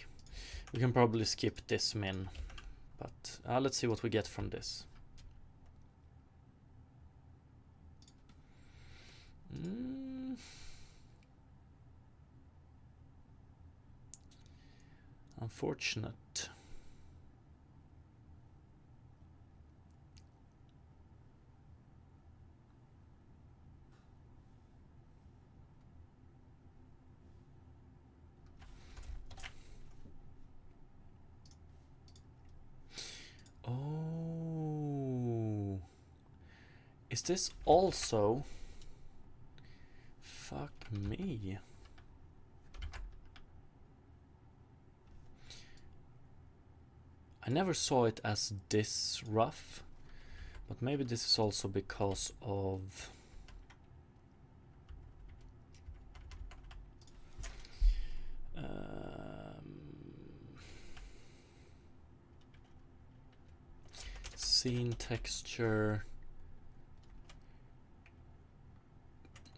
We can probably skip this min, but let's see what we get from this. Unfortunate. Oh, is this also? Fuck me. I never saw it as this rough, but maybe this is also because of scene texture,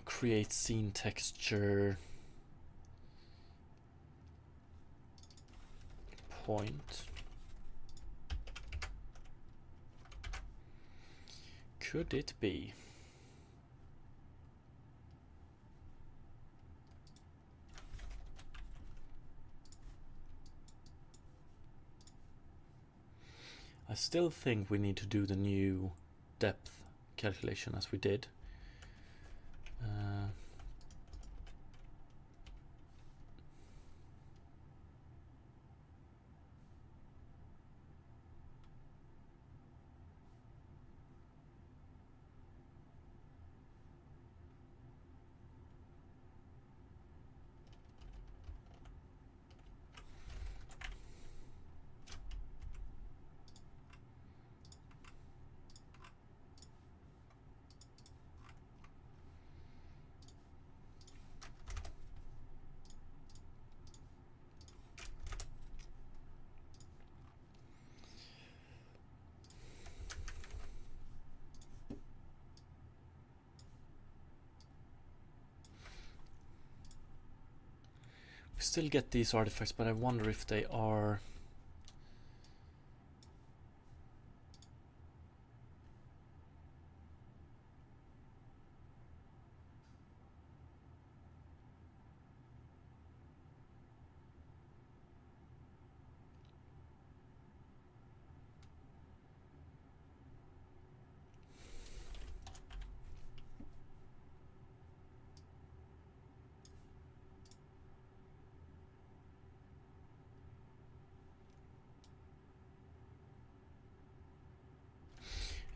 create scene texture, point. Could it be? I still think we need to do the new depth calculation as we did. We still get these artifacts, but I wonder if they are...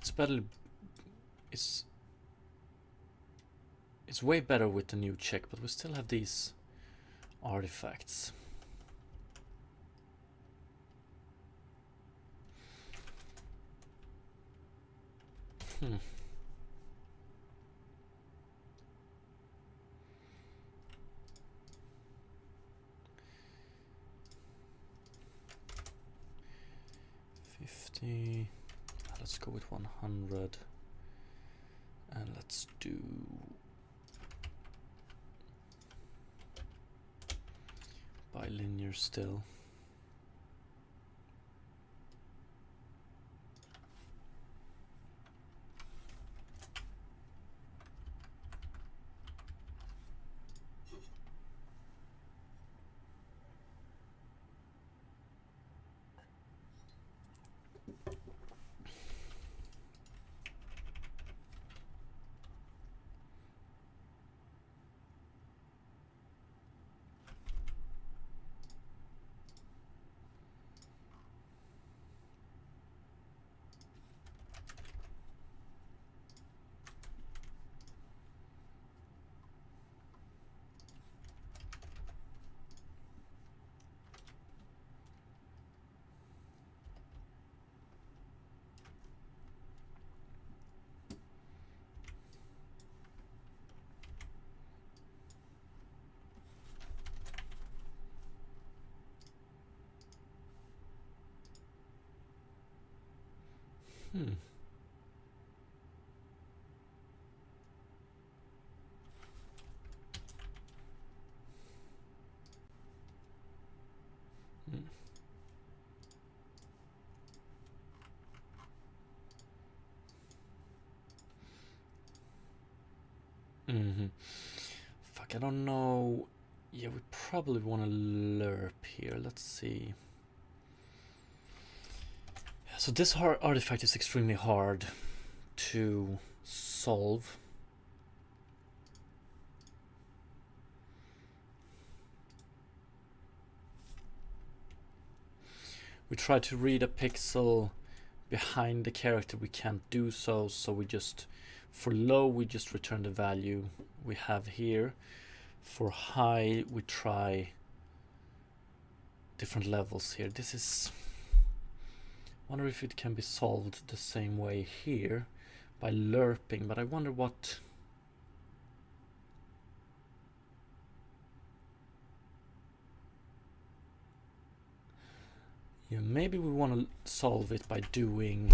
It's better. It's way better with the new check, but we still have these artifacts. 50. Let's go with 100. And let's do bilinear still. Hmm. Mm-hmm. Fuck, I don't know. Yeah, we probably want to lerp here. Let's see. So this artifact is extremely hard to solve. We try to read a pixel behind the character, we can't do so, so we just, for low, we just return the value we have here. For high, we try different levels here. This is, wonder if it can be solved the same way here by lerping, but I wonder what. Yeah, maybe we want to solve it by doing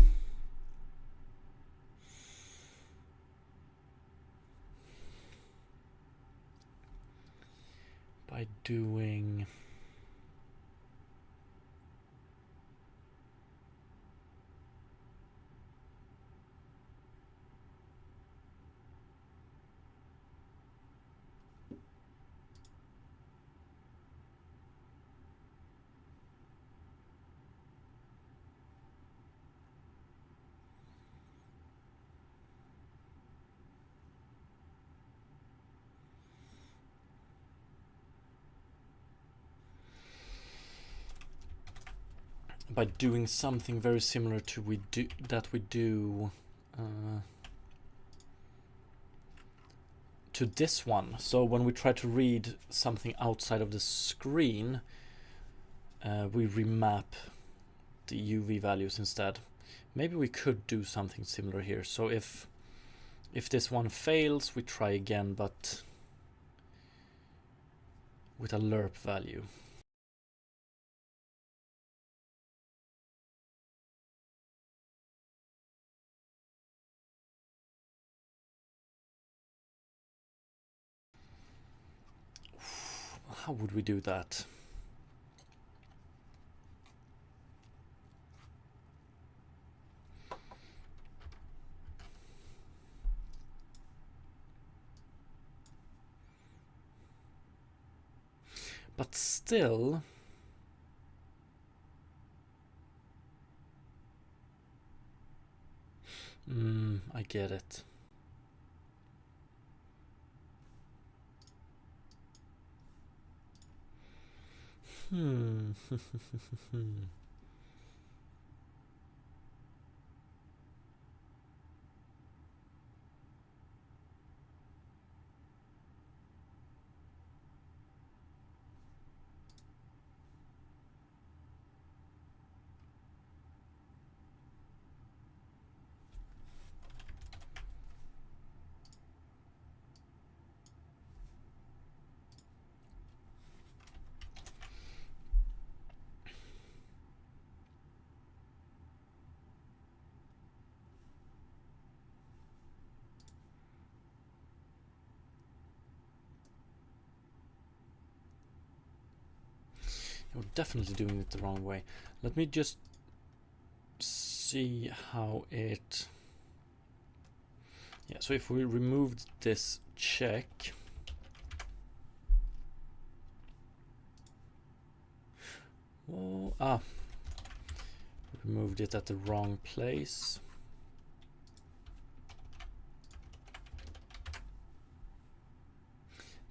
by doing something very similar to we do to this one. So when we try to read something outside of the screen, we remap the UV values instead. Maybe we could do something similar here. So if this one fails, we try again, but with a lerp value. How would we do that? But still, I get it. definitely doing it the wrong way. Let me just see how it... Yeah, so if we removed this check, removed it at the wrong place.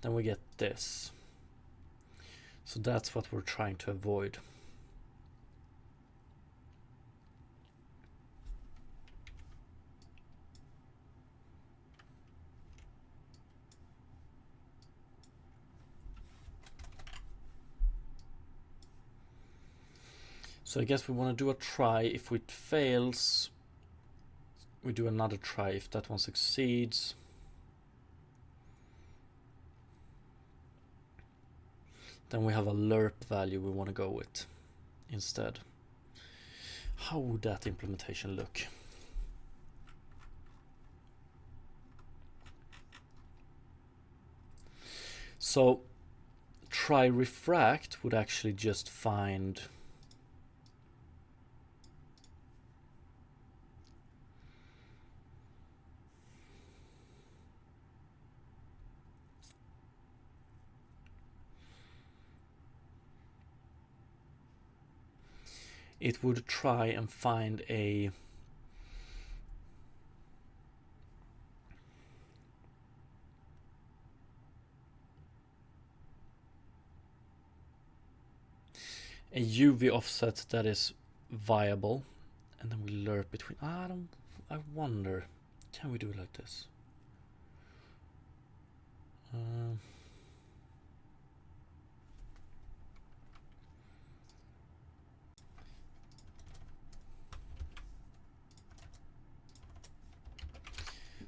Then we get this. So that's what we're trying to avoid. So I guess we want to do a try. If it fails, we do another try. If that one succeeds, then we have a lerp value we want to go with instead. How would that implementation look? So try refract would actually just find it would try and find a UV offset that is viable, and then we lerp between. I wonder, can we do it like this?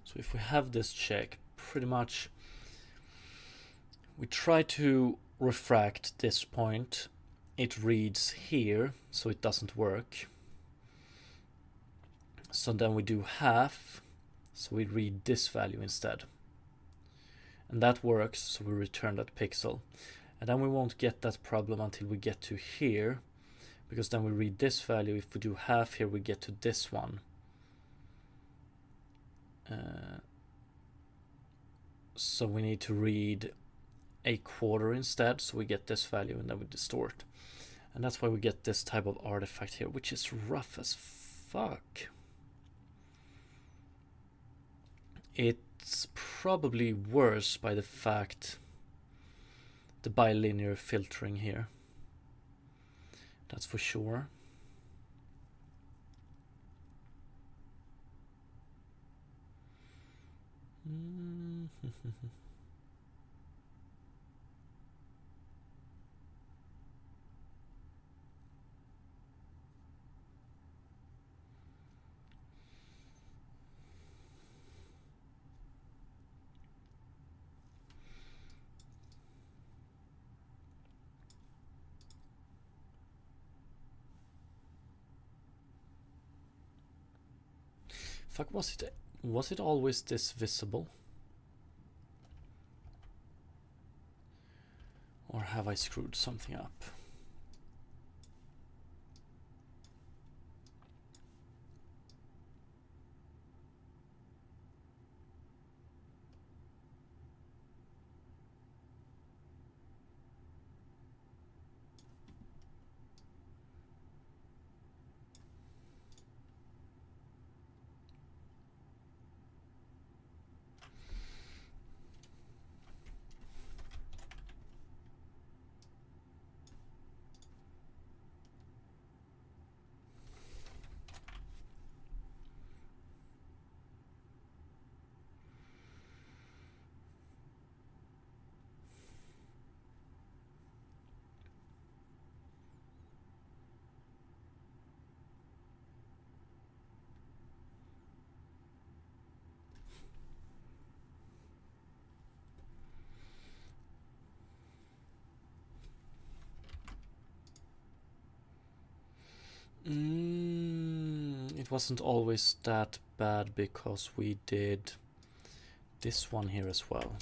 So if we have this check, pretty much we try to refract this point. It reads here, so it doesn't work. So then we do half, so we read this value instead. And that works, so we return that pixel. And then we won't get that problem until we get to here, because then we read this value. If we do half here, we get to this one. So we need to read a quarter instead, so we get this value and then we distort. And that's why we get this type of artifact here, which is rough as fuck. It's probably worse by the fact the bilinear filtering here. That's for sure. Fuck, was it always this visible? Or have I screwed something up? It wasn't always that bad because we did this one here as well.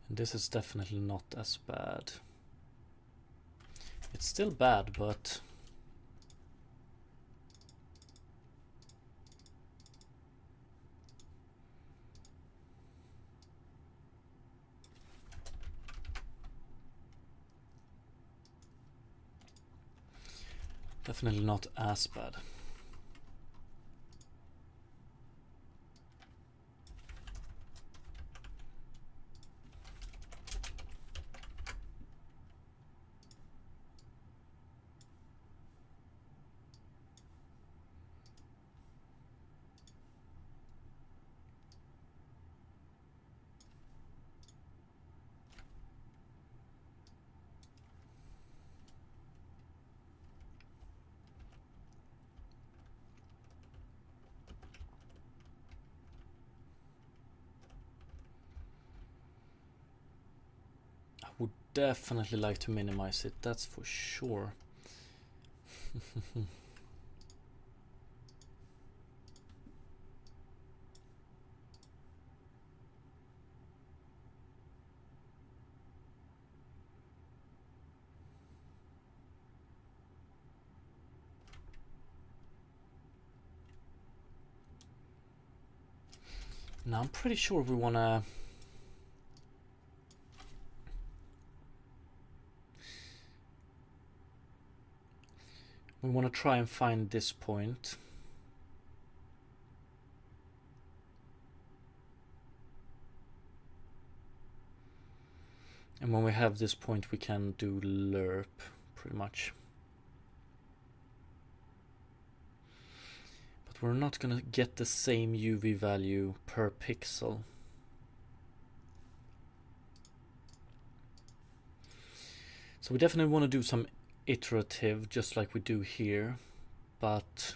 And this is definitely not as bad. It's still bad, but definitely not as bad. Would definitely like to minimize it, that's for sure. Now I'm pretty sure we wanna try and find this point. And when we have this point, we can do lerp, pretty much. But we're not gonna get the same UV value per pixel. So we definitely want to do some iterative, just like we do here, but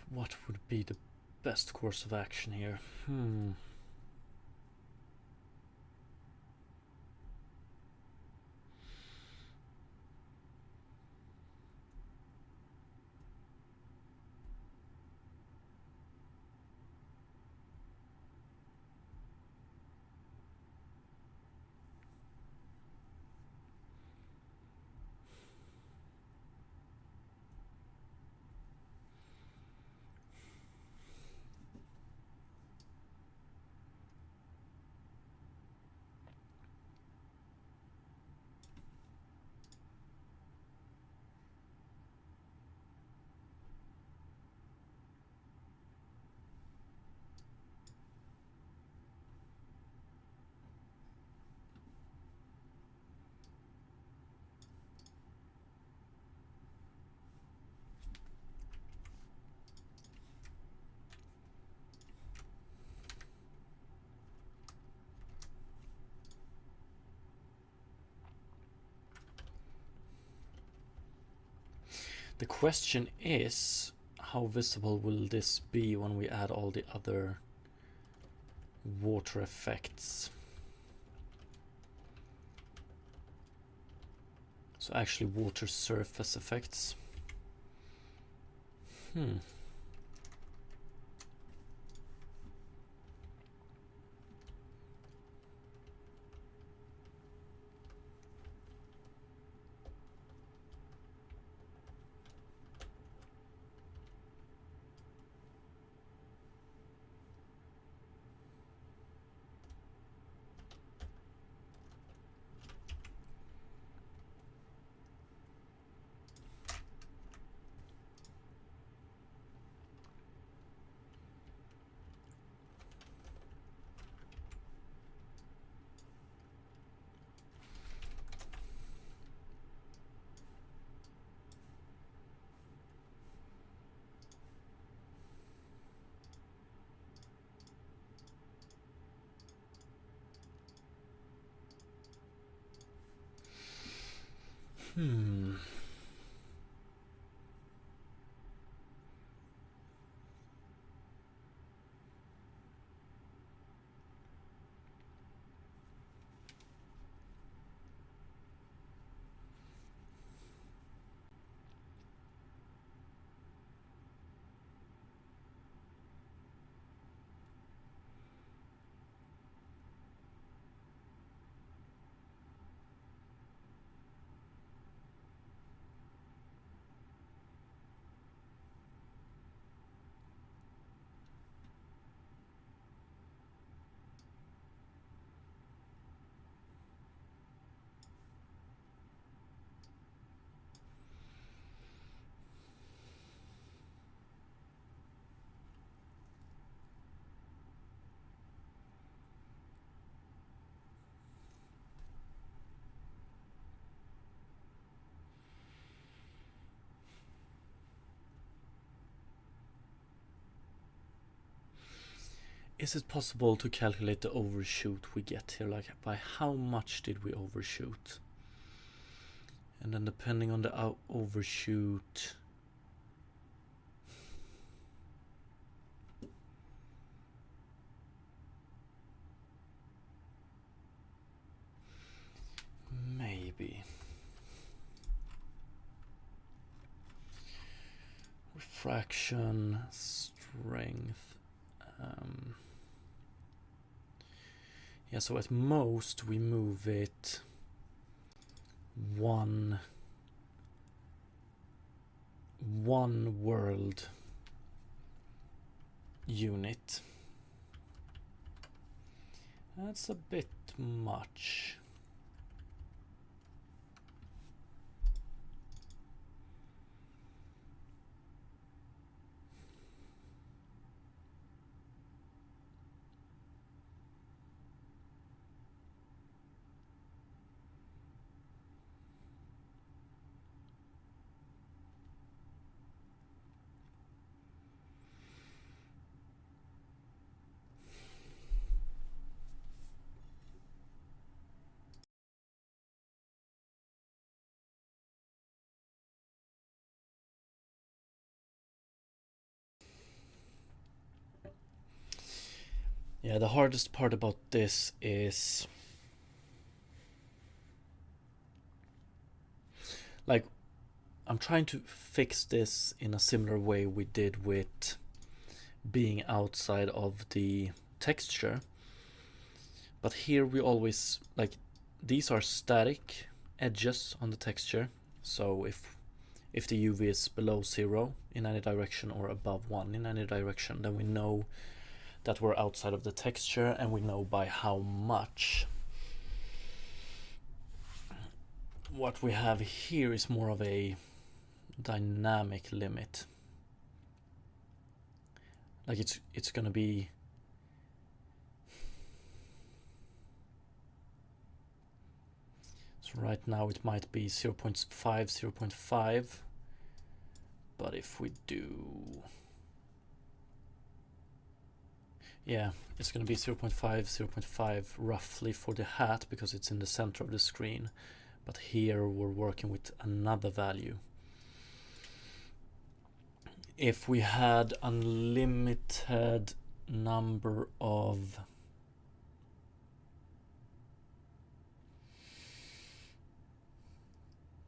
what would be the best course of action here? The question is, how visible will this be when we add all the other water effects? So actually water surface effects. Hmm. Is it possible to calculate the overshoot we get here? Like, by how much did we overshoot? And then depending on the overshoot... Maybe. Refraction, strength. Yeah, so at most we move it one world unit. That's a bit much. Yeah, the hardest part about this is like I'm trying to fix this in a similar way we did with being outside of the texture, but here we always like these are static edges on the texture, so if the UV is below 0 in any direction or above 1 in any direction, then we know that we're outside of the texture, and we know by how much. What we have here is more of a dynamic limit. Like it's gonna be so right now it might be 0.5, 0.5, but if we do, yeah, it's gonna be 0.5, 0.5 roughly for the hat because it's in the center of the screen, but here we're working with another value. If we had unlimited number of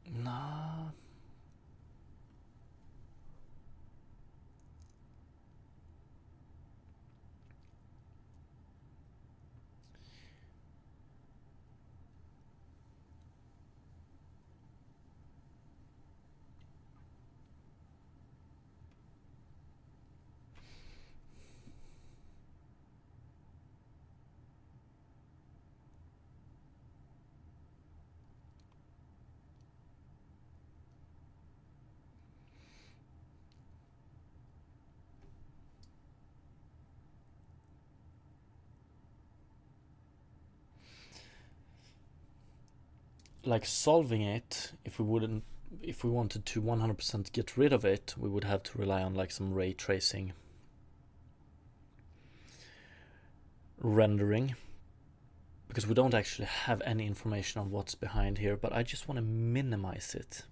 nah, like solving it, if we wanted to 100% get rid of it, we would have to rely on like some ray tracing rendering. because we don't actually have any information on what's behind here, but I just want to minimize it.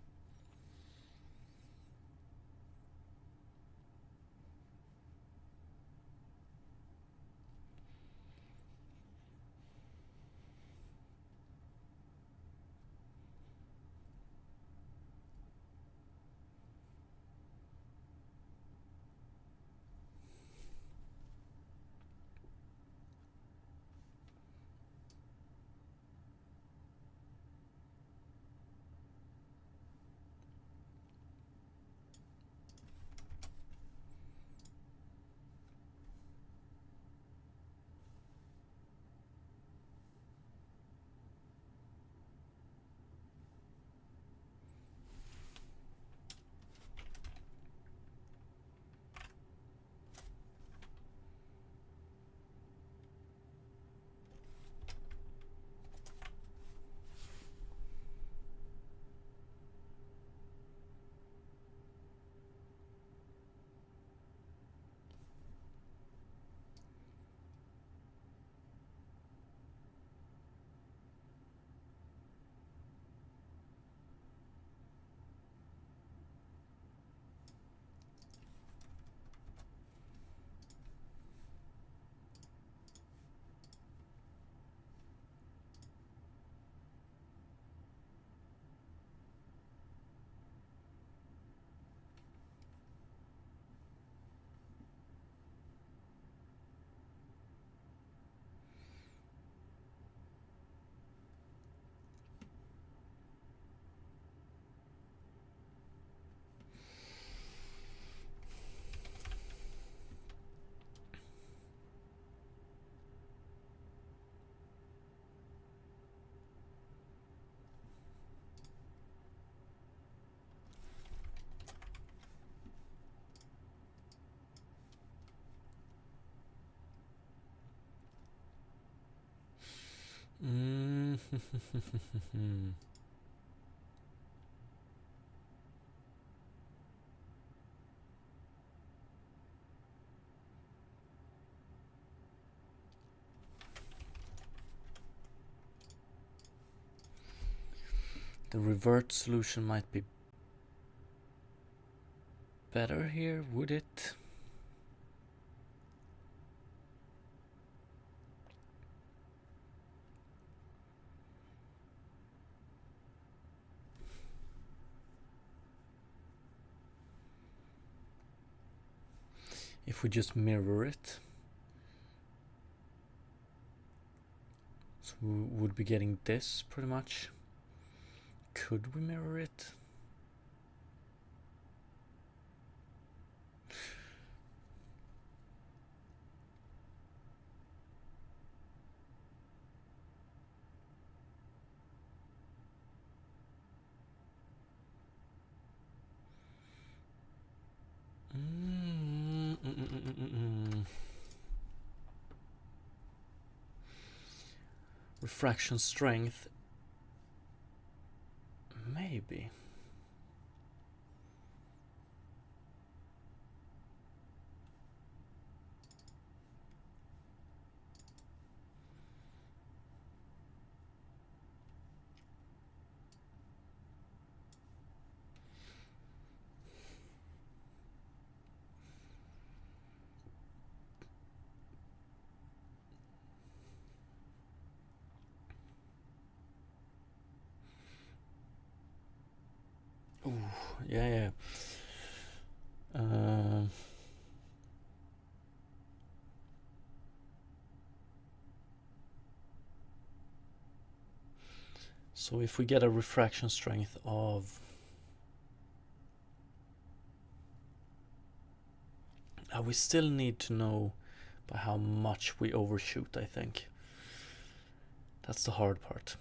Mm. The revert solution might be better here, would it? If we just mirror it, so we would be getting this pretty much. Could we mirror it? Refraction strength, maybe. Ooh, yeah. So if we get a refraction strength of we still need to know by how much we overshoot, I think. That's the hard part.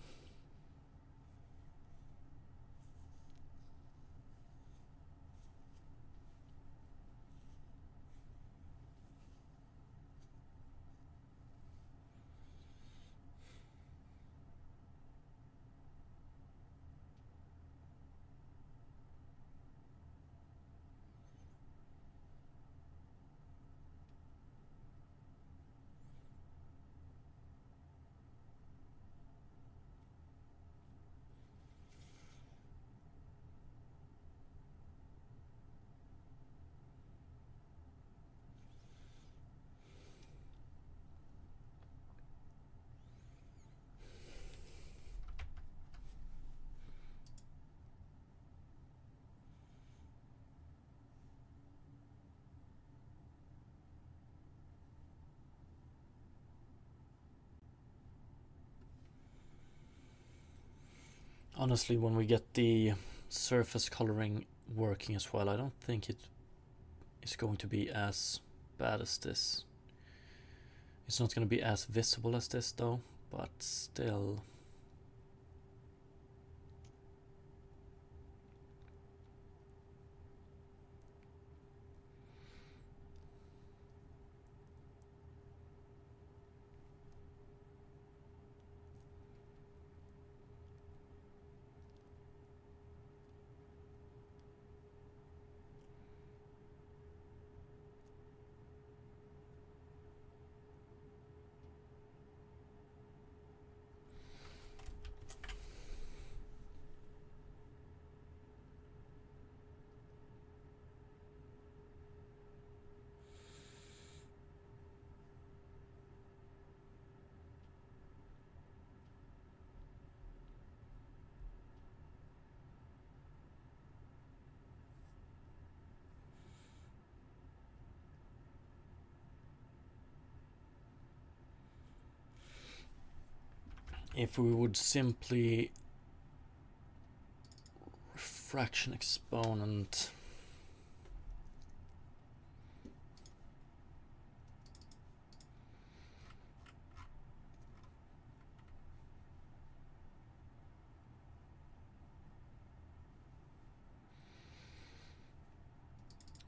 Honestly, when we get the surface coloring working as well, I don't think it is going to be as bad as this. It's not going to be as visible as this though, but still. If we would simply refraction exponent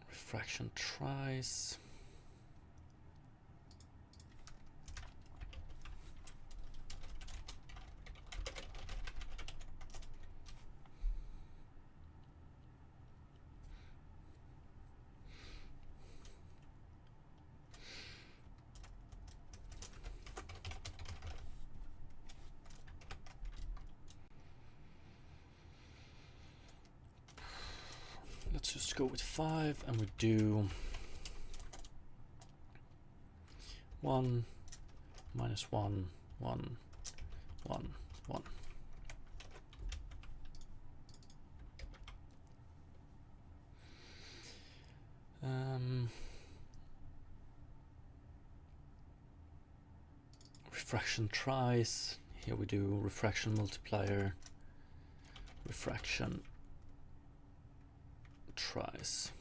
refraction tries. Let's just go with 5 and we do 1 minus 1 1 1 1. Refraction tries. Here we do refraction multiplier, refraction tries.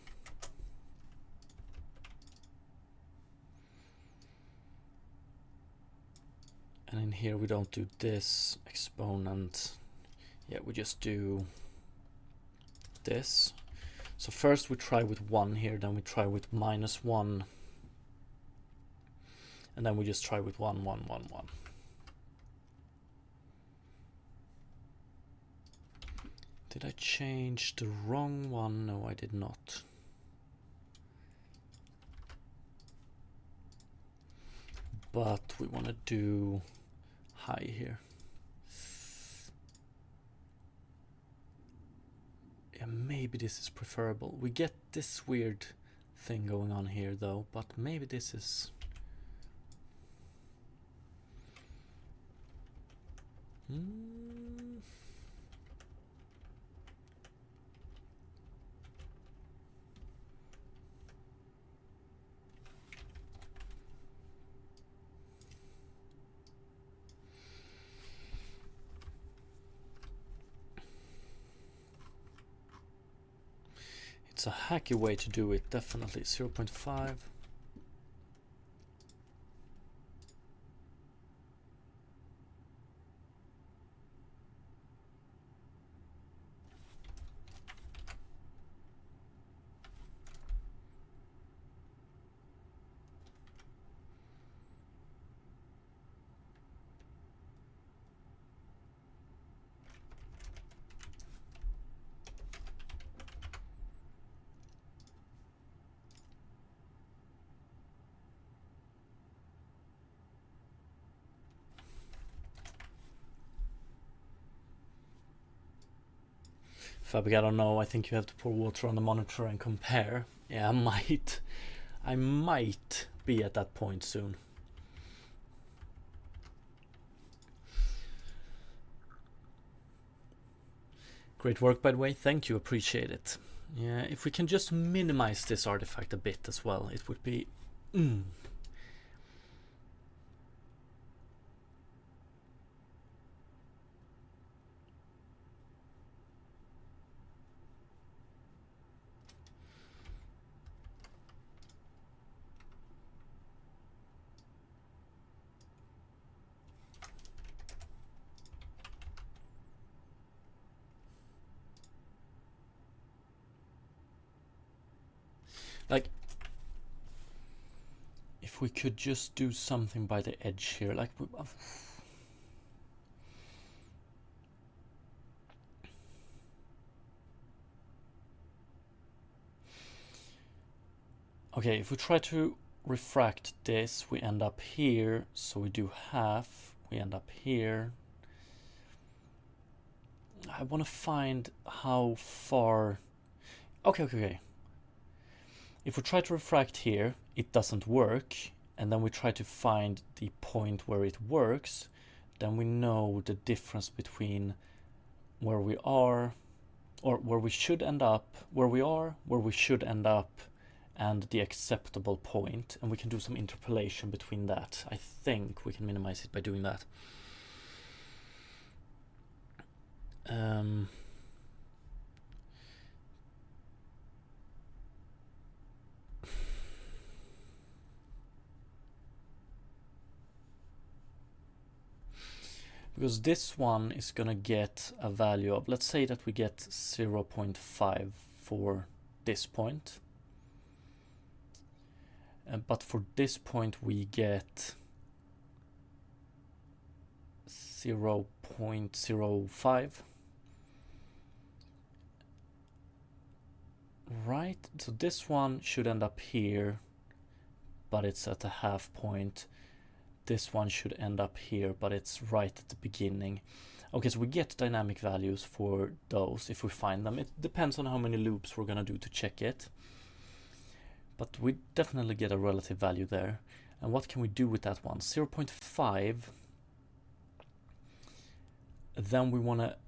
And in here we don't do this exponent. Yeah, we just do this. So first we try with 1 here, then we try with minus 1. And then we just try with 1 1 1 1. Did I change the wrong one? No, I did not. But we want to do high here. Yeah, maybe this is preferable. We get this weird thing going on here though, but maybe this is... It's a hacky way to do it, definitely. 0.5. Fabrik, I don't know. I think you have to pour water on the monitor and compare. Yeah, I might be at that point soon. Great work, by the way. Thank you. Appreciate it. Yeah, if we can just minimize this artifact a bit as well, it would be... Like, if we could just do something by the edge here, like okay, if we try to refract this, we end up here, so we do half, we end up here. I want to find how far... Okay. If we try to refract here, it doesn't work, and then we try to find the point where it works, then we know the difference between where we are, or where we should end up, where we are, where we should end up, and the acceptable point, and we can do some interpolation between that. I think we can minimize it by doing that. Because this one is gonna get a value of, let's say that we get 0.5 for this point. But for this point we get 0.05. Right, so this one should end up here, but it's at a half point. This one should end up here, but it's right at the beginning. Okay, so we get dynamic values for those if we find them. It depends on how many loops we're gonna do to check it. But we definitely get a relative value there. And what can we do with that one? 0.5. Then we wanna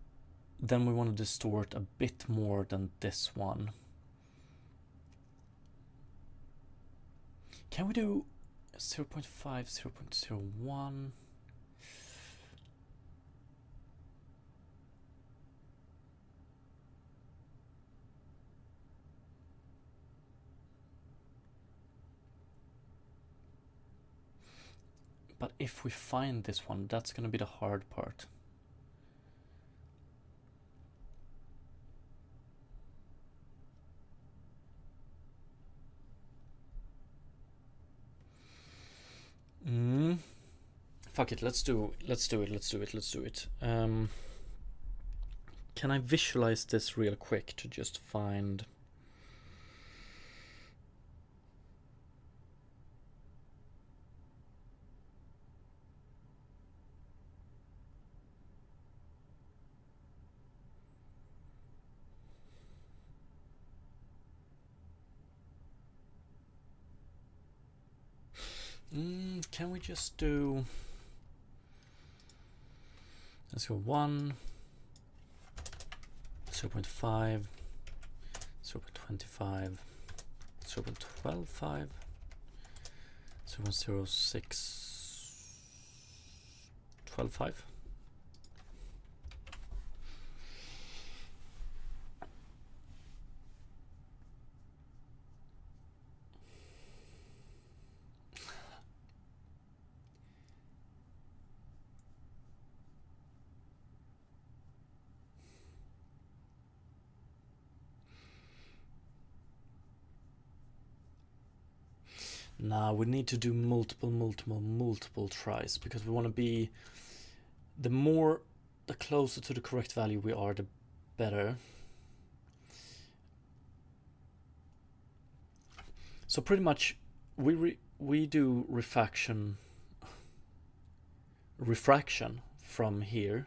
distort a bit more than this one. Can we do 0.5, 0.01? But if we find this one, that's going to be the hard part. Fuck it, let's do it. Can I visualize this real quick to just find... Can we just do... Let's go 1, 0.5, 0.25, 0.125, 0.06, 12.5. Now we need to do multiple tries, because we want to be, the closer to the correct value we are, the better. So pretty much we do refraction from here.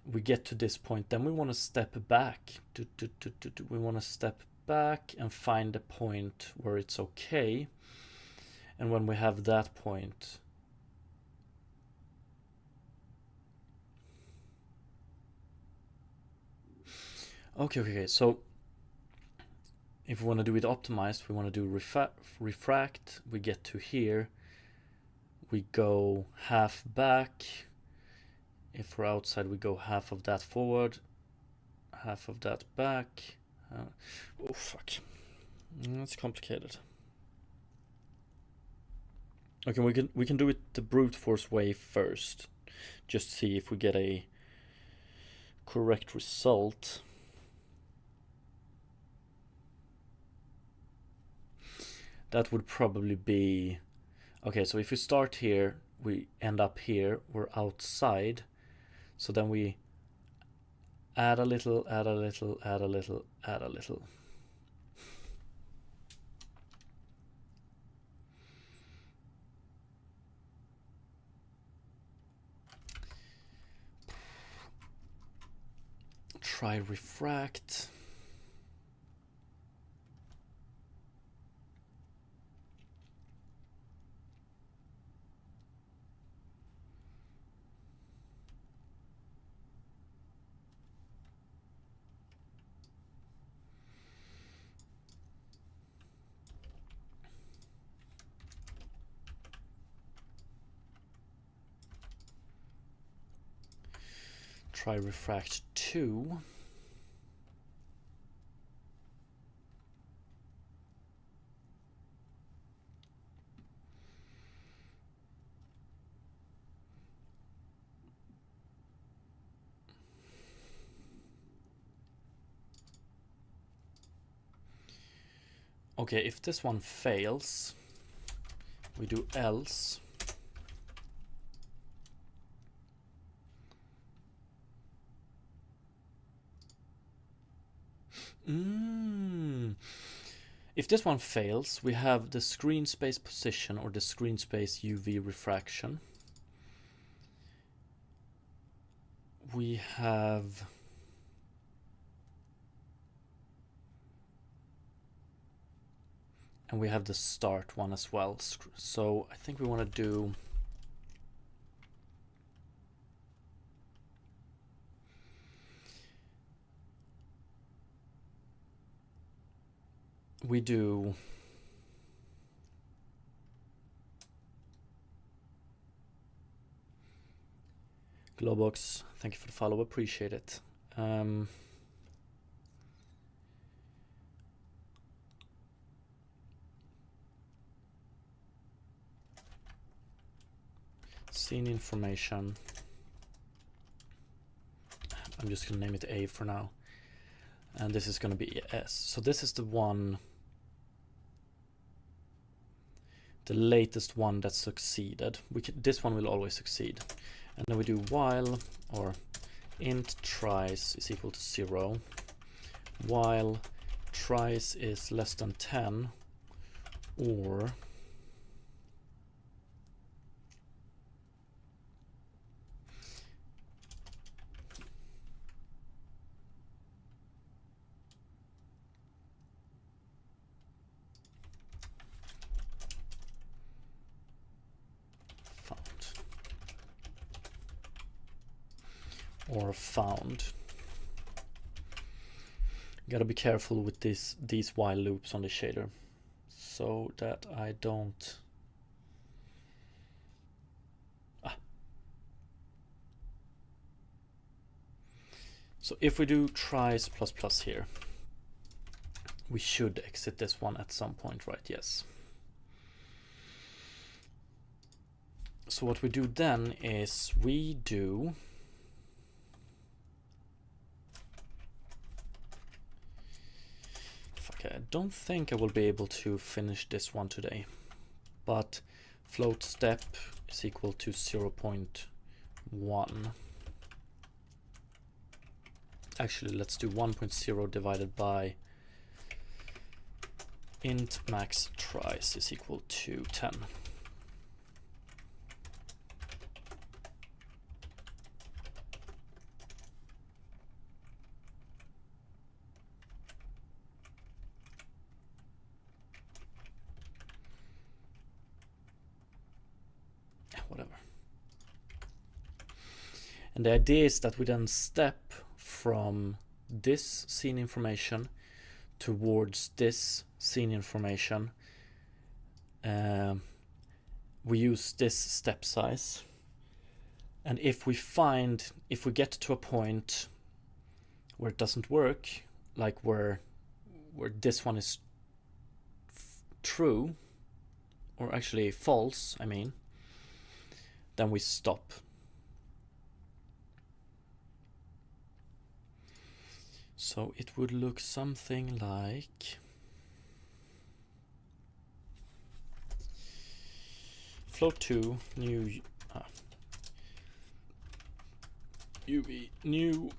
We get to this point, then we want to step back. We want to step back and find a point where it's okay. And when we have that point, okay, so if we want to do it optimized, we want to do refract, we get to here, we go half back. If we're outside, we go half of that forward, half of that back. Oh fuck, that's complicated. Okay, we can do it the brute force way first, just see if we get a correct result. that would probably be, okay, so if we start here, we end up here, we're outside, so then we add a little, add a little, add a little, add a little. Try refract. Try refract 2. Okay, if this one fails, we do else. If this one fails, we have the screen space position or the screen space UV refraction. We have and we have the start one as well. So I think we want to do we do Globox, thank you for the follow, appreciate it. Scene information. I'm just gonna name it A for now. And this is gonna be S. So this is the one, the latest one that succeeded. This one will always succeed. And then we do while or int tries is equal to 0, while tries is less than 10, or found. Gotta be careful with these while loops on the shader so that I don't So if we do tries plus plus here, we should exit this one at some point, right? Yes. So what we do then is we do I don't think I will be able to finish this one today, but float step is equal to 0.1. Actually, let's do 1.0 divided by int max tries is equal to 10. Whatever. And the idea is that we then step from this scene information towards this scene information. We use this step size, and if we get to a point where it doesn't work, like where this one is true, or actually false, I mean, then we stop. So it would look something like float 2 new UV new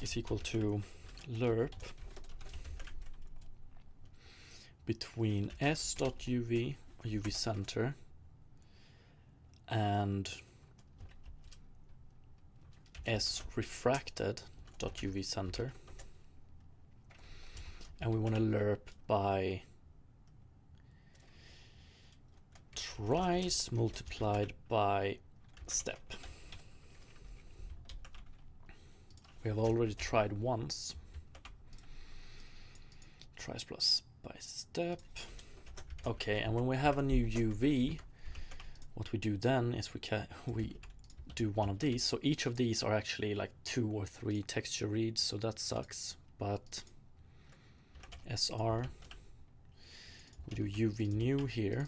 is equal to lerp between s.uv or UV center and s refracted dot UV center, and we want to lerp by tries multiplied by step. We have already tried once. Tries plus by step. Okay, and when we have a new UV, what we do then is we do one of these. So each of these are actually like 2 or 3 texture reads, so that sucks. But SR, we do UV new here,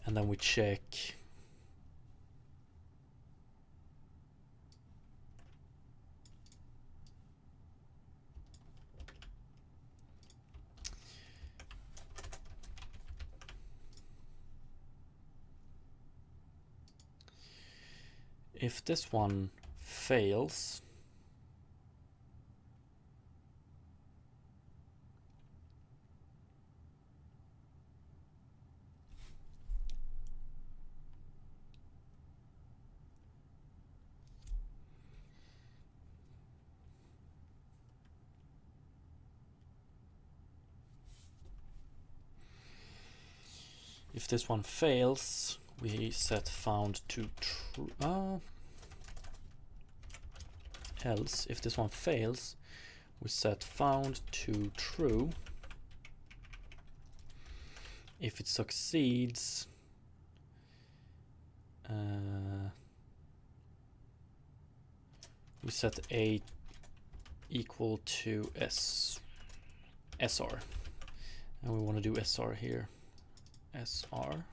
and then we check if this one fails. If this one fails, we set found to true. Else, if this one fails, we set found to true. If it succeeds, we set A equal to SR, and we want to do SR here. SR.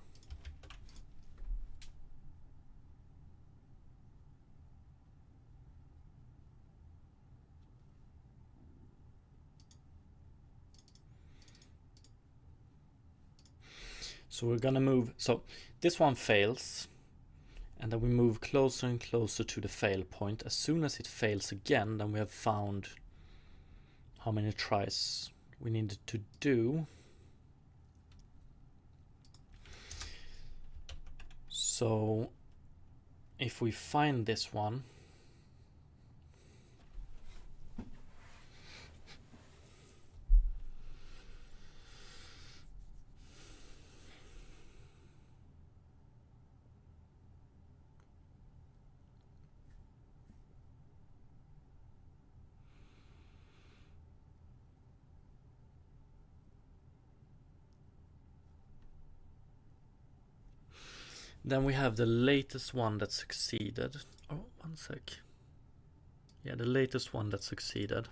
So we're gonna move, so this one fails, and then we move closer and closer to the fail point. As soon as it fails again, then we have found how many tries we needed to do. So if we find this one, then we have the latest one that succeeded. Oh, one sec. Yeah, the latest one that succeeded.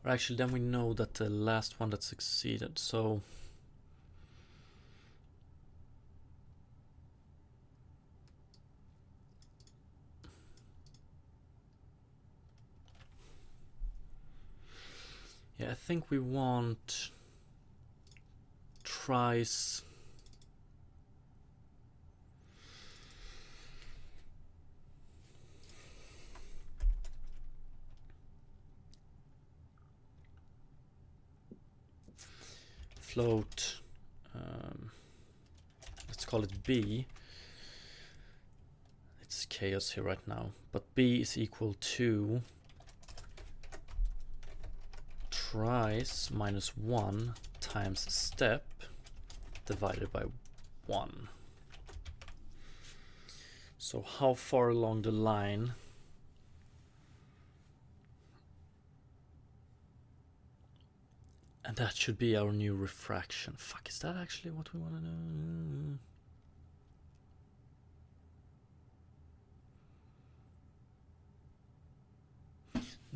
Or actually, then we know that the last one that succeeded, so yeah, I think we want tries float, let's call it B. It's chaos here right now, but B is equal to tries minus 1 times step divided by 1. So how far along the line and that should be our new refraction. Fuck, is that actually what we want to know?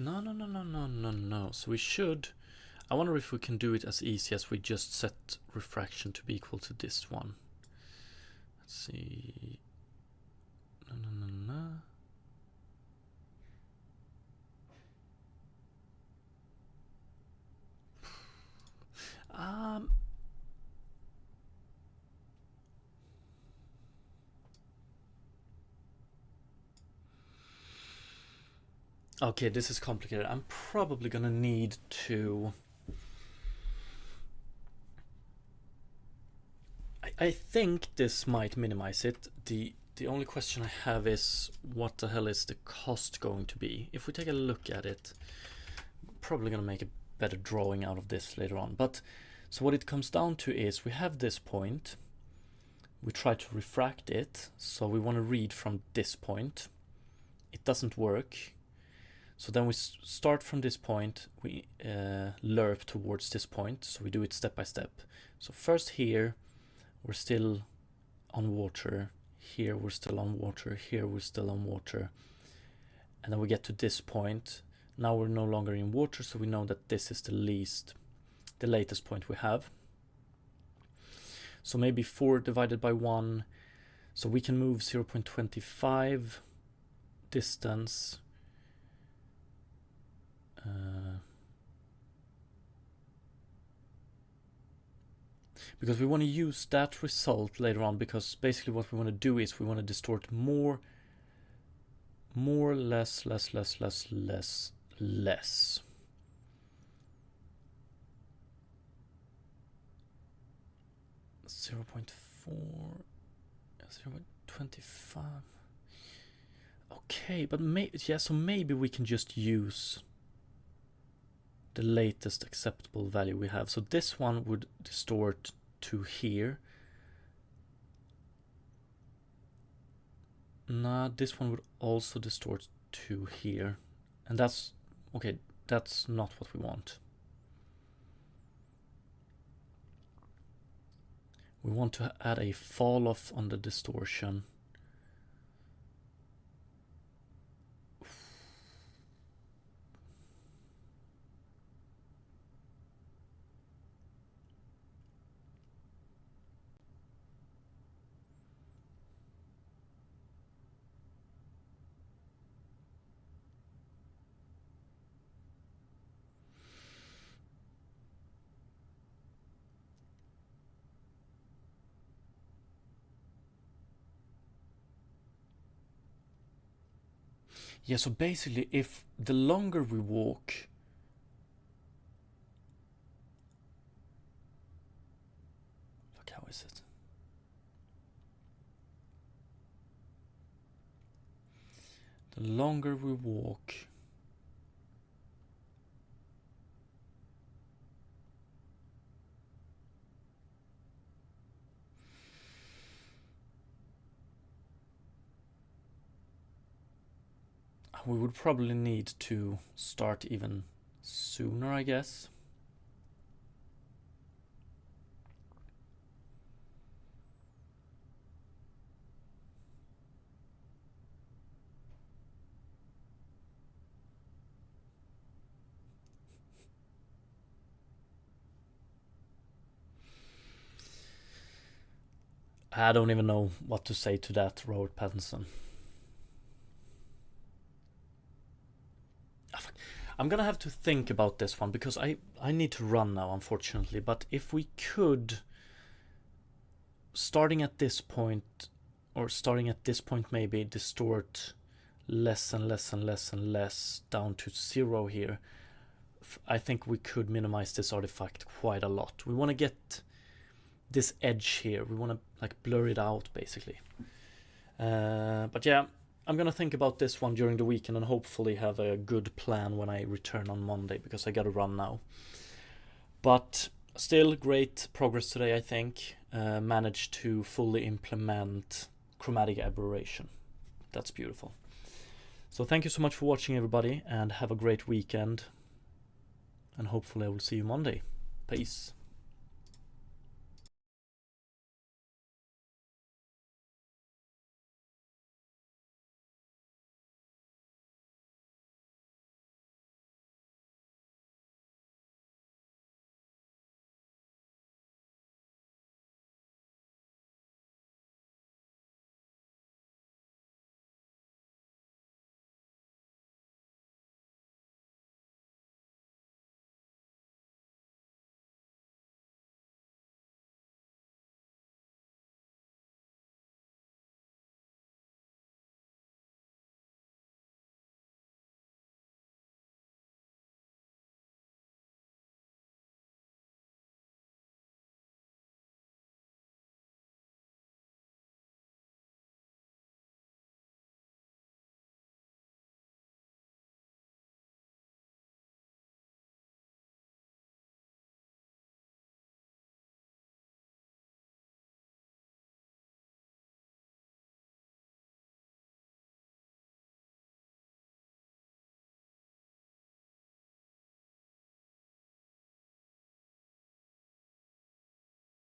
No. So we should, I wonder if we can do it as easy as we just set refraction to be equal to this one. Let's see. No. Okay, this is complicated. I'm probably gonna need to. I think this might minimize it. The only question I have is what the hell is the cost going to be? If we take a look at it, probably gonna make a better drawing out of this later on. But so what it comes down to is we have this point, we try to refract it, so we want to read from this point. It doesn't work, so then we start from this point, we lerp towards this point, so we do it step by step. So first here we're still on water, here we're still on water, here we're still on water, and then we get to this point. Now we're no longer in water, so we know that this is the latest point we have. So maybe 4 divided by 1, so we can move 0.25 distance. Because we want to use that result later on, because basically what we want to do is we want to distort more, less. 0.4, 0.25. Okay, but so maybe we can just use the latest acceptable value we have. So this one would distort to here. Nah, this one would also distort to here. And that's, okay, that's not what we want. We want to add a fall off on the distortion. Yeah, so basically if the longer we walk, look, how is it? The longer we walk, we would probably need to start even sooner, I guess. I don't even know what to say to that, Robert Pattinson. I'm gonna have to think about this one because I need to run now, unfortunately. But if we could, starting at this point, maybe distort less and less down to 0 here, I think we could minimize this artifact quite a lot. We want to get this edge here, we want to like blur it out basically. But yeah, I'm gonna think about this one during the weekend and hopefully have a good plan when I return on Monday, because I gotta run now. But still great progress today, I think. Managed to fully implement chromatic aberration. That's beautiful. So thank you so much for watching, everybody, and have a great weekend. And hopefully I will see you Monday. Peace.